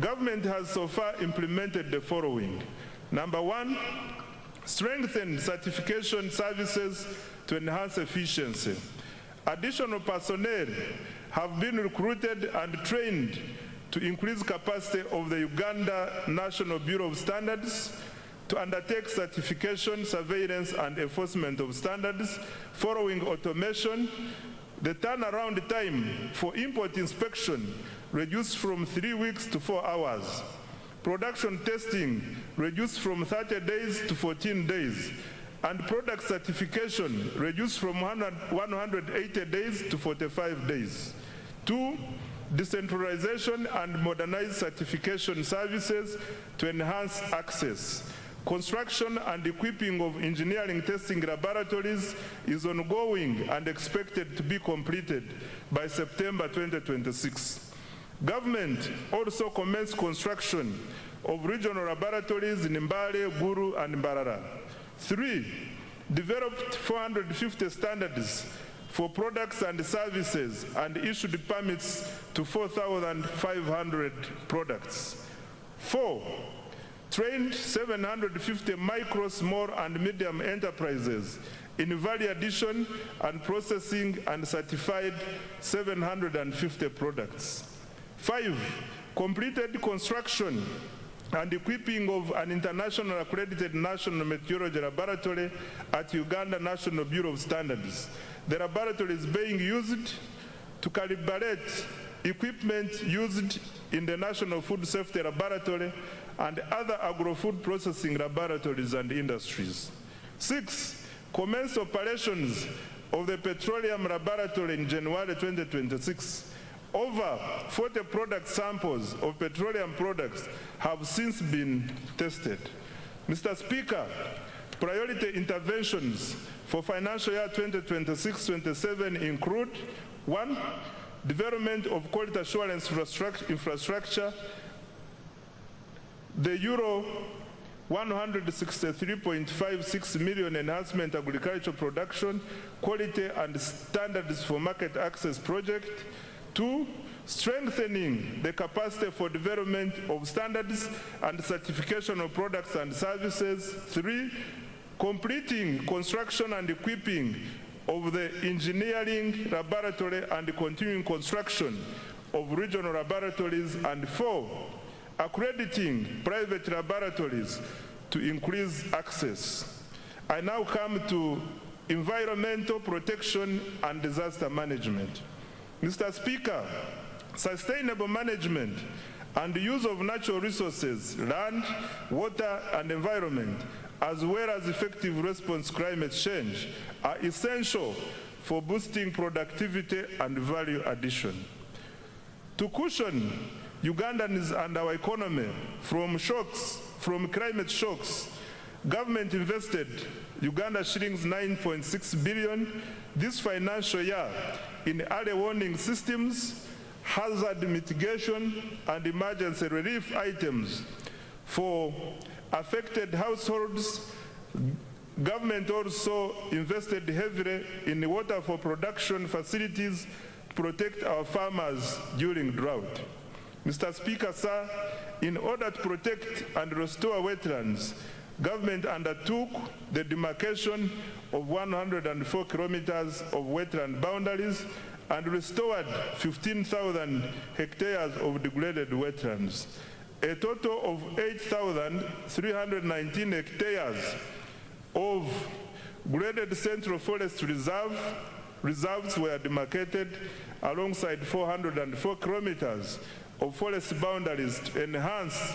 Speaker 9: government has so far implemented the following. Number 1, strengthen certification services to enhance efficiency. Additional personnel have been recruited and trained to increase capacity of the Uganda National Bureau of Standards to undertake certification, surveillance, and enforcement of standards. Following automation, the turnaround time for import inspection reduced from 3 weeks to 4 hours. Production testing reduced from 30 days to 14 days. And product certification reduced from 180 days to 45 days. 2, decentralization and modernized certification services to enhance access. Construction and equipping of engineering testing laboratories is ongoing and expected to be completed by September 2026. Government also commenced construction of regional laboratories in Mbale, Guru, and Mbarara. 3, developed 450 standards for products and services and issued permits to 4,500 products. 4, trained 750 micro, small, and medium enterprises in value addition and processing and certified 750 products. 5, completed construction and equipping of an international accredited national meteorology laboratory at Uganda National Bureau of Standards. The laboratory is being used to calibrate equipment used in the National Food Safety Laboratory and other agro-food processing laboratories and industries. 6, commenced operations of the Petroleum Laboratory in January 2026. Over 40 product samples of petroleum products have since been tested. Mr. Speaker, priority interventions for financial year 2026-27 include: 1, development of quality assurance infrastructure. The Euro 163.56 million enhancement agricultural production, quality and standards for market access project. 2, strengthening the capacity for development of standards and certification of products and services. 3, completing construction and equipping of the engineering laboratory and continuing construction of regional laboratories. And 4, accrediting private laboratories to increase access. I now come to environmental protection and disaster management. Mr. Speaker, sustainable management and use of natural resources, land, water, and environment, as well as effective response to climate change, are essential for boosting productivity and value addition. To cushion Ugandans and our economy from climate shocks, government invested Uganda shillings 9.6 billion this financial year in early warning systems, hazard mitigation, and emergency relief items for affected households. Government also invested heavily in water for production facilities to protect our farmers during drought. Mr. Speaker, sir, in order to protect and restore wetlands, government undertook the demarcation of 104 kilometers of wetland boundaries and restored 15,000 hectares of degraded wetlands. A total of 8,319 hectares of graded Central Forest reserves were demarcated alongside 404 kilometers of forest boundaries to enhance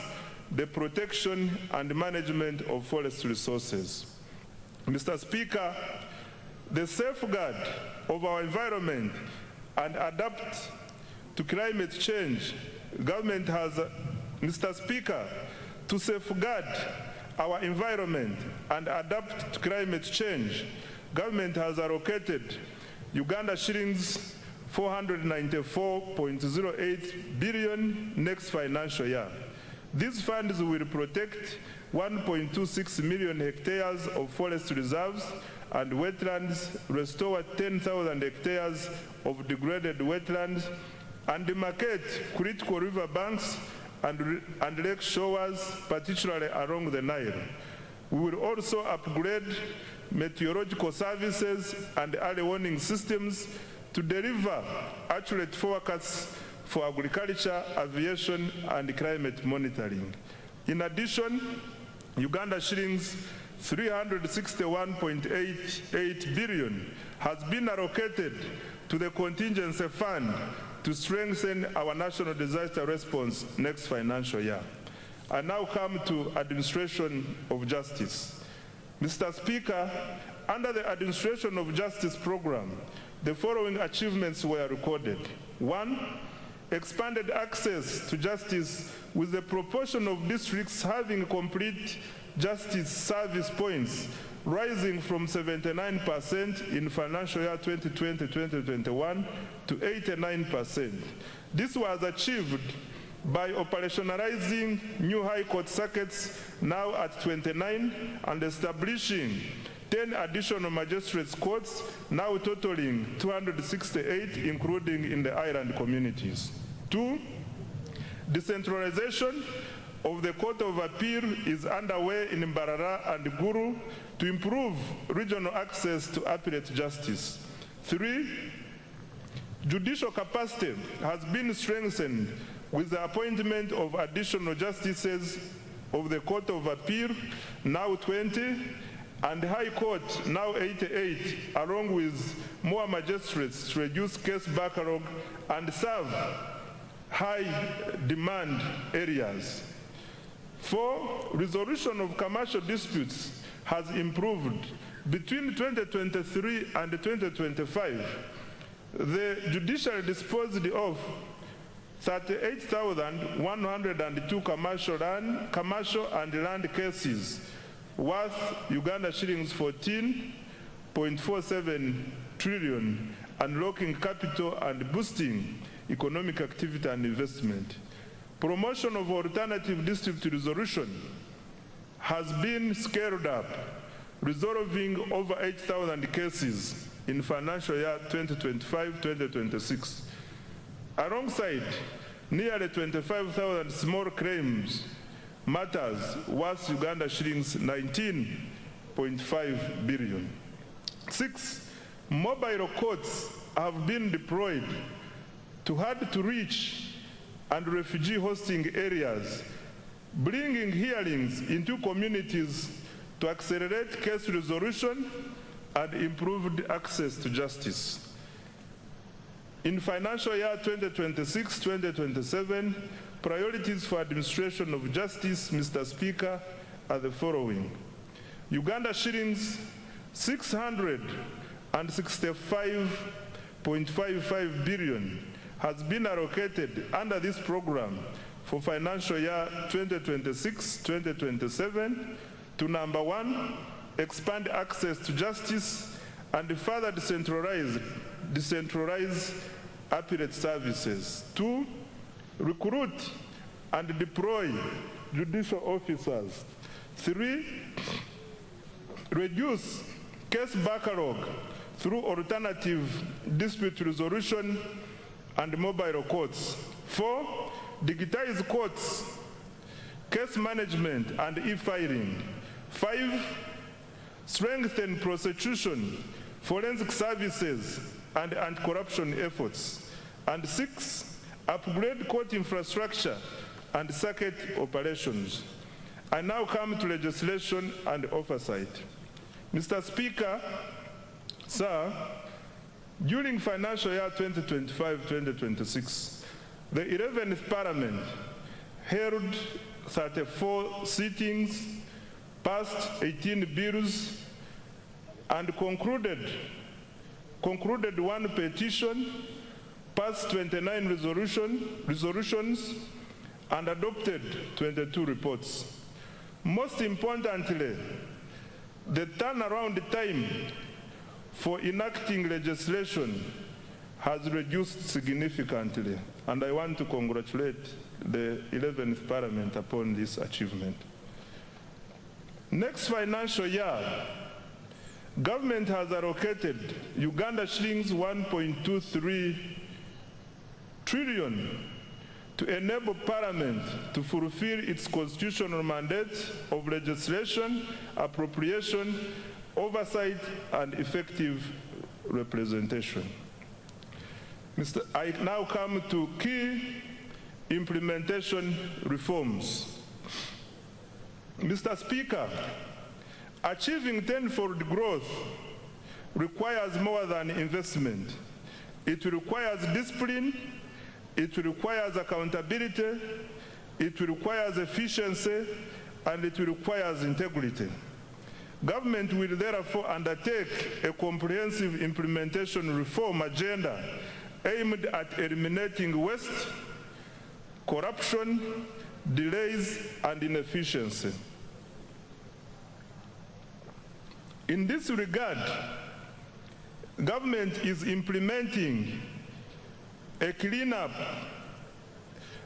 Speaker 9: the protection and management of forest resources. Mr. Speaker, the safeguard of our environment and adapt to climate change, government has, Mr. Speaker, to safeguard our environment and adapt to climate change, government has allocated Uganda shillings 494.08 billion next financial year. These funds will protect 1.26 million hectares of forest reserves and wetlands, restore 10,000 hectares of degraded wetlands, and demarcate critical river banks and lake shores, particularly along the Nile. We will also upgrade meteorological services and early warning systems to deliver accurate forecasts for agriculture, aviation, and climate monitoring. In addition, Uganda shillings 361.88 billion has been allocated to the contingency fund to strengthen our national disaster response next financial year. I now come to administration of justice. Mr. Speaker, under the administration of justice program, the following achievements were recorded. 1, expanded access to justice with the proportion of districts having complete justice service points rising from 79% in financial year 2020-2021 to 89%. This was achieved by operationalizing new high court circuits now at 29 and establishing 10 additional magistrates courts, now totaling 268, including in the island communities. 2, decentralization of the Court of Appeal is underway in Mbarara and Guru to improve regional access to appellate justice. 3, judicial capacity has been strengthened with the appointment of additional justices of the Court of Appeal, now 20, and High Court, now 88, along with more magistrates to reduce case backlog and serve high demand areas. 4, resolution of commercial disputes has improved. Between 2023 and 2025, the judiciary disposed of 38,102 commercial and land cases worth Uganda shillings 14.47 trillion, unlocking capital and boosting economic activity and investment. Promotion of alternative dispute resolution has been scaled up, resolving over 8,000 cases in financial year 2025-2026. Alongside nearly 25,000 small claims matters worth Uganda shillings 19.5 billion. 6, mobile courts have been deployed to hard-to-reach and refugee hosting areas, bringing hearings into communities to accelerate case resolution and improved access to justice. In financial year 2026-2027, priorities for administration of justice, Mr. Speaker, are the following. Uganda shillings 665.55 billion has been allocated under this program for financial year 2026-2027 to number 1, expand access to justice and further decentralize appellate services. 2, recruit and deploy judicial officers. 3, reduce case backlog through alternative dispute resolution and mobile courts. 4, digitize courts, case management and e-filing. 5, strengthen prosecution, forensic services and anti-corruption efforts. And 6, upgrade court infrastructure and circuit operations. I now come to legislation and oversight. Mr. Speaker, sir, during financial year 2025-2026, the 11th Parliament held 34 sittings, passed 18 bills, and concluded one petition, passed 29 resolutions, and adopted 22 reports. Most importantly, the turnaround time for enacting legislation has reduced significantly, and I want to congratulate the 11th Parliament upon this achievement. Next financial year, government has allocated Uganda shillings 1.23 trillion to enable Parliament to fulfill its constitutional mandate of legislation, appropriation, oversight, and effective representation. I now come to key implementation reforms. Mr. Speaker, achieving tenfold growth requires more than investment. It requires discipline, it requires accountability, it requires efficiency, and it requires integrity. Government will therefore undertake a comprehensive implementation reform agenda aimed at eliminating waste, corruption, delays, and inefficiency. In this regard, government is implementing a cleanup.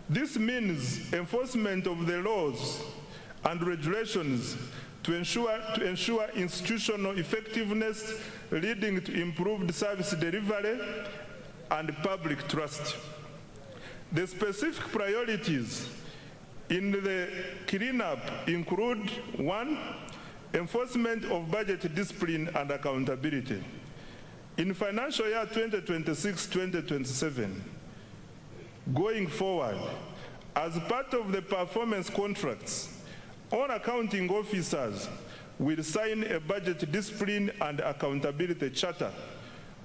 Speaker 9: This means enforcement of the laws and regulations to ensure institutional effectiveness leading to improved service delivery and public trust. The specific priorities in the cleanup include: 1, enforcement of budget discipline and accountability. In financial year 2026-2027, going forward, as part of the performance contracts, all accounting officers will sign a budget discipline and accountability charter,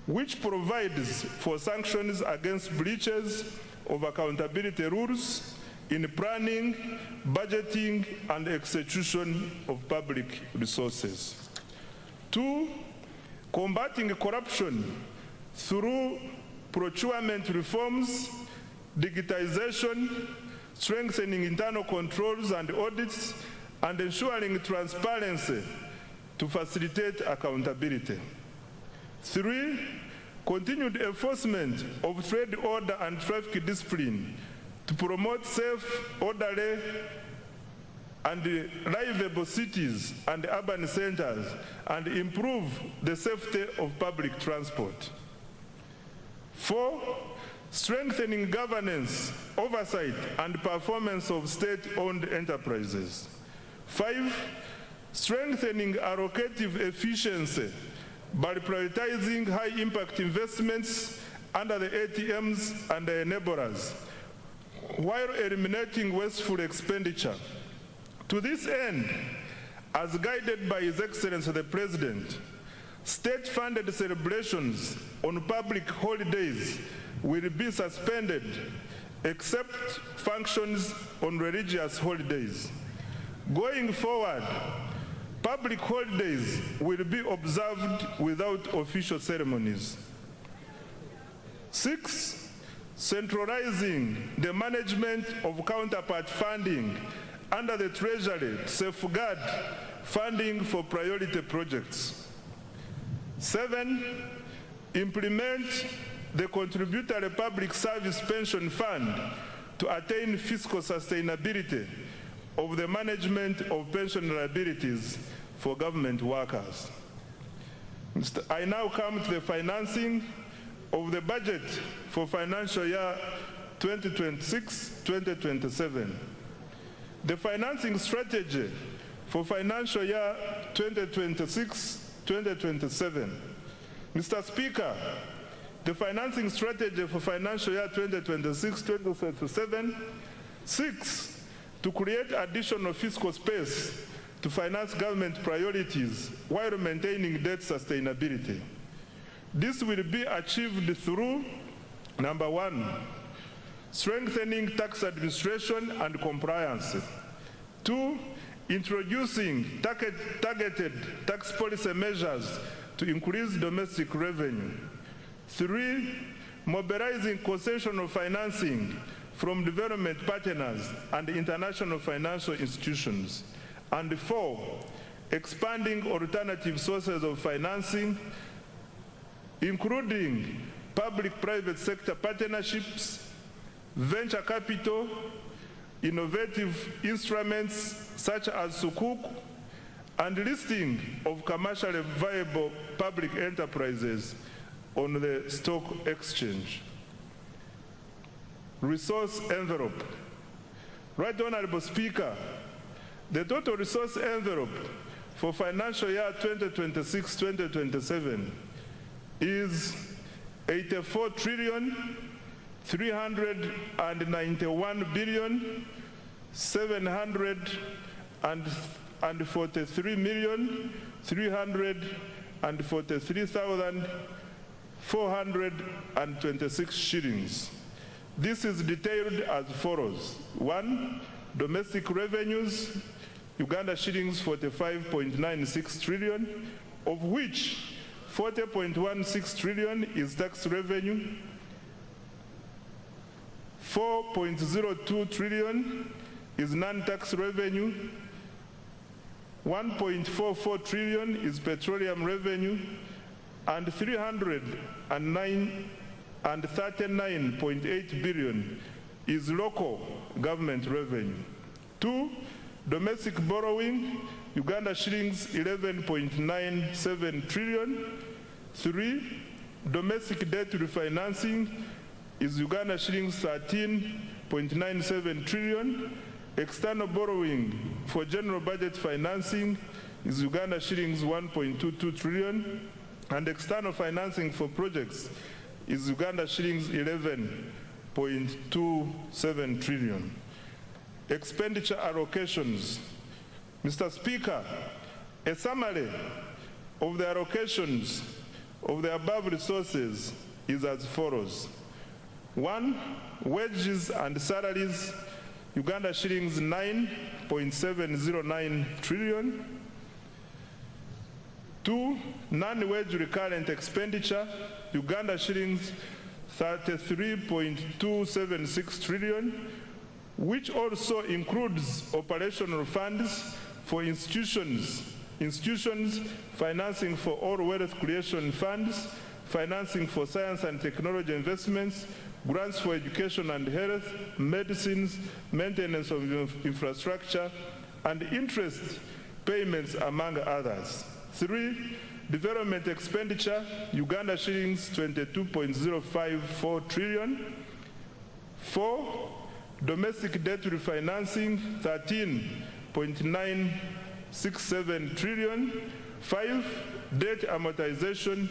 Speaker 9: which provides for sanctions against breaches of accountability rules in planning, budgeting, and execution of public resources. 2, combating corruption through procurement reforms, digitization, strengthening internal controls and audits, and ensuring transparency to facilitate accountability. 3, continued enforcement of trade order and traffic discipline to promote safe, orderly, and livable cities and urban centers and improve the safety of public transport. 4, strengthening governance, oversight, and performance of state-owned enterprises. 5, strengthening allocative efficiency by prioritizing high-impact investments under the ATMs and the enablers, while eliminating wasteful expenditure. To this end, as guided by His Excellency the President, state-funded celebrations on public holidays will be suspended except functions on religious holidays. Going forward, public holidays will be observed without official ceremonies. 6, centralizing the management of counterpart funding under the Treasury to safeguard funding for priority projects. 7, implement the contributory public service pension fund to attain fiscal sustainability of the management of pension liabilities for government workers. I now come to the financing of the budget for financial year 2026-2027. The financing strategy for financial year 2026-2027. Mr. Speaker, the financing strategy for financial year 2026-2027 seeks to create additional fiscal space to finance government priorities while maintaining debt sustainability. This will be achieved through: number 1, strengthening tax administration and compliance. 2, introducing targeted tax policy measures to increase domestic revenue. 3, mobilizing concessional financing from development partners and international financial institutions. And 4, expanding alternative sources of financing, including public-private sector partnerships, venture capital, innovative instruments such as Sukuk, and listing of commercially viable public enterprises on the stock exchange. Resource envelope. Right Honorable Speaker, the total resource envelope for financial year 2026-2027 is 84,391,743,343,426 shillings. This is detailed as follows. 1, domestic revenues, Uganda shillings 45.96 trillion, of which 40.16 trillion is tax revenue, 4.02 trillion is non-tax revenue, 1.44 trillion is petroleum revenue, and 339.8 billion is local government revenue. 2, Domestic borrowing, Uganda shillings 11.97 trillion. 3. Domestic debt refinancing is Uganda shillings 13.97 trillion. External borrowing for general budget financing is Uganda shillings 1.22 trillion. And external financing for projects is Uganda shillings 11.27 trillion. Expenditure allocations. Mr. Speaker, a summary of the allocations of the above resources is as follows. 1. Wages and salaries, Uganda shillings 9.709 trillion. 2. Non-wage recurrent expenditure, Uganda shillings 33.276 trillion, which also includes operational funds for institutions, financing for all wealth creation funds, financing for science and technology investments, grants for education and health, medicines, maintenance of infrastructure, and interest payments, among others. 3. Development expenditure, Uganda shillings 22.054 trillion. 4. Domestic debt refinancing, 13.967 trillion. 5. Debt amortization,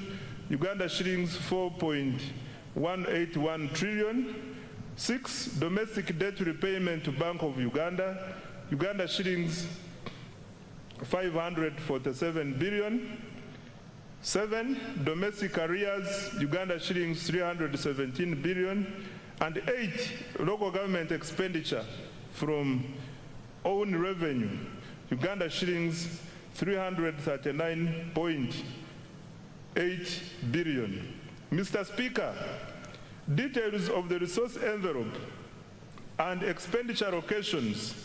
Speaker 9: Uganda shillings 4.181 trillion. 6. Domestic debt repayment to Bank of Uganda, Uganda shillings 547 billion. 7. Domestic arrears, Uganda shillings 317 billion. And 8. Local government expenditure from own revenue, Uganda shillings 339.8 billion. Mr. Speaker, details of the resource envelope and expenditure allocations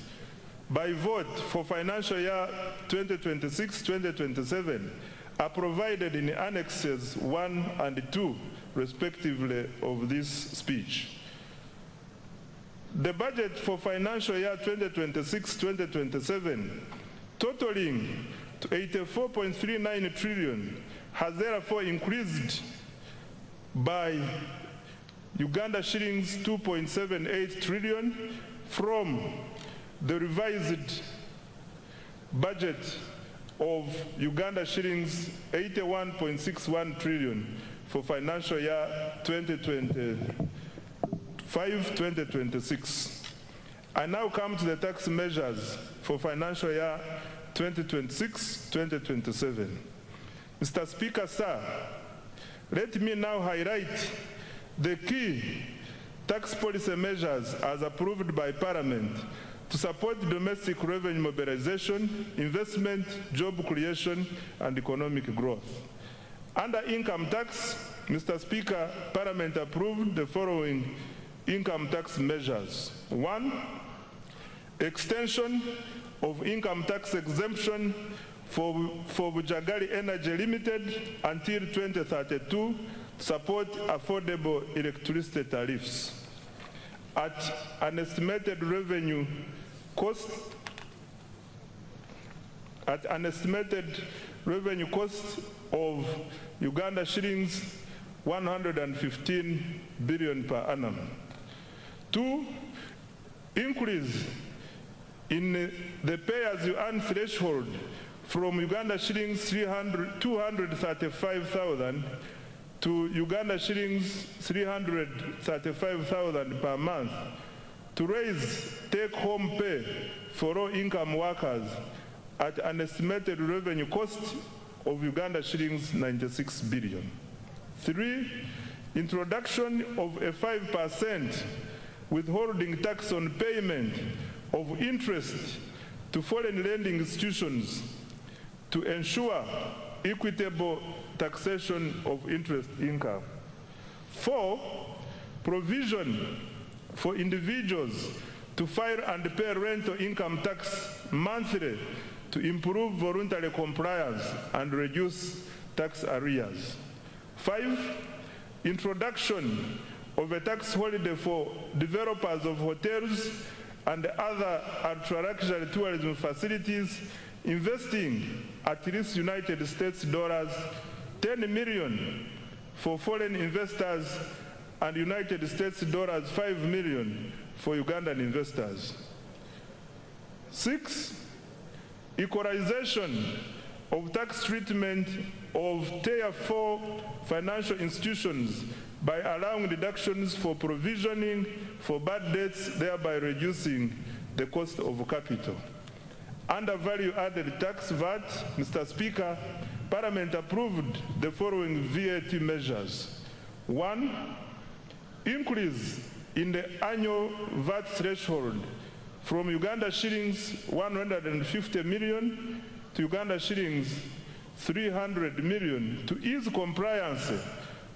Speaker 9: by vote for financial year 2026-2027 are provided in annexes 1 and 2, respectively, of this speech. The budget for financial year 2026-2027, totaling to 84.39 trillion, has therefore increased by Uganda shillings 2.78 trillion from the revised budget of Uganda shillings 81.61 trillion for financial year 2025-2026. I now come to the tax measures for financial year 2026-2027. Mr. Speaker, sir, let me now highlight the key tax policy measures as approved by Parliament to support domestic revenue mobilization, investment, job creation, and economic growth. Under income tax, Mr. Speaker, Parliament approved the following income tax measures. 1. Extension of income tax exemption for Bujagali Energy Limited until 2032 to support affordable electricity tariffs at an estimated revenue cost of Uganda shillings 115 billion per annum. 2. Increase in the pay-as-you-earn threshold from Uganda shillings 235,000 to Uganda shillings 335,000 per month to raise take-home pay for low-income workers at an estimated revenue cost of Uganda shillings 96 billion. 3. Introduction of a 5% withholding tax on payment of interest to foreign lending institutions to ensure equitable taxation of interest income. 4. Provision for individuals to file and pay rental income tax monthly to improve voluntary compliance and reduce tax arrears. 5. Introduction of a tax holiday for developers of hotels and other ultra-luxury tourism facilities, investing at least United States dollars 10 million for foreign investors and United States dollars 5 million for Ugandan investors. 6, equalization of tax treatment of Tier 4 financial institutions by allowing deductions for provisioning for bad debts, thereby reducing the cost of capital. Under value-added tax VAT, Mr. Speaker, Parliament approved the following VAT measures. 1, increase in the annual VAT threshold from Uganda shillings 150 million to Uganda shillings 300 million to ease compliance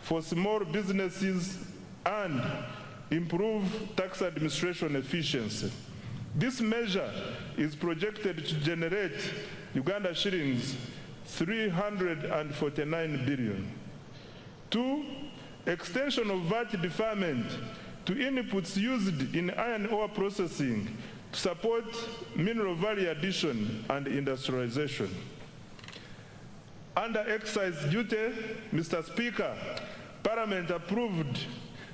Speaker 9: for small businesses and improve tax administration efficiency. This measure is projected to generate Uganda shillings 349 billion. 2, extension of VAT deferment to inputs used in iron ore processing to support mineral value addition and industrialization. Under excise duty, Mr. Speaker, Parliament approved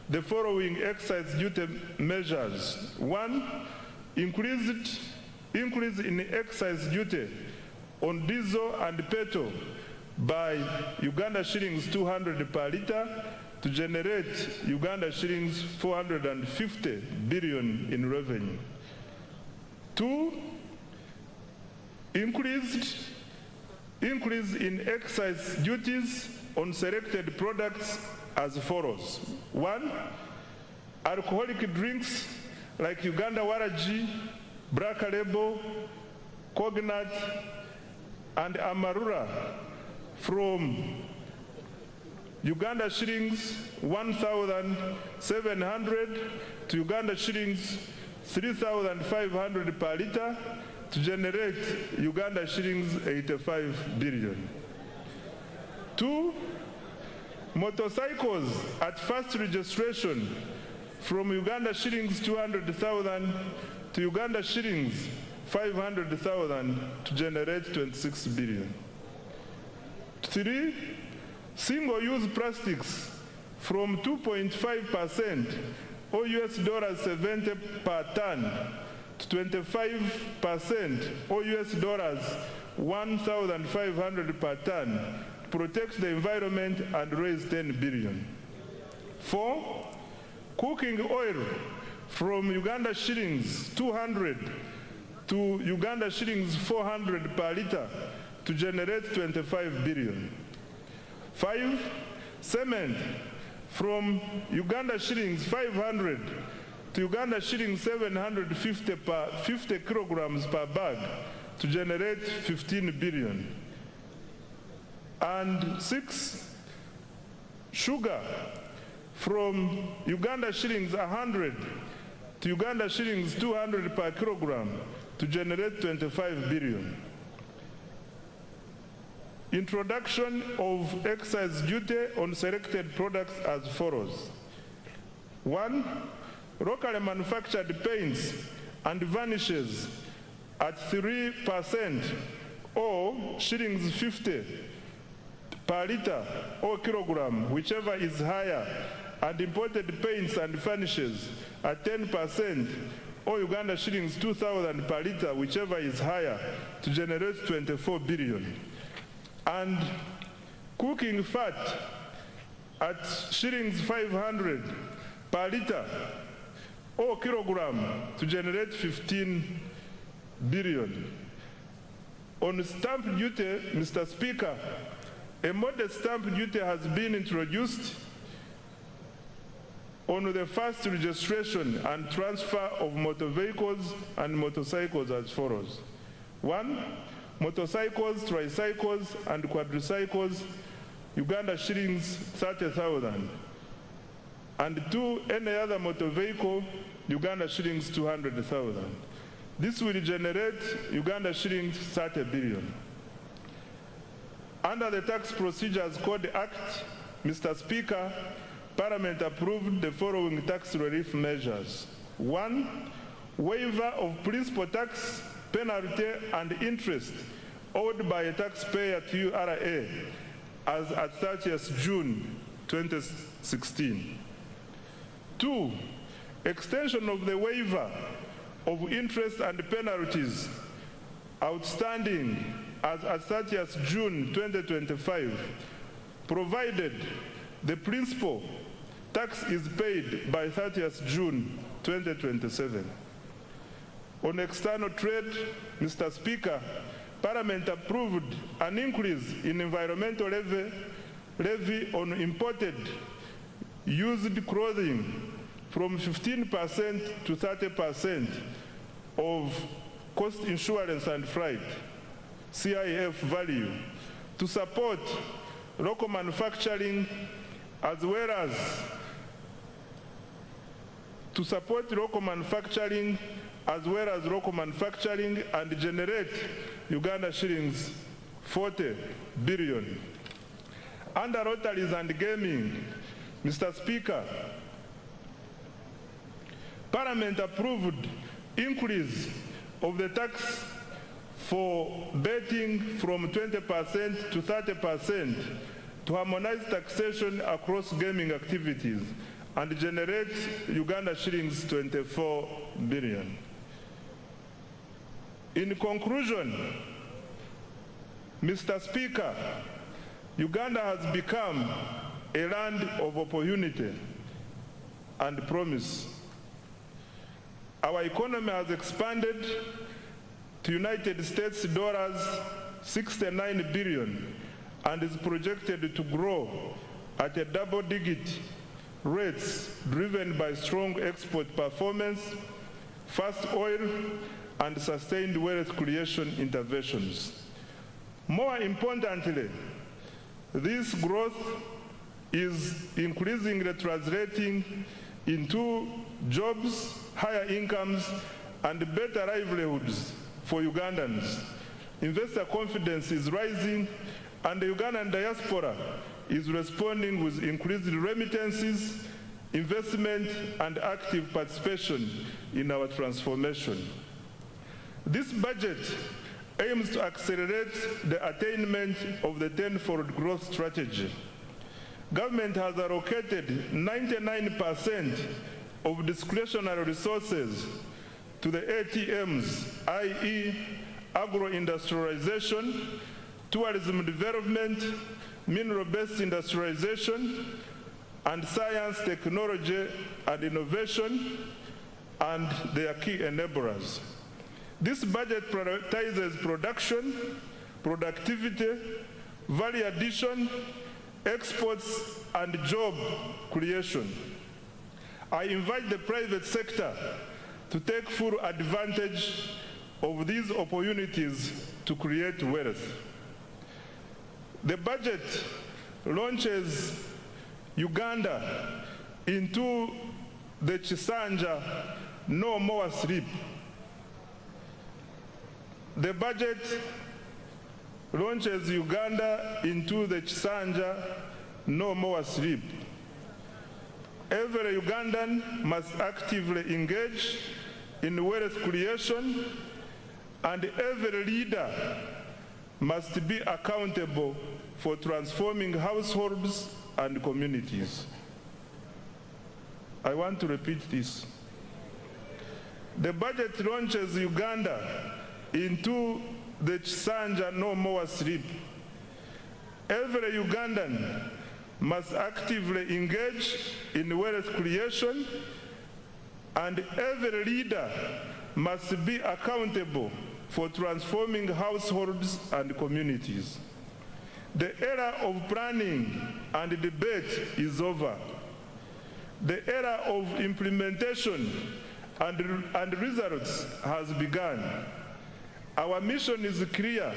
Speaker 9: the following excise duty measures. 1, increase in excise duty on diesel and petrol by Uganda shillings 200 per litre to generate Uganda shillings 450 billion in revenue. 2, increase in excise duties on selected products as follows. 1, alcoholic drinks like Uganda Waraji, Black Label, Cognat, and Amarula from Uganda shillings 1,700 to Uganda shillings 3,500 per litre to generate Uganda shillings 85 billion. 2, motorcycles at first registration from Uganda shillings 200,000 to Uganda shillings 500,000 to generate 26 billion. 3, single-use plastics from 2.5% or US dollars 70 per ton to 25% or US dollars 1,500 per ton to protect the environment and raise 10 billion. 4, cooking oil from Uganda shillings 200 to Uganda shillings 400 per litre to generate 25 billion. 5, cement from Uganda shillings 500 to Uganda shillings 750 per 50 kilograms per bag to generate 15 billion. And 6, sugar from Uganda shillings 100 to Uganda shillings 200 per kilogram to generate 25 billion. Introduction of excise duty on selected products as follows. 1, locally manufactured paints and varnishes at 3% or shillings 50 per litre or kilogram, whichever is higher, and imported paints and varnishes at 10% or Uganda shillings 2,000 per litre, whichever is higher, to generate 24 billion. And cooking fat at shillings 500 per litre or kilogram to generate 15 billion. On stamp duty, Mr. Speaker, a modest stamp duty has been introduced on the first registration and transfer of motor vehicles and motorcycles as follows. 1, motorcycles, tricycles, and quadricycles, Uganda shillings 30,000. And 2, any other motor vehicle, Uganda shillings 200,000. This will generate Uganda shillings 30 billion. Under the Tax Procedures Code Act, Mr. Speaker, Parliament approved the following tax relief measures. 1, waiver of principal tax, penalty, and interest owed by a taxpayer to URA as at 30th June 2016. 2. Extension of the waiver of interest and penalties outstanding as at 30th June 2025, provided the principal tax is paid by 30th June 2027. On external trade, Mr. Speaker, Parliament approved an increase in environmental levy on imported used clothing from 15% to 30% of cost insurance and freight, CIF value, to support local manufacturing as well as local manufacturing and generate Uganda shillings 40 billion. Under lotteries and gaming, Mr. Speaker, Parliament approved increase of the tax for betting from 20% to 30% to harmonize taxation across gaming activities and generate Uganda shillings 24 billion. In conclusion, Mr. Speaker, Uganda has become a land of opportunity and promise. Our economy has expanded to United States dollars 69 billion and is projected to grow at a double-digit rates driven by strong export performance, fast oil, and sustained wealth creation interventions. More importantly, this growth is increasingly translating into jobs, higher incomes, and better livelihoods for Ugandans. Investor confidence is rising, and the Ugandan diaspora is responding with increased remittances, investment, and active participation in our transformation. This budget aims to accelerate the attainment of the tenfold growth strategy. Government has allocated 99% of discretionary resources to the ATMs, i.e. agro-industrialization, tourism development, mineral-based industrialization, and science, technology, and innovation, and their key enablers. This budget prioritizes production, productivity, value addition, exports, and job creation. I invite the private sector to take full advantage of these opportunities to create wealth. The budget launches Uganda into the Chisanja No More Sleep. The budget launches Uganda into the Chisanja No More Sleep. Every Ugandan must actively engage in wealth creation, and every leader must be accountable for transforming households and communities. I want to repeat this. The budget launches Uganda into the Chisanja No More Sleep. Every Ugandan must actively engage in wealth creation, and every leader must be accountable for transforming households and communities. The era of planning and debate is over. The era of implementation and results has begun. Our mission is clear: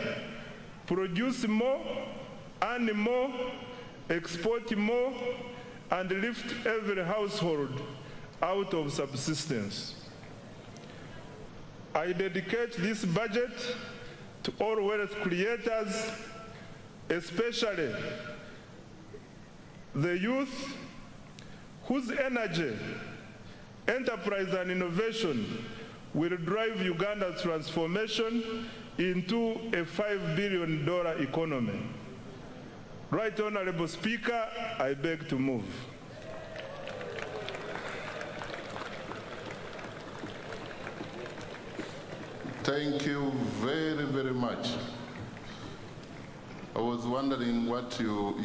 Speaker 9: produce more, earn more, export more, and lift every household out of subsistence. I dedicate this budget to all wealth creators, especially the youth whose energy, enterprise, and innovation will drive Uganda's transformation into a $5 billion economy. Right Honorable Speaker, I beg to move.
Speaker 3: Thank you very, very much. I was wondering what you